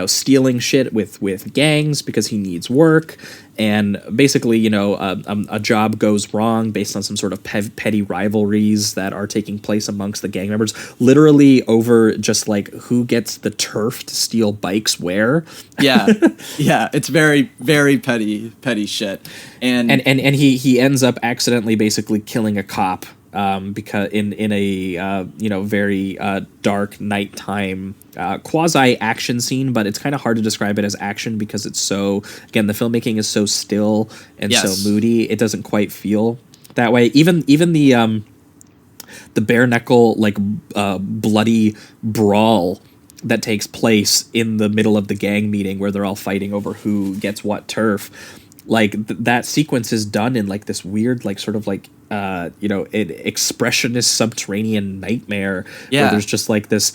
stealing shit with gangs because he needs work. And basically, a job goes wrong based on some sort of petty rivalries that are taking place amongst the gang members, literally over just like who gets the turf to steal bikes where. Yeah, it's very, very petty shit. And he ends up accidentally basically killing a cop because in a very dark nighttime quasi action scene, but it's kind of hard to describe it as action because it's so, again, the filmmaking is so still and so moody. It doesn't quite feel that way. Even the bare knuckle like bloody brawl that takes place in the middle of the gang meeting where they're all fighting over who gets what turf. Like that sequence is done in like this weird, like sort of like, an expressionist subterranean nightmare where there's just like this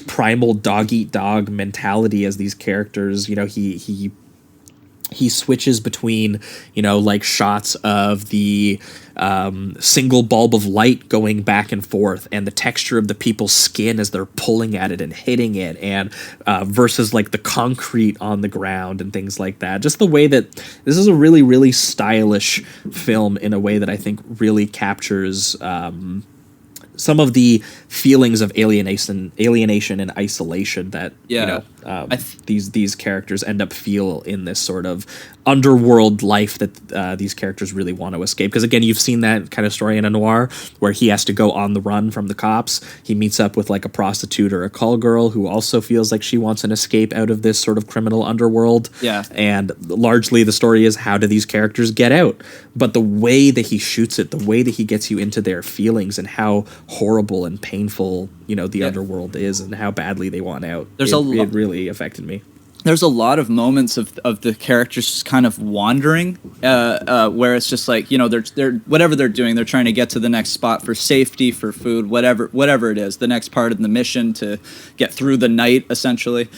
primal dog eat dog mentality as these characters, he he switches between, like shots of the single bulb of light going back and forth and the texture of the people's skin as they're pulling at it and hitting it, and versus like the concrete on the ground and things like that. Just the way that this is a really, really stylish film in a way that I think really captures some of the feelings of alienation and isolation that these characters end up feel in this sort of underworld life that these characters really want to escape. Because again, you've seen that kind of story in a noir where he has to go on the run from the cops. He meets up with like a prostitute or a call girl who also feels like she wants an escape out of this sort of criminal underworld. Yeah. And largely the story is, how do these characters get out? But the way that he shoots it, the way that he gets you into their feelings and how horrible and painful, the underworld is and how badly they want out. It really affected me. There's a lot of moments of the characters just kind of wandering, where it's just like, they're whatever they're doing, they're trying to get to the next spot for safety, for food, whatever it is, the next part of the mission to get through the night, essentially.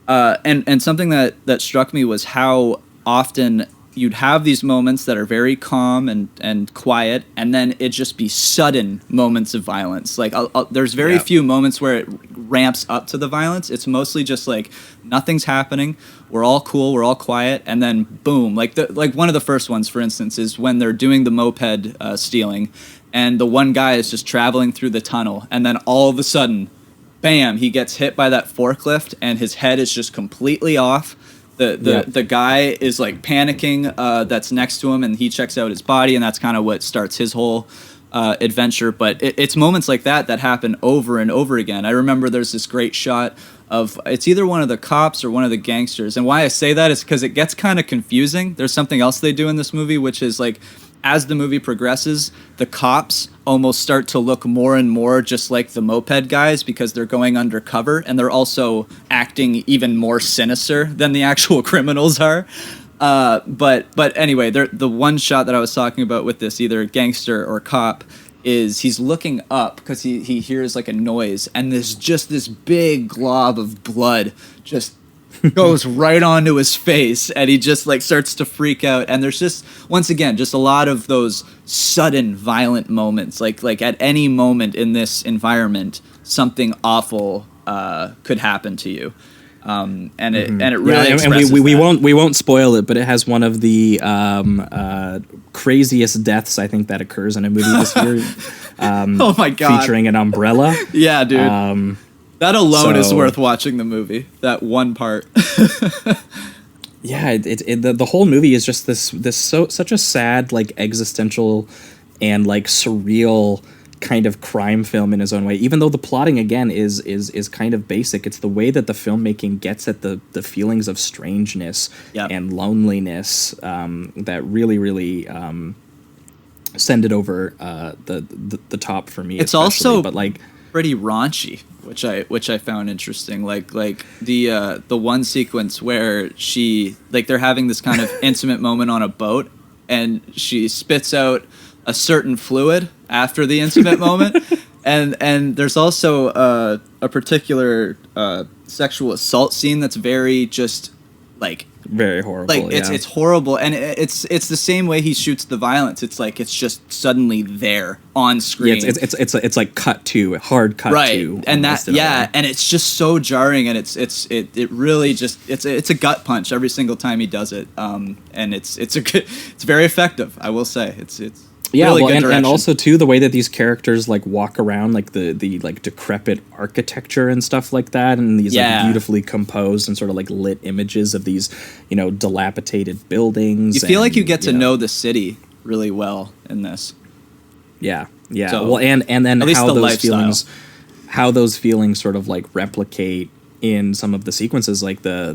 And something that struck me was how often you'd have these moments that are very calm and quiet, and then it just be sudden moments of violence. Like there's very few moments where it ramps up to the violence. It's mostly just like nothing's happening. We're all cool. We're all quiet, and then boom. Like one of the first ones, for instance, is when they're doing the moped stealing, and the one guy is just traveling through the tunnel, and then all of a sudden, bam! He gets hit by that forklift, and his head is just completely off. The guy is like panicking that's next to him, and he checks out his body, and that's kind of what starts his whole adventure. But it's moments like that happen over and over again. I remember there's this great shot of, it's either one of the cops or one of the gangsters, and why I say that is because it gets kind of confusing. There's something else they do in this movie, which is like, as the movie progresses, the cops almost start to look more and more just like the moped guys because they're going undercover, and they're also acting even more sinister than the actual criminals are. But anyway, the one shot that I was talking about with this either gangster or cop is he's looking up because he hears like a noise, and there's just this big glob of blood just goes right onto his face, and he just like starts to freak out. And there's just, once again, just a lot of those sudden violent moments, like at any moment in this environment something awful could happen to you, and it really expresses we won't spoil it, but it has one of the craziest deaths I think that occurs in a movie this year. Oh my god, featuring an umbrella. Yeah, dude. That alone is worth watching the movie. That one part. Yeah, the whole movie is just such a sad, like, existential and like surreal kind of crime film in his own way. Even though the plotting again is kind of basic, it's the way that the filmmaking gets at the feelings of strangeness and loneliness that really send it over the top for me. It's also pretty raunchy, which I found interesting. Like the one sequence where they're having this kind of intimate moment on a boat, and she spits out a certain fluid after the intimate moment, and there's also a particular sexual assault scene that's very just like very horrible. Like it's horrible, and it's the same way he shoots the violence. It's like it's just suddenly there on screen. Yeah, it's like hard cut to, and that and it's just so jarring, and it really just it's a gut punch every single time he does it. And it's very effective, I will say. It's yeah, really well, good and also too the way that these characters like walk around, like the like decrepit architecture and stuff like that, and these like beautifully composed and sort of like lit images of these dilapidated buildings. You feel like you get to know the city really well in this. Yeah. So, well, and then how those feelings sort of like replicate in some of the sequences, like the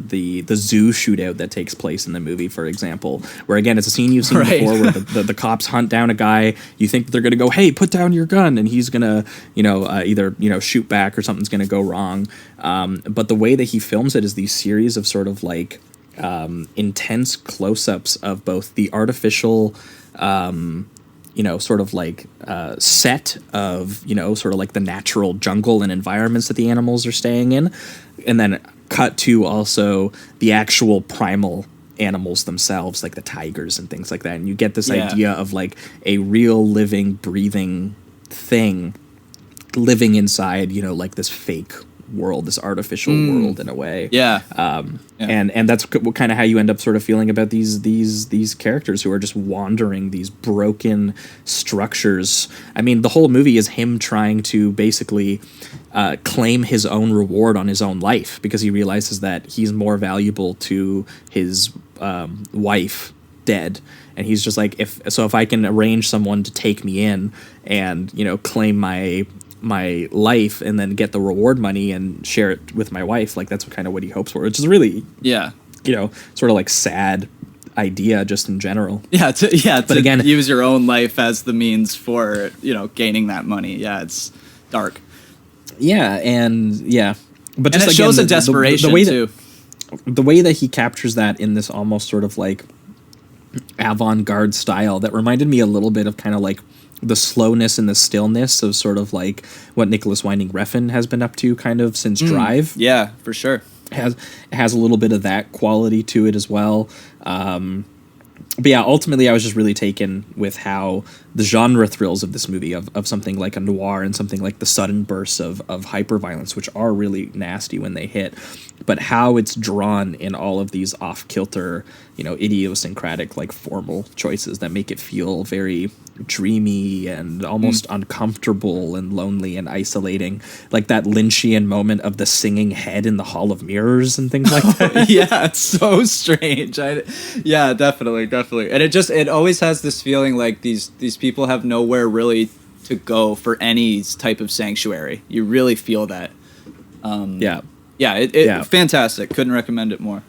zoo shootout that takes place in the movie, for example, where again it's a scene you've seen before, where the cops hunt down a guy. You think that they're gonna go, hey, put down your gun, and he's gonna either shoot back or something's gonna go wrong. But the way that he films it is these series of sort of like intense close-ups of both the artificial sort of like set of, sort of like the natural jungle and environments that the animals are staying in. And then cut to also the actual primal animals themselves, like the tigers and things like that. And you get this idea of like a real living, breathing thing living inside, you know, like this fake world, this artificial world in a way. And that's kind of how you end up sort of feeling about these characters who are just wandering these broken structures. I mean, the whole movie is him trying to basically claim his own reward on his own life, because he realizes that he's more valuable to his wife dead, and he's just like, if I can arrange someone to take me in and, you know, claim my life and then get the reward money and share it with my wife, like that's what he hopes for, which is really, you know, sort of like sad idea just in general. But again, use your own life as the means for, you know, gaining that money. It's dark. But just it shows a desperation too. The way that he captures that in this almost sort of like avant-garde style that reminded me a little bit of kind of like the slowness and the stillness of sort of like what Nicholas Winding Refn has been up to kind of since Drive. Yeah, for sure. It has a little bit of that quality to it as well. But yeah, ultimately I was just really taken with how the genre thrills of this movie, of something like a noir and something like the sudden bursts of hyperviolence, which are really nasty when they hit, but how it's drawn in all of these off-kilter, you know, idiosyncratic, like formal choices that make it feel very dreamy and almost uncomfortable and lonely and isolating, like that Lynchian moment of the singing head in the Hall of Mirrors and things like that. It's so strange. Definitely. And it always has this feeling like these people have nowhere really to go for any type of sanctuary. You really feel that. Fantastic. Couldn't recommend it more.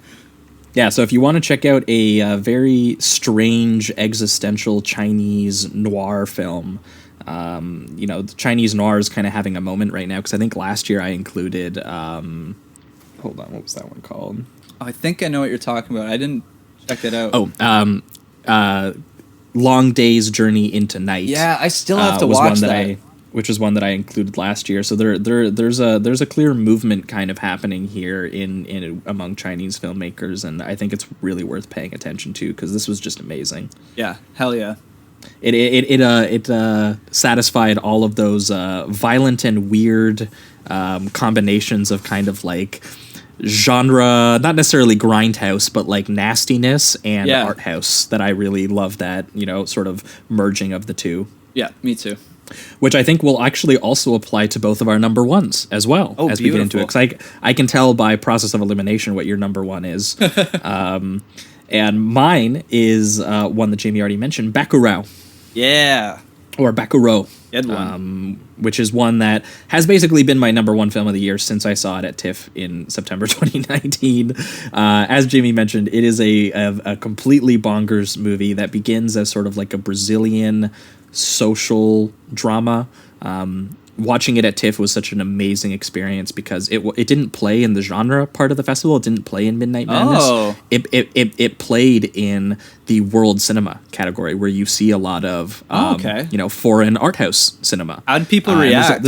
Yeah, so if you want to check out a very strange existential Chinese noir film, you know, the Chinese noir is kind of having a moment right now, because I think last year I included, hold on, what was that one called? Oh, I think I know what you're talking about. I didn't check it out. Long Day's Journey into Night. Yeah, I still have to watch that. Which was one that I included last year. So there's a clear movement kind of happening here in among Chinese filmmakers, and I think it's really worth paying attention to, because this was just amazing. Yeah, hell yeah. It satisfied all of those violent and weird combinations of kind of like genre, not necessarily grindhouse, but like nastiness and art house that I really love, that, you know, sort of merging of the two. Yeah, me too. Which I think will actually also apply to both of our number ones as well, as we get into it. Because I can tell by process of elimination what your number one is. And mine is one that Jamie already mentioned, Bacurau. Yeah. Or Bacurau. Good one. Which is one that has basically been my number one film of the year since I saw it at TIFF in September 2019. As Jamie mentioned, it is a completely bonkers movie that begins as sort of like a Brazilian social drama. Watching it at TIFF was such an amazing experience, because it didn't play in the genre part of the festival. It didn't play in Midnight Madness. It played in the world cinema category, where you see a lot of you know, foreign art house cinema. How'd people react?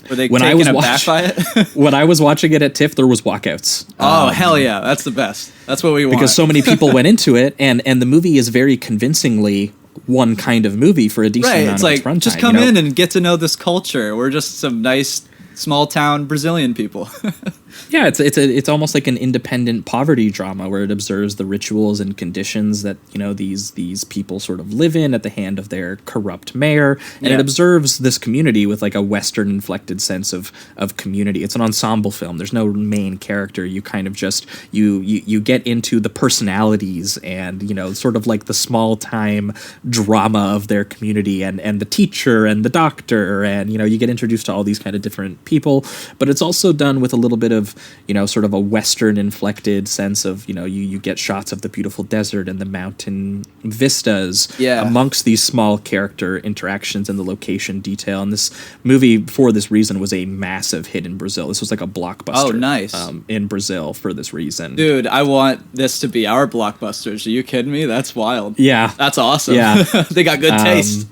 Were they when taken aback by it? When I was watching it at TIFF, there was walkouts. Oh, hell yeah. That's the best. That's what we want. Because so many people went into it, and the movie is very convincingly one kind of movie for a decent amount of its runtime. Just come in and get to know this culture. We're just some nice small town Brazilian people. Yeah, it's almost like an independent poverty drama, where it observes the rituals and conditions that, you know, these people sort of live in at the hand of their corrupt mayor, and it observes this community with like a Western inflected sense of community. It's an ensemble film. There's no main character. You kind of just you get into the personalities and, you know, sort of like the small time drama of their community, and the teacher and the doctor, and, you know, you get introduced to all these kind of different people. But it's also done with a little bit of, you know, sort of a Western inflected sense of, you know, you get shots of the beautiful desert and the mountain vistas amongst these small character interactions and the location detail. And this movie, for this reason, was a massive hit in Brazil. This was like a blockbuster. Oh, nice. In Brazil for this reason. Dude, I want this to be our blockbusters. Are you kidding me? That's wild. Yeah. That's awesome. Yeah. They got good taste.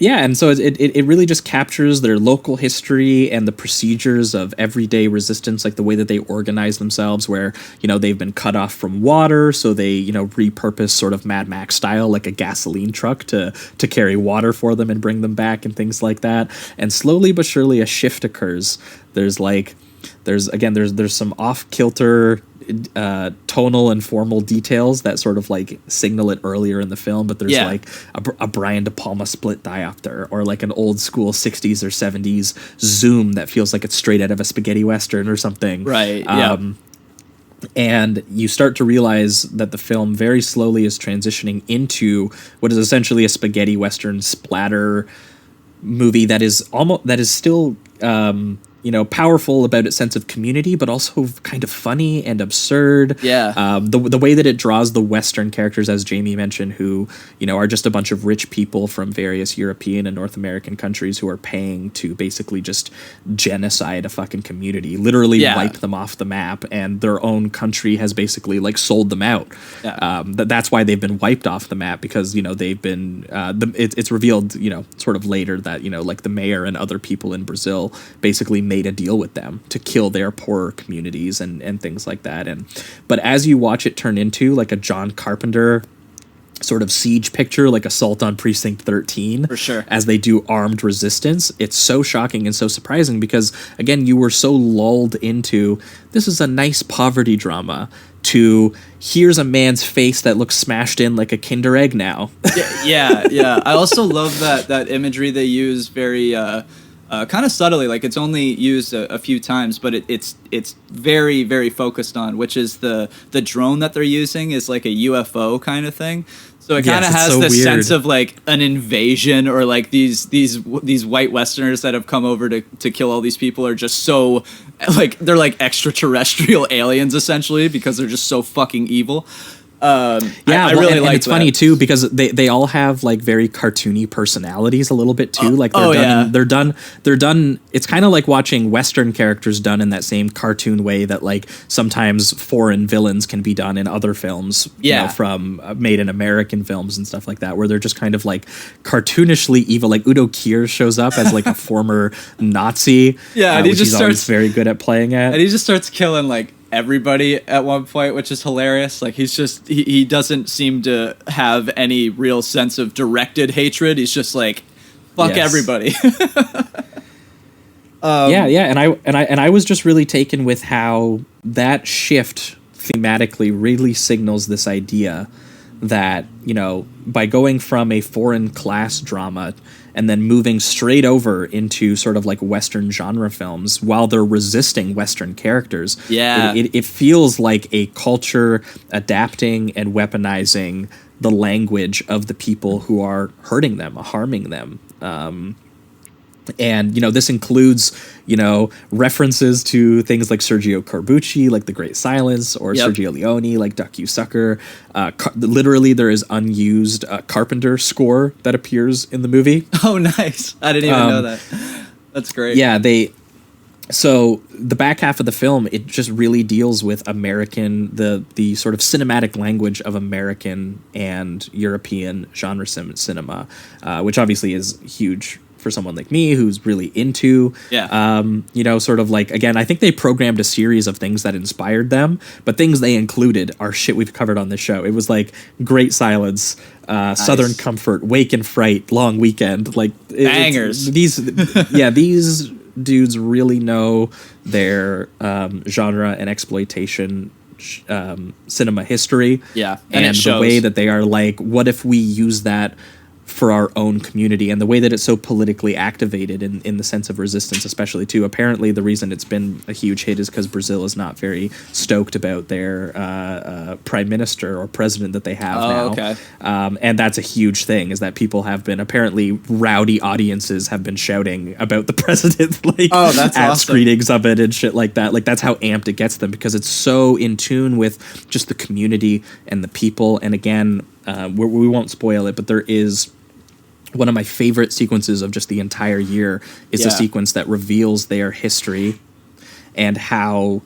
Yeah, and so it really just captures their local history and the procedures of everyday resistance, like the way that they organize themselves, where, you know, they've been cut off from water, so they, you know, repurpose sort of Mad Max style, like a gasoline truck to carry water for them and bring them back and things like that. And slowly but surely a shift occurs. There's some off-kilter tonal and formal details that sort of like signal it earlier in the film, but there's like a Brian De Palma split diopter, or like an old school 60s or 70s zoom that feels like it's straight out of a spaghetti western or something. Right. And you start to realize that the film very slowly is transitioning into what is essentially a spaghetti western splatter movie that is still you know, powerful about its sense of community, but also kind of funny and absurd. Yeah. The way that it draws the Western characters, as Jamie mentioned, who, you know, are just a bunch of rich people from various European and North American countries who are paying to basically just genocide a fucking community, literally wipe them off the map, and their own country has basically like sold them out. Yeah. That's why they've been wiped off the map, because, you know, they've been it's revealed, you know, sort of later that, you know, like the mayor and other people in Brazil basically made a deal with them to kill their poorer communities and things like that. But as you watch it turn into like a John Carpenter sort of siege picture, like Assault on Precinct 13, for sure, as they do armed resistance, it's so shocking and so surprising, because again, you were so lulled into, this is a nice poverty drama, to here's a man's face that looks smashed in like a Kinder Egg now. Yeah. I also love that imagery they use very kind of subtly, like it's only used a few times, but it's very, very focused on, which is the drone that they're using is like a UFO kind of thing. So it kind of has this weird sense of like an invasion, or like these white Westerners that have come over to kill all these people are just so like, they're like extraterrestrial aliens essentially, because they're just so fucking evil. I really like. It's that. Funny too, because they all have like very cartoony personalities a little bit too. Like they're done. It's kind of like watching Western characters done in that same cartoon way that like sometimes foreign villains can be done in other films. You know, from made in American films and stuff like that, where they're just kind of like cartoonishly evil. Like Udo Kier shows up as like a former Nazi. And he just starts very good at playing at. And he just starts killing like everybody at one point, which is hilarious. Like he's just he doesn't seem to have any real sense of directed hatred. He's just like, fuck everybody. And I was just really taken with how that shift thematically really signals this idea that, you know, by going from a foreign class drama and then moving straight over into sort of like Western genre films while they're resisting Western characters. It feels like a culture adapting and weaponizing the language of the people who are hurting them, harming them. And, you know, this includes, you know, references to things like Sergio Corbucci, like The Great Silence, or Sergio Leone, like Duck You Sucker. Literally, there is unused Carpenter score that appears in the movie. Oh, nice. I didn't even know that. That's great. Yeah, so the back half of the film, it just really deals with American, the sort of cinematic language of American and European genre cinema, which obviously is huge for someone like me who's really into, you know, sort of like, again, I think they programmed a series of things that inspired them, but things they included are shit we've covered on this show. It was like Great Silence, nice. Southern Comfort, Wake and Fright, Long Weekend, like bangers. These dudes really know their genre and exploitation cinema history. And the way that they are like, what if we use that for our own community, and the way that it's so politically activated in the sense of resistance, especially too. Apparently the reason it's been a huge hit is because Brazil is not very stoked about their prime minister or president that they have now. Okay. And that's a huge thing, is that people have been, apparently rowdy audiences have been shouting about the president, like that's at awesome. screenings of it and shit like that. Like that's how amped it gets them, because it's so in tune with just the community and the people. And again, we won't spoil it, but there is one of my favorite sequences of just the entire year is a sequence that reveals their history and how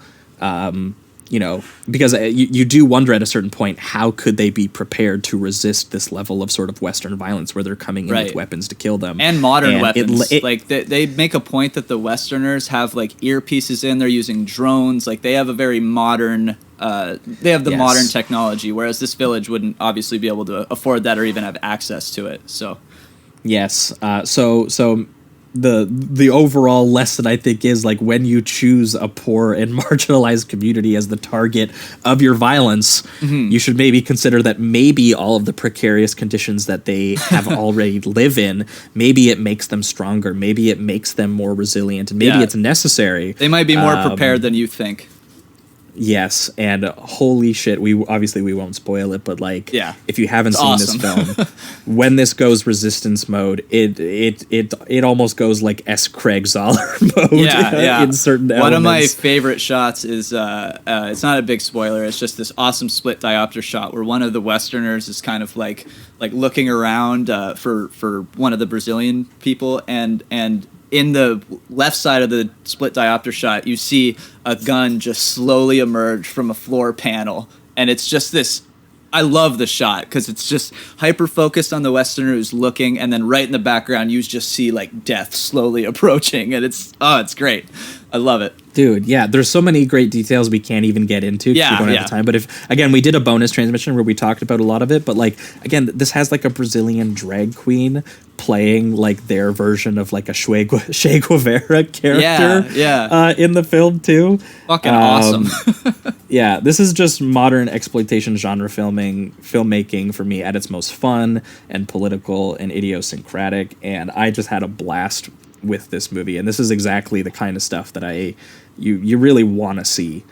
because you do wonder at a certain point, how could they be prepared to resist this level of sort of Western violence where they're coming in with weapons to kill them. And modern weapons. Like, they make a point that the Westerners have, like, earpieces in, they're using drones, like, they have a very modern, they have the modern technology, whereas this village wouldn't obviously be able to afford that or even have access to it, so. Yes, so the overall lesson, I think, is like when you choose a poor and marginalized community as the target of your violence, you should maybe consider that maybe all of the precarious conditions that they have already live in, maybe it makes them stronger, maybe it makes them more resilient, and maybe it's necessary. They might be more prepared than you think. Yes, and holy shit, we won't spoil it, but like, if you haven't seen this film, when this goes resistance mode, it almost goes like S. Craig Zoller mode in certain elements. One of my favorite shots is it's not a big spoiler, it's just this awesome split diopter shot where one of the Westerners is kind of like looking around for one of the Brazilian people, and in the left side of the split diopter shot, you see a gun just slowly emerge from a floor panel. And it's just this, I love the shot because it's just hyper focused on the Westerner who's looking, and then right in the background, you just see like death slowly approaching. And it's great. I love it. Dude, yeah, there's so many great details we can't even get into because we don't have the time. But again, we did a bonus transmission where we talked about a lot of it. But like, again, this has like a Brazilian drag queen playing like their version of like a Che Guevara character in the film too. Fucking awesome. Yeah, this is just modern exploitation genre filmmaking for me at its most fun and political and idiosyncratic. And I just had a blast with this movie, and this is exactly the kind of stuff that you really want to see.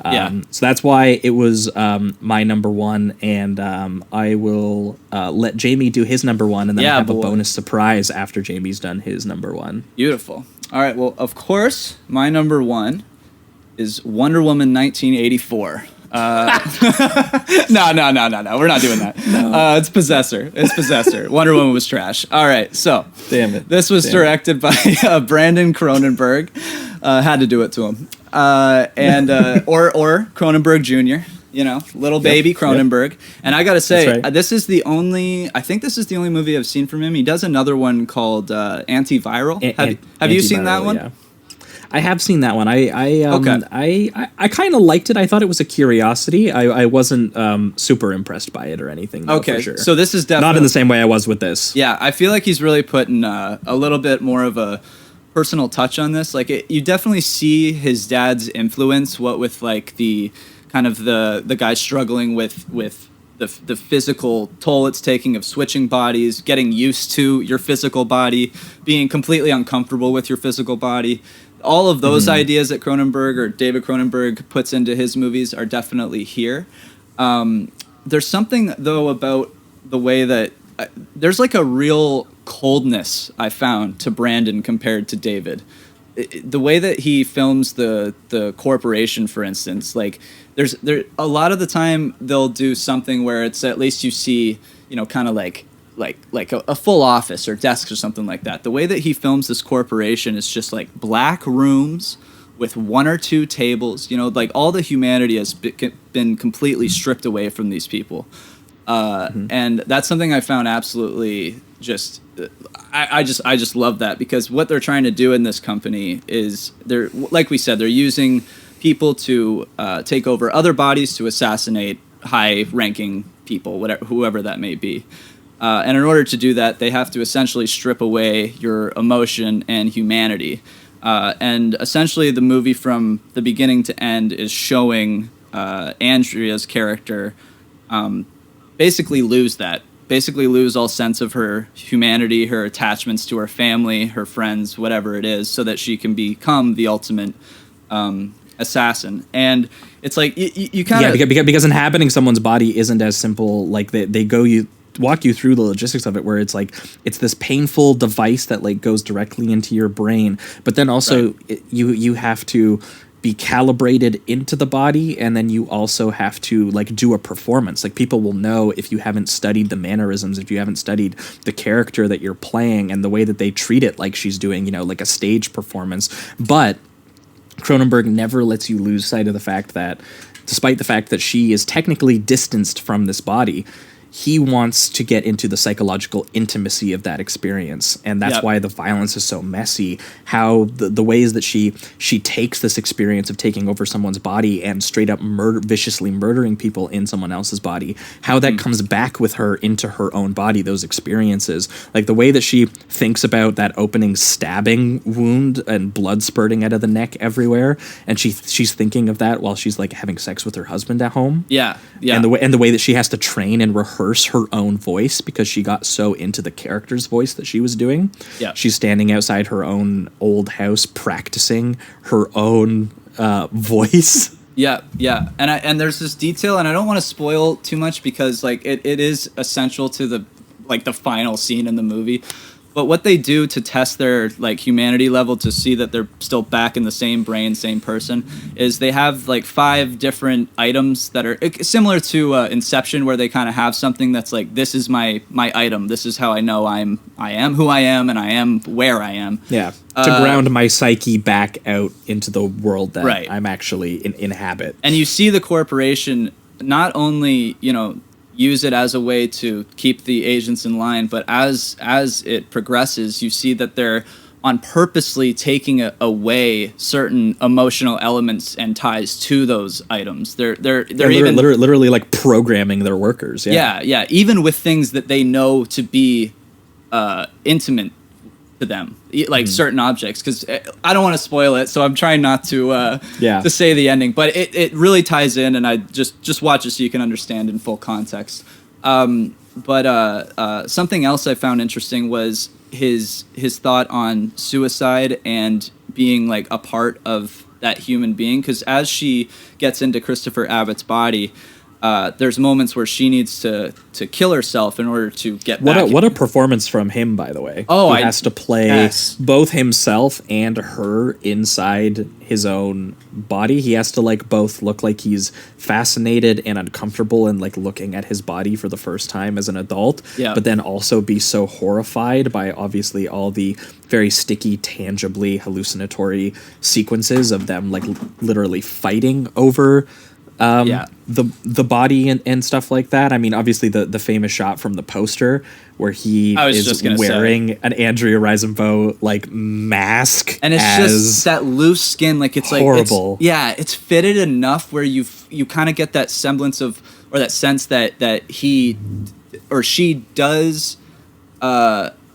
So that's why it was my number one, and I will let Jamie do his number one, and then I have a bonus surprise after Jamie's done his number one. Beautiful. All right, well, of course, my number one is Wonder Woman 1984. No, we're not doing that. No. It's Possessor. Wonder Woman was trash. All right, so this was directed by Brandon Cronenberg. Had to do it to him. And or Cronenberg Jr., little baby Cronenberg. And I gotta say, this is the only movie I've seen from him. He does another one called Antiviral. Have you seen that one? Yeah. I have seen that one. I kind of liked it. I thought it was a curiosity. I wasn't super impressed by it or anything. Though, for sure. So this is definitely not in the same way I was with this. Yeah, I feel like he's really putting a little bit more of a personal touch on this. Like you definitely see his dad's influence. What with like the kind of the guy struggling with the physical toll it's taking of switching bodies, getting used to your physical body, being completely uncomfortable with your physical body. All of those ideas that Cronenberg or David Cronenberg puts into his movies are definitely here. There's something, though, about the way that there's like a real coldness I found to Brandon compared to David. The way that he films the corporation, for instance, like there's a lot of the time they'll do something where it's at least you see, kind of like a full office or desks or something like that. The way that he films this corporation is just like black rooms with one or two tables. Like all the humanity has been completely stripped away from these people. And that's something I found absolutely just I just love that, because what they're trying to do in this company is they're, like we said, they're using people to take over other bodies to assassinate high-ranking people, whoever that may be. And in order to do that, they have to essentially strip away your emotion and humanity. And essentially, the movie from the beginning to end is showing Andrea's character basically lose all sense of her humanity, her attachments to her family, her friends, whatever it is, so that she can become the ultimate assassin. And it's like you kind of because inhabiting someone's body isn't as simple. Like they walk you through the logistics of it, where it's like it's this painful device that like goes directly into your brain, but then also you have to be calibrated into the body, and then you also have to like do a performance. Like people will know if you haven't studied the mannerisms, if you haven't studied the character that you're playing and the way that they treat it like she's doing, like a stage performance. But Cronenberg never lets you lose sight of the fact that despite the fact that she is technically distanced from this body, he wants to get into the psychological intimacy of that experience. And that's why the violence is so messy. How the ways that she takes this experience of taking over someone's body and straight up viciously murdering people in someone else's body, how that comes back with her into her own body, those experiences. Like the way that she thinks about that opening stabbing wound and blood spurting out of the neck everywhere. And she's thinking of that while she's like having sex with her husband at home. Yeah. And the way that she has to train and rehearse her own voice because she got so into the character's voice that she was doing. Yeah. She's standing outside her own old house practicing her own voice. Yeah. And there's this detail, and I don't want to spoil too much because like it is essential to the final scene in the movie. But what they do to test their like humanity level to see that they're still back in the same brain, same person, is they have like 5 different items that are similar to Inception, where they kind of have something that's like, this is my item. This is how I know I am who I am, and I am where I am. Yeah, to ground my psyche back out into the world that I'm actually inhabit. And you see the corporation not only, use it as a way to keep the agents in line, but as it progresses, you see that they're on purposely taking away certain emotional elements and ties to those items. They're even literally like programming their workers. Yeah. Even with things that they know to be intimate to them, like certain objects, because I don't want to spoil it, so I'm trying not to say the ending, but it really ties in, and I just watch it so you can understand in full context. But something else I found interesting was his thought on suicide and being like a part of that human being, because as she gets into Christopher Abbott's body, there's moments where she needs to kill herself in order to get back. What a performance from him, by the way. He has to play both himself and her inside his own body. He has to like both look like he's fascinated and uncomfortable and like looking at his body for the first time as an adult, but then also be so horrified by obviously all the very sticky, tangibly hallucinatory sequences of them like literally fighting over the body and stuff like that. I mean, obviously the famous shot from the poster where he is wearing an Andrea Riseborough like mask, and it's just that loose skin, like it's horrible. Like it's fitted enough where you kind of get that semblance of, or that sense that he or she does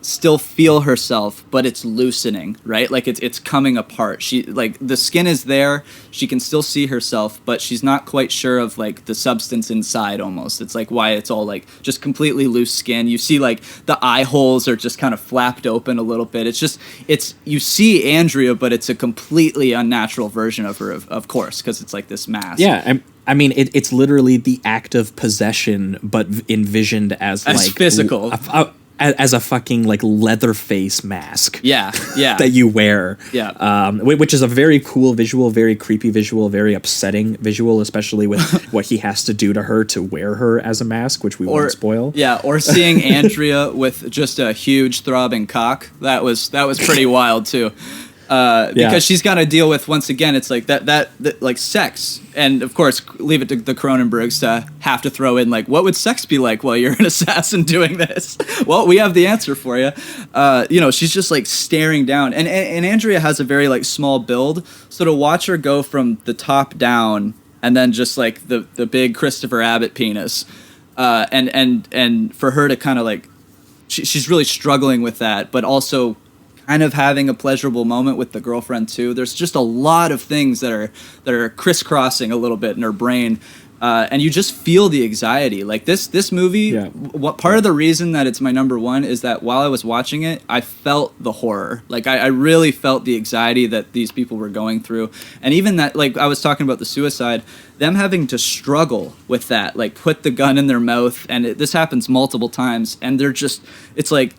still feel herself, but it's loosening, right? Like it's coming apart. She like the skin is there, she can still see herself, but she's not quite sure of like the substance inside. Almost, it's like why it's all like just completely loose skin. You see like the eye holes are just kind of flapped open a little bit. It's you see Andrea, but it's a completely unnatural version of her, of course, because it's like this mask. I mean, it's literally the act of possession, but envisioned as like physical. As a fucking like leather face mask, that you wear, which is a very cool visual, very creepy visual, very upsetting visual, especially with what he has to do to her to wear her as a mask, which we won't spoil. Or seeing Andrea with just a huge throbbing cock, that was pretty wild too. Because she's got to deal with, once again, it's like that like sex, and of course leave it to the Cronenbergs to have to throw in like, what would sex be like while you're an assassin doing this? Well, we have the answer for you. She's just like staring down, and Andrea has a very like small build, so to watch her go from the top down and then just like the big Christopher Abbott penis, and for her to kind of like she's really struggling with that, but also kind of having a pleasurable moment with the girlfriend too. There's just a lot of things that are crisscrossing a little bit in her brain, and you just feel the anxiety. Like this movie, what part of the reason that it's my number one is that while I was watching it, I felt the horror. Like I really felt the anxiety that these people were going through, and even that, like I was talking about the suicide, them having to struggle with that, like put the gun in their mouth, and this happens multiple times, and they're just, it's like,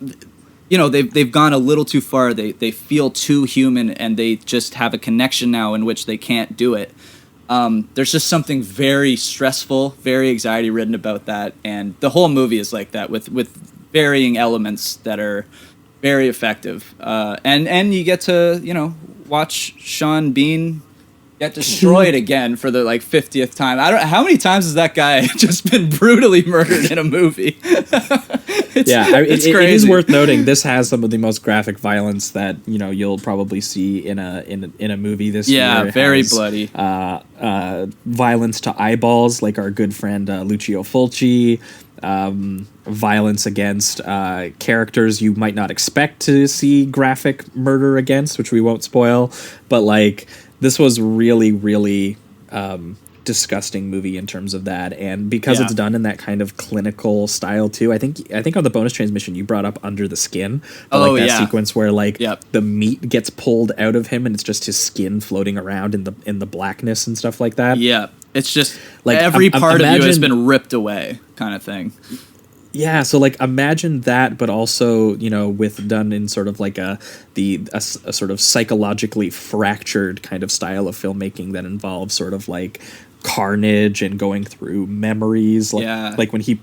they've gone a little too far. They feel too human, and they just have a connection now in which they can't do it. There's just something very stressful, very anxiety-ridden about that, and the whole movie is like that with varying elements that are very effective. And you get to watch Sean Bean Got destroyed again for the 50th time. I don't. How many times has that guy just been brutally murdered in a movie? It's crazy. It is worth noting this has some of the most graphic violence that you'll probably see in a movie this year. Yeah, very bloody. Violence to eyeballs, like our good friend Lucio Fulci. Violence against characters you might not expect to see graphic murder against, which we won't spoil, but this was really, really disgusting movie in terms of that, and because it's done in that kind of clinical style too. I think on the bonus transmission you brought up Under the Skin, that sequence where the meat gets pulled out of him and it's just his skin floating around in the blackness and stuff like that. Yeah, it's just every part of you has been ripped away, kind of thing. Yeah, so imagine that, but also with done in sort of a sort of psychologically fractured kind of style of filmmaking that involves sort of carnage and going through memories, like when he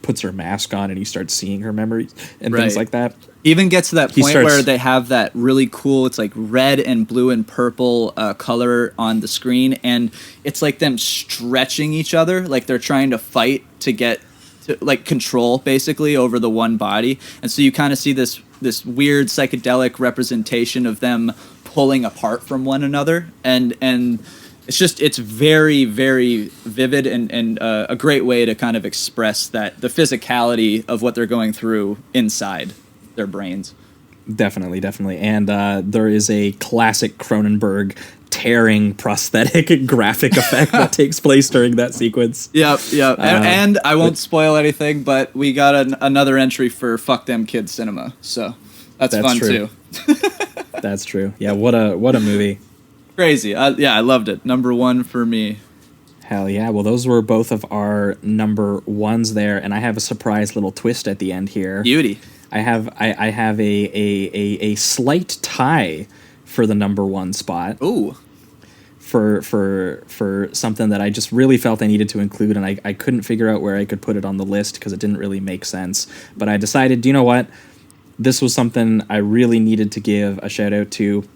puts her mask on and he starts seeing her memories and things like that. Even gets to that point where they have that really cool, it's red and blue and purple color on the screen, and it's like them stretching each other, like they're trying to fight to get to control basically over the one body. And so you kind of see this weird psychedelic representation of them pulling apart from one another, and it's very, very vivid and a great way to kind of express that the physicality of what they're going through inside their brains. Definitely. And there is a classic Cronenberg tearing prosthetic graphic effect that takes place during that sequence. Yep. And I won't spoil anything, but we got another entry for Fuck Them Kids Cinema, so that's fun true. too. That's true. Yeah, what a movie. Crazy. I loved it. Number one for me. Hell yeah. Well, those were both of our number ones there, and I have a surprise little twist at the end here. Beauty. I have a slight tie for the number one spot. Ooh. For something that I just really felt I needed to include, and I couldn't figure out where I could put it on the list because it didn't really make sense. But I decided, you know what? This was something I really needed to give a shout out to.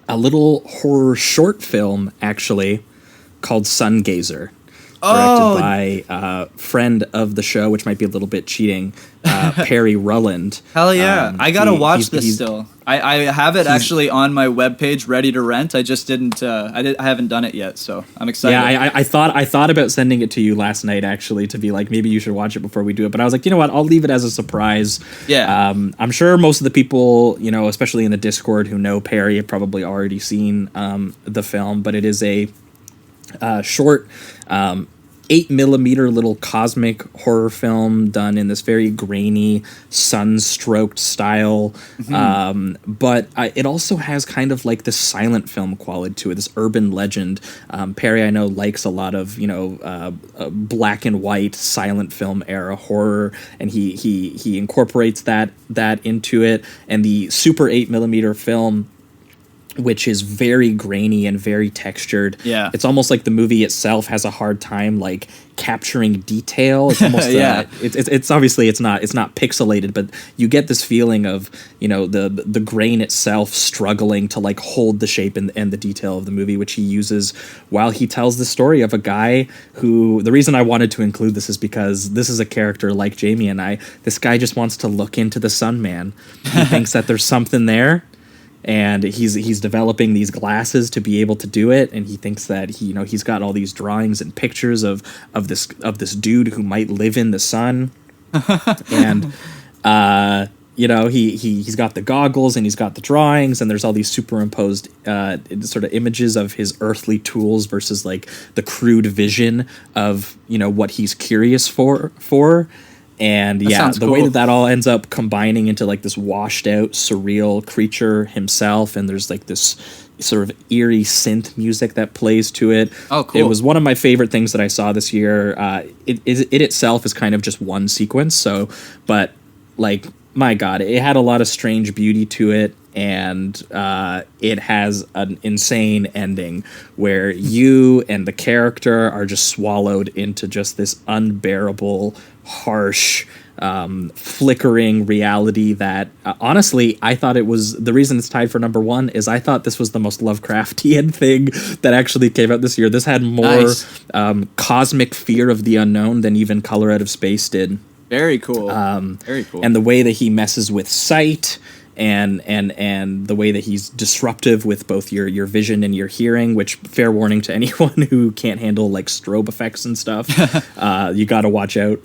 A little horror short film, actually, called Sun Gazer. Directed by a friend of the show, which might be a little bit cheating, Perry Rulland. Hell yeah. I gotta watch this still. I have it actually on my webpage ready to rent. I just didn't, I haven't done it yet, so I'm excited. Yeah, I thought about sending it to you last night, actually, to be like, maybe you should watch it before we do it. But I was like, you know what, I'll leave it as a surprise. Yeah. I'm sure most of the people, especially in the Discord who know Perry have probably already seen the film, but it is a short 8mm little cosmic horror film done in this very grainy, sun-stroked style. Mm-hmm. But it also has kind of this silent film quality to it, this urban legend. Perry, I know, likes a lot of, black and white silent film era horror, and he incorporates that into it. And the super 8mm film, which is very grainy and very textured. Yeah. It's almost like the movie itself has a hard time capturing detail. It's almost it's obviously it's not pixelated, but you get this feeling of, the grain itself struggling to hold the shape and the detail of the movie, which he uses while he tells the story of a guy who, the reason I wanted to include this is because this is a character like Jamie and I. This guy just wants to look into the sun, man. He thinks that there's something there. And he's developing these glasses to be able to do it, and he thinks that he's got all these drawings and pictures of this dude who might live in the sun, and he's got the goggles and he's got the drawings, and there's all these superimposed sort of images of his earthly tools versus the crude vision of what he's curious for. And the way that all ends up combining into this washed out surreal creature himself, and there's this sort of eerie synth music that plays to it. Oh, cool. It was one of my favorite things that I saw this year. It itself is kind of just one sequence, but my God, it had a lot of strange beauty to it, and it has an insane ending where you and the character are just swallowed into just this unbearable, harsh, flickering reality that honestly, I thought it was the reason it's tied for number one is I thought this was the most Lovecraftian thing that actually came out this year. This had more cosmic fear of the unknown than even Color Out of Space did. Very cool. Very cool. And the way that he messes with sight and the way that he's disruptive with both your vision and your hearing, which fair warning to anyone who can't handle like strobe effects and stuff. You got to watch out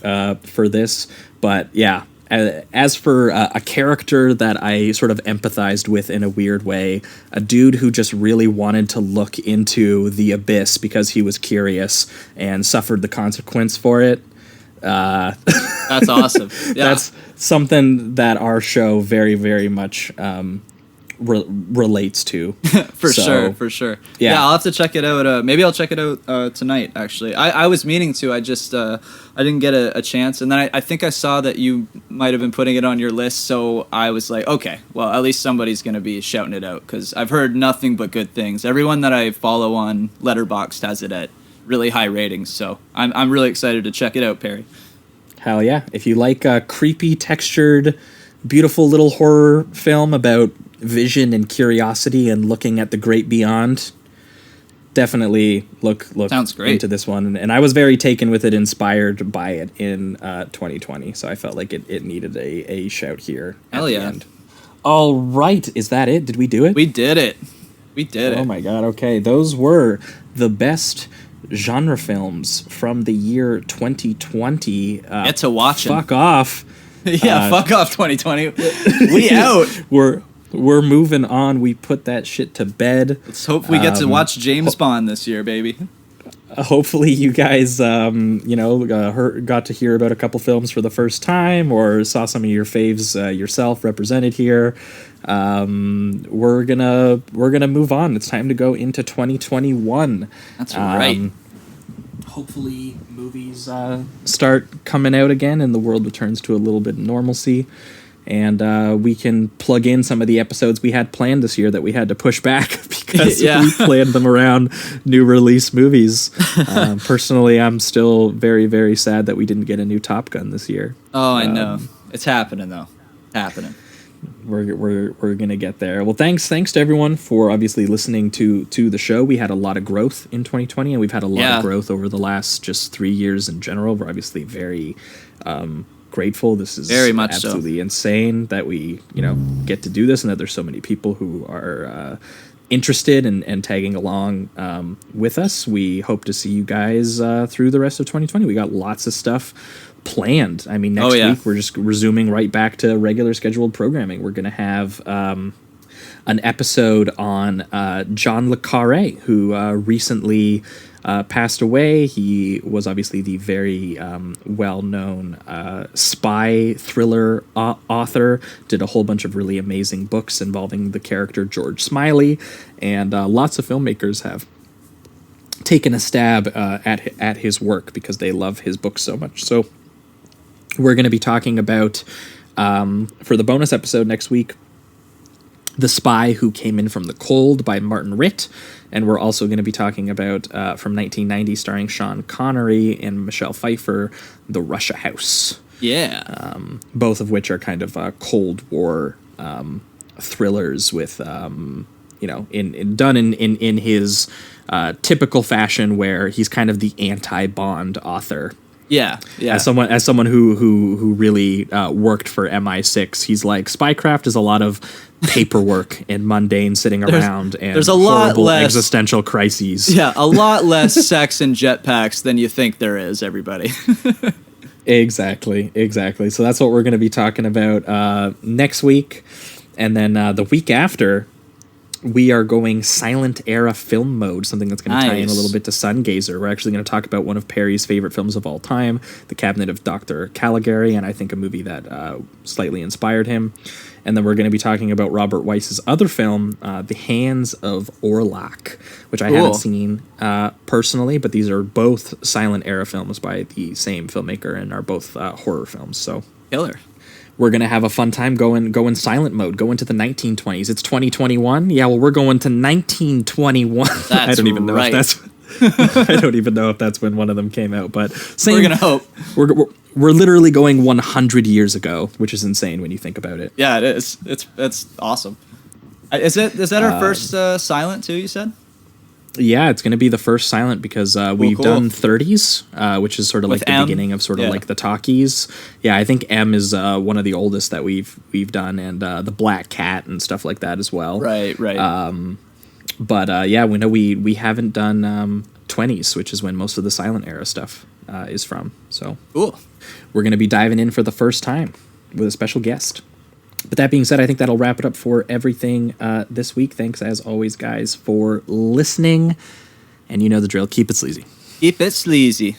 for this. But yeah, as for a character that I sort of empathized with in a weird way, a dude who just really wanted to look into the abyss because he was curious and suffered the consequence for it. That's awesome. Yeah. That's something that our show very, very much relates to. For sure. Yeah, I'll have to check it out. Maybe I'll check it out tonight, actually. I was meaning to. I just I didn't get a chance. And then I think I saw that you might have been putting it on your list. So I was like, okay, well, at least somebody's going to be shouting it out because I've heard nothing but good things. Everyone that I follow on Letterboxd has it at really high ratings. So I'm really excited to check it out, Perry. Hell yeah. If you like a creepy, textured, beautiful little horror film about vision and curiosity and looking at the great beyond, definitely look Sounds great. into this one. And I was very taken with it, inspired by it in 2020. So I felt like it needed a shout here at the end. All right. Is that it? Did we do it? We did it. Oh my God. Okay. Those were the best genre films from the year 2020. Get to watch Fuck off. Yeah, fuck off 2020. We out. We're moving on. We put that shit to bed. Let's hope we get to watch James Bond this year, baby. Hopefully you guys got to hear about a couple films for the first time or saw some of your faves yourself represented here. We're gonna move on. It's time to go into 2021. That's right. Hopefully movies start coming out again and the world returns to a little bit of normalcy. And we can plug in some of the episodes we had planned this year that we had to push back because we planned them around new release movies. Personally, I'm still very, very sad that we didn't get a new Top Gun this year. Oh, I know. It's happening, though. We're gonna get there. Well, thanks to everyone for obviously listening to the show. We had a lot of growth in 2020, and we've had a lot of growth over the last just 3 years in general. We're obviously very grateful. This is very much absolutely insane that we get to do this, and that there's so many people who are interested and tagging along with us. We hope to see you guys through the rest of 2020. We got lots of stuff planned. I mean, next week we're just resuming right back to regular scheduled programming. We're going to have an episode on John le Carré, who recently passed away. He was obviously the very well-known spy thriller author, did a whole bunch of really amazing books involving the character George Smiley, and lots of filmmakers have taken a stab at his work because they love his books so much. So we're going to be talking about, for the bonus episode next week, The Spy Who Came In From the Cold by Martin Ritt. And we're also going to be talking about, from 1990, starring Sean Connery and Michelle Pfeiffer, The Russia House. Yeah. Both of which are kind of Cold War thrillers with, done in his typical fashion where he's kind of the anti-Bond author. Yeah. As someone who really worked for MI6, he's like, spycraft is a lot of paperwork and mundane sitting around, and there's a horrible lot less existential crises. Yeah, a lot less sex and jetpacks than you think there is, everybody. Exactly. So that's what we're going to be talking about next week. And then the week after, we are going silent era film mode, something that's going to tie in a little bit to Sungazer. We're actually going to talk about one of Perry's favorite films of all time, The Cabinet of Dr. Caligari, and I think a movie that slightly inspired him. And then we're going to be talking about Robert Weiss's other film, The Hands of Orlac, which I haven't seen personally, but these are both silent era films by the same filmmaker and are both horror films. So killer. We're going to have a fun time going silent mode, go into the 1920s. It's 2021. Yeah, well, we're going to 1921. I don't even know if that's I don't even know if that's when one of them came out, but we're going to hope. we're literally going 100 years ago, which is insane when you think about it. Yeah, it is. It's awesome. Is that our first silent too? You said. Yeah, it's going to be the first silent because we've done 30s, which is sort of With like the M? beginning of sort of like the talkies. Yeah, I think M is one of the oldest that we've done, and the Black Cat and stuff like that as well. Right. But yeah, we know we haven't done 20s, which is when most of the silent era stuff is from. So cool. We're going to be diving in for the first time with a special guest. But that being said, I think that'll wrap it up for everything this week. Thanks, as always, guys, for listening. And you know the drill. Keep it sleazy. Keep it sleazy.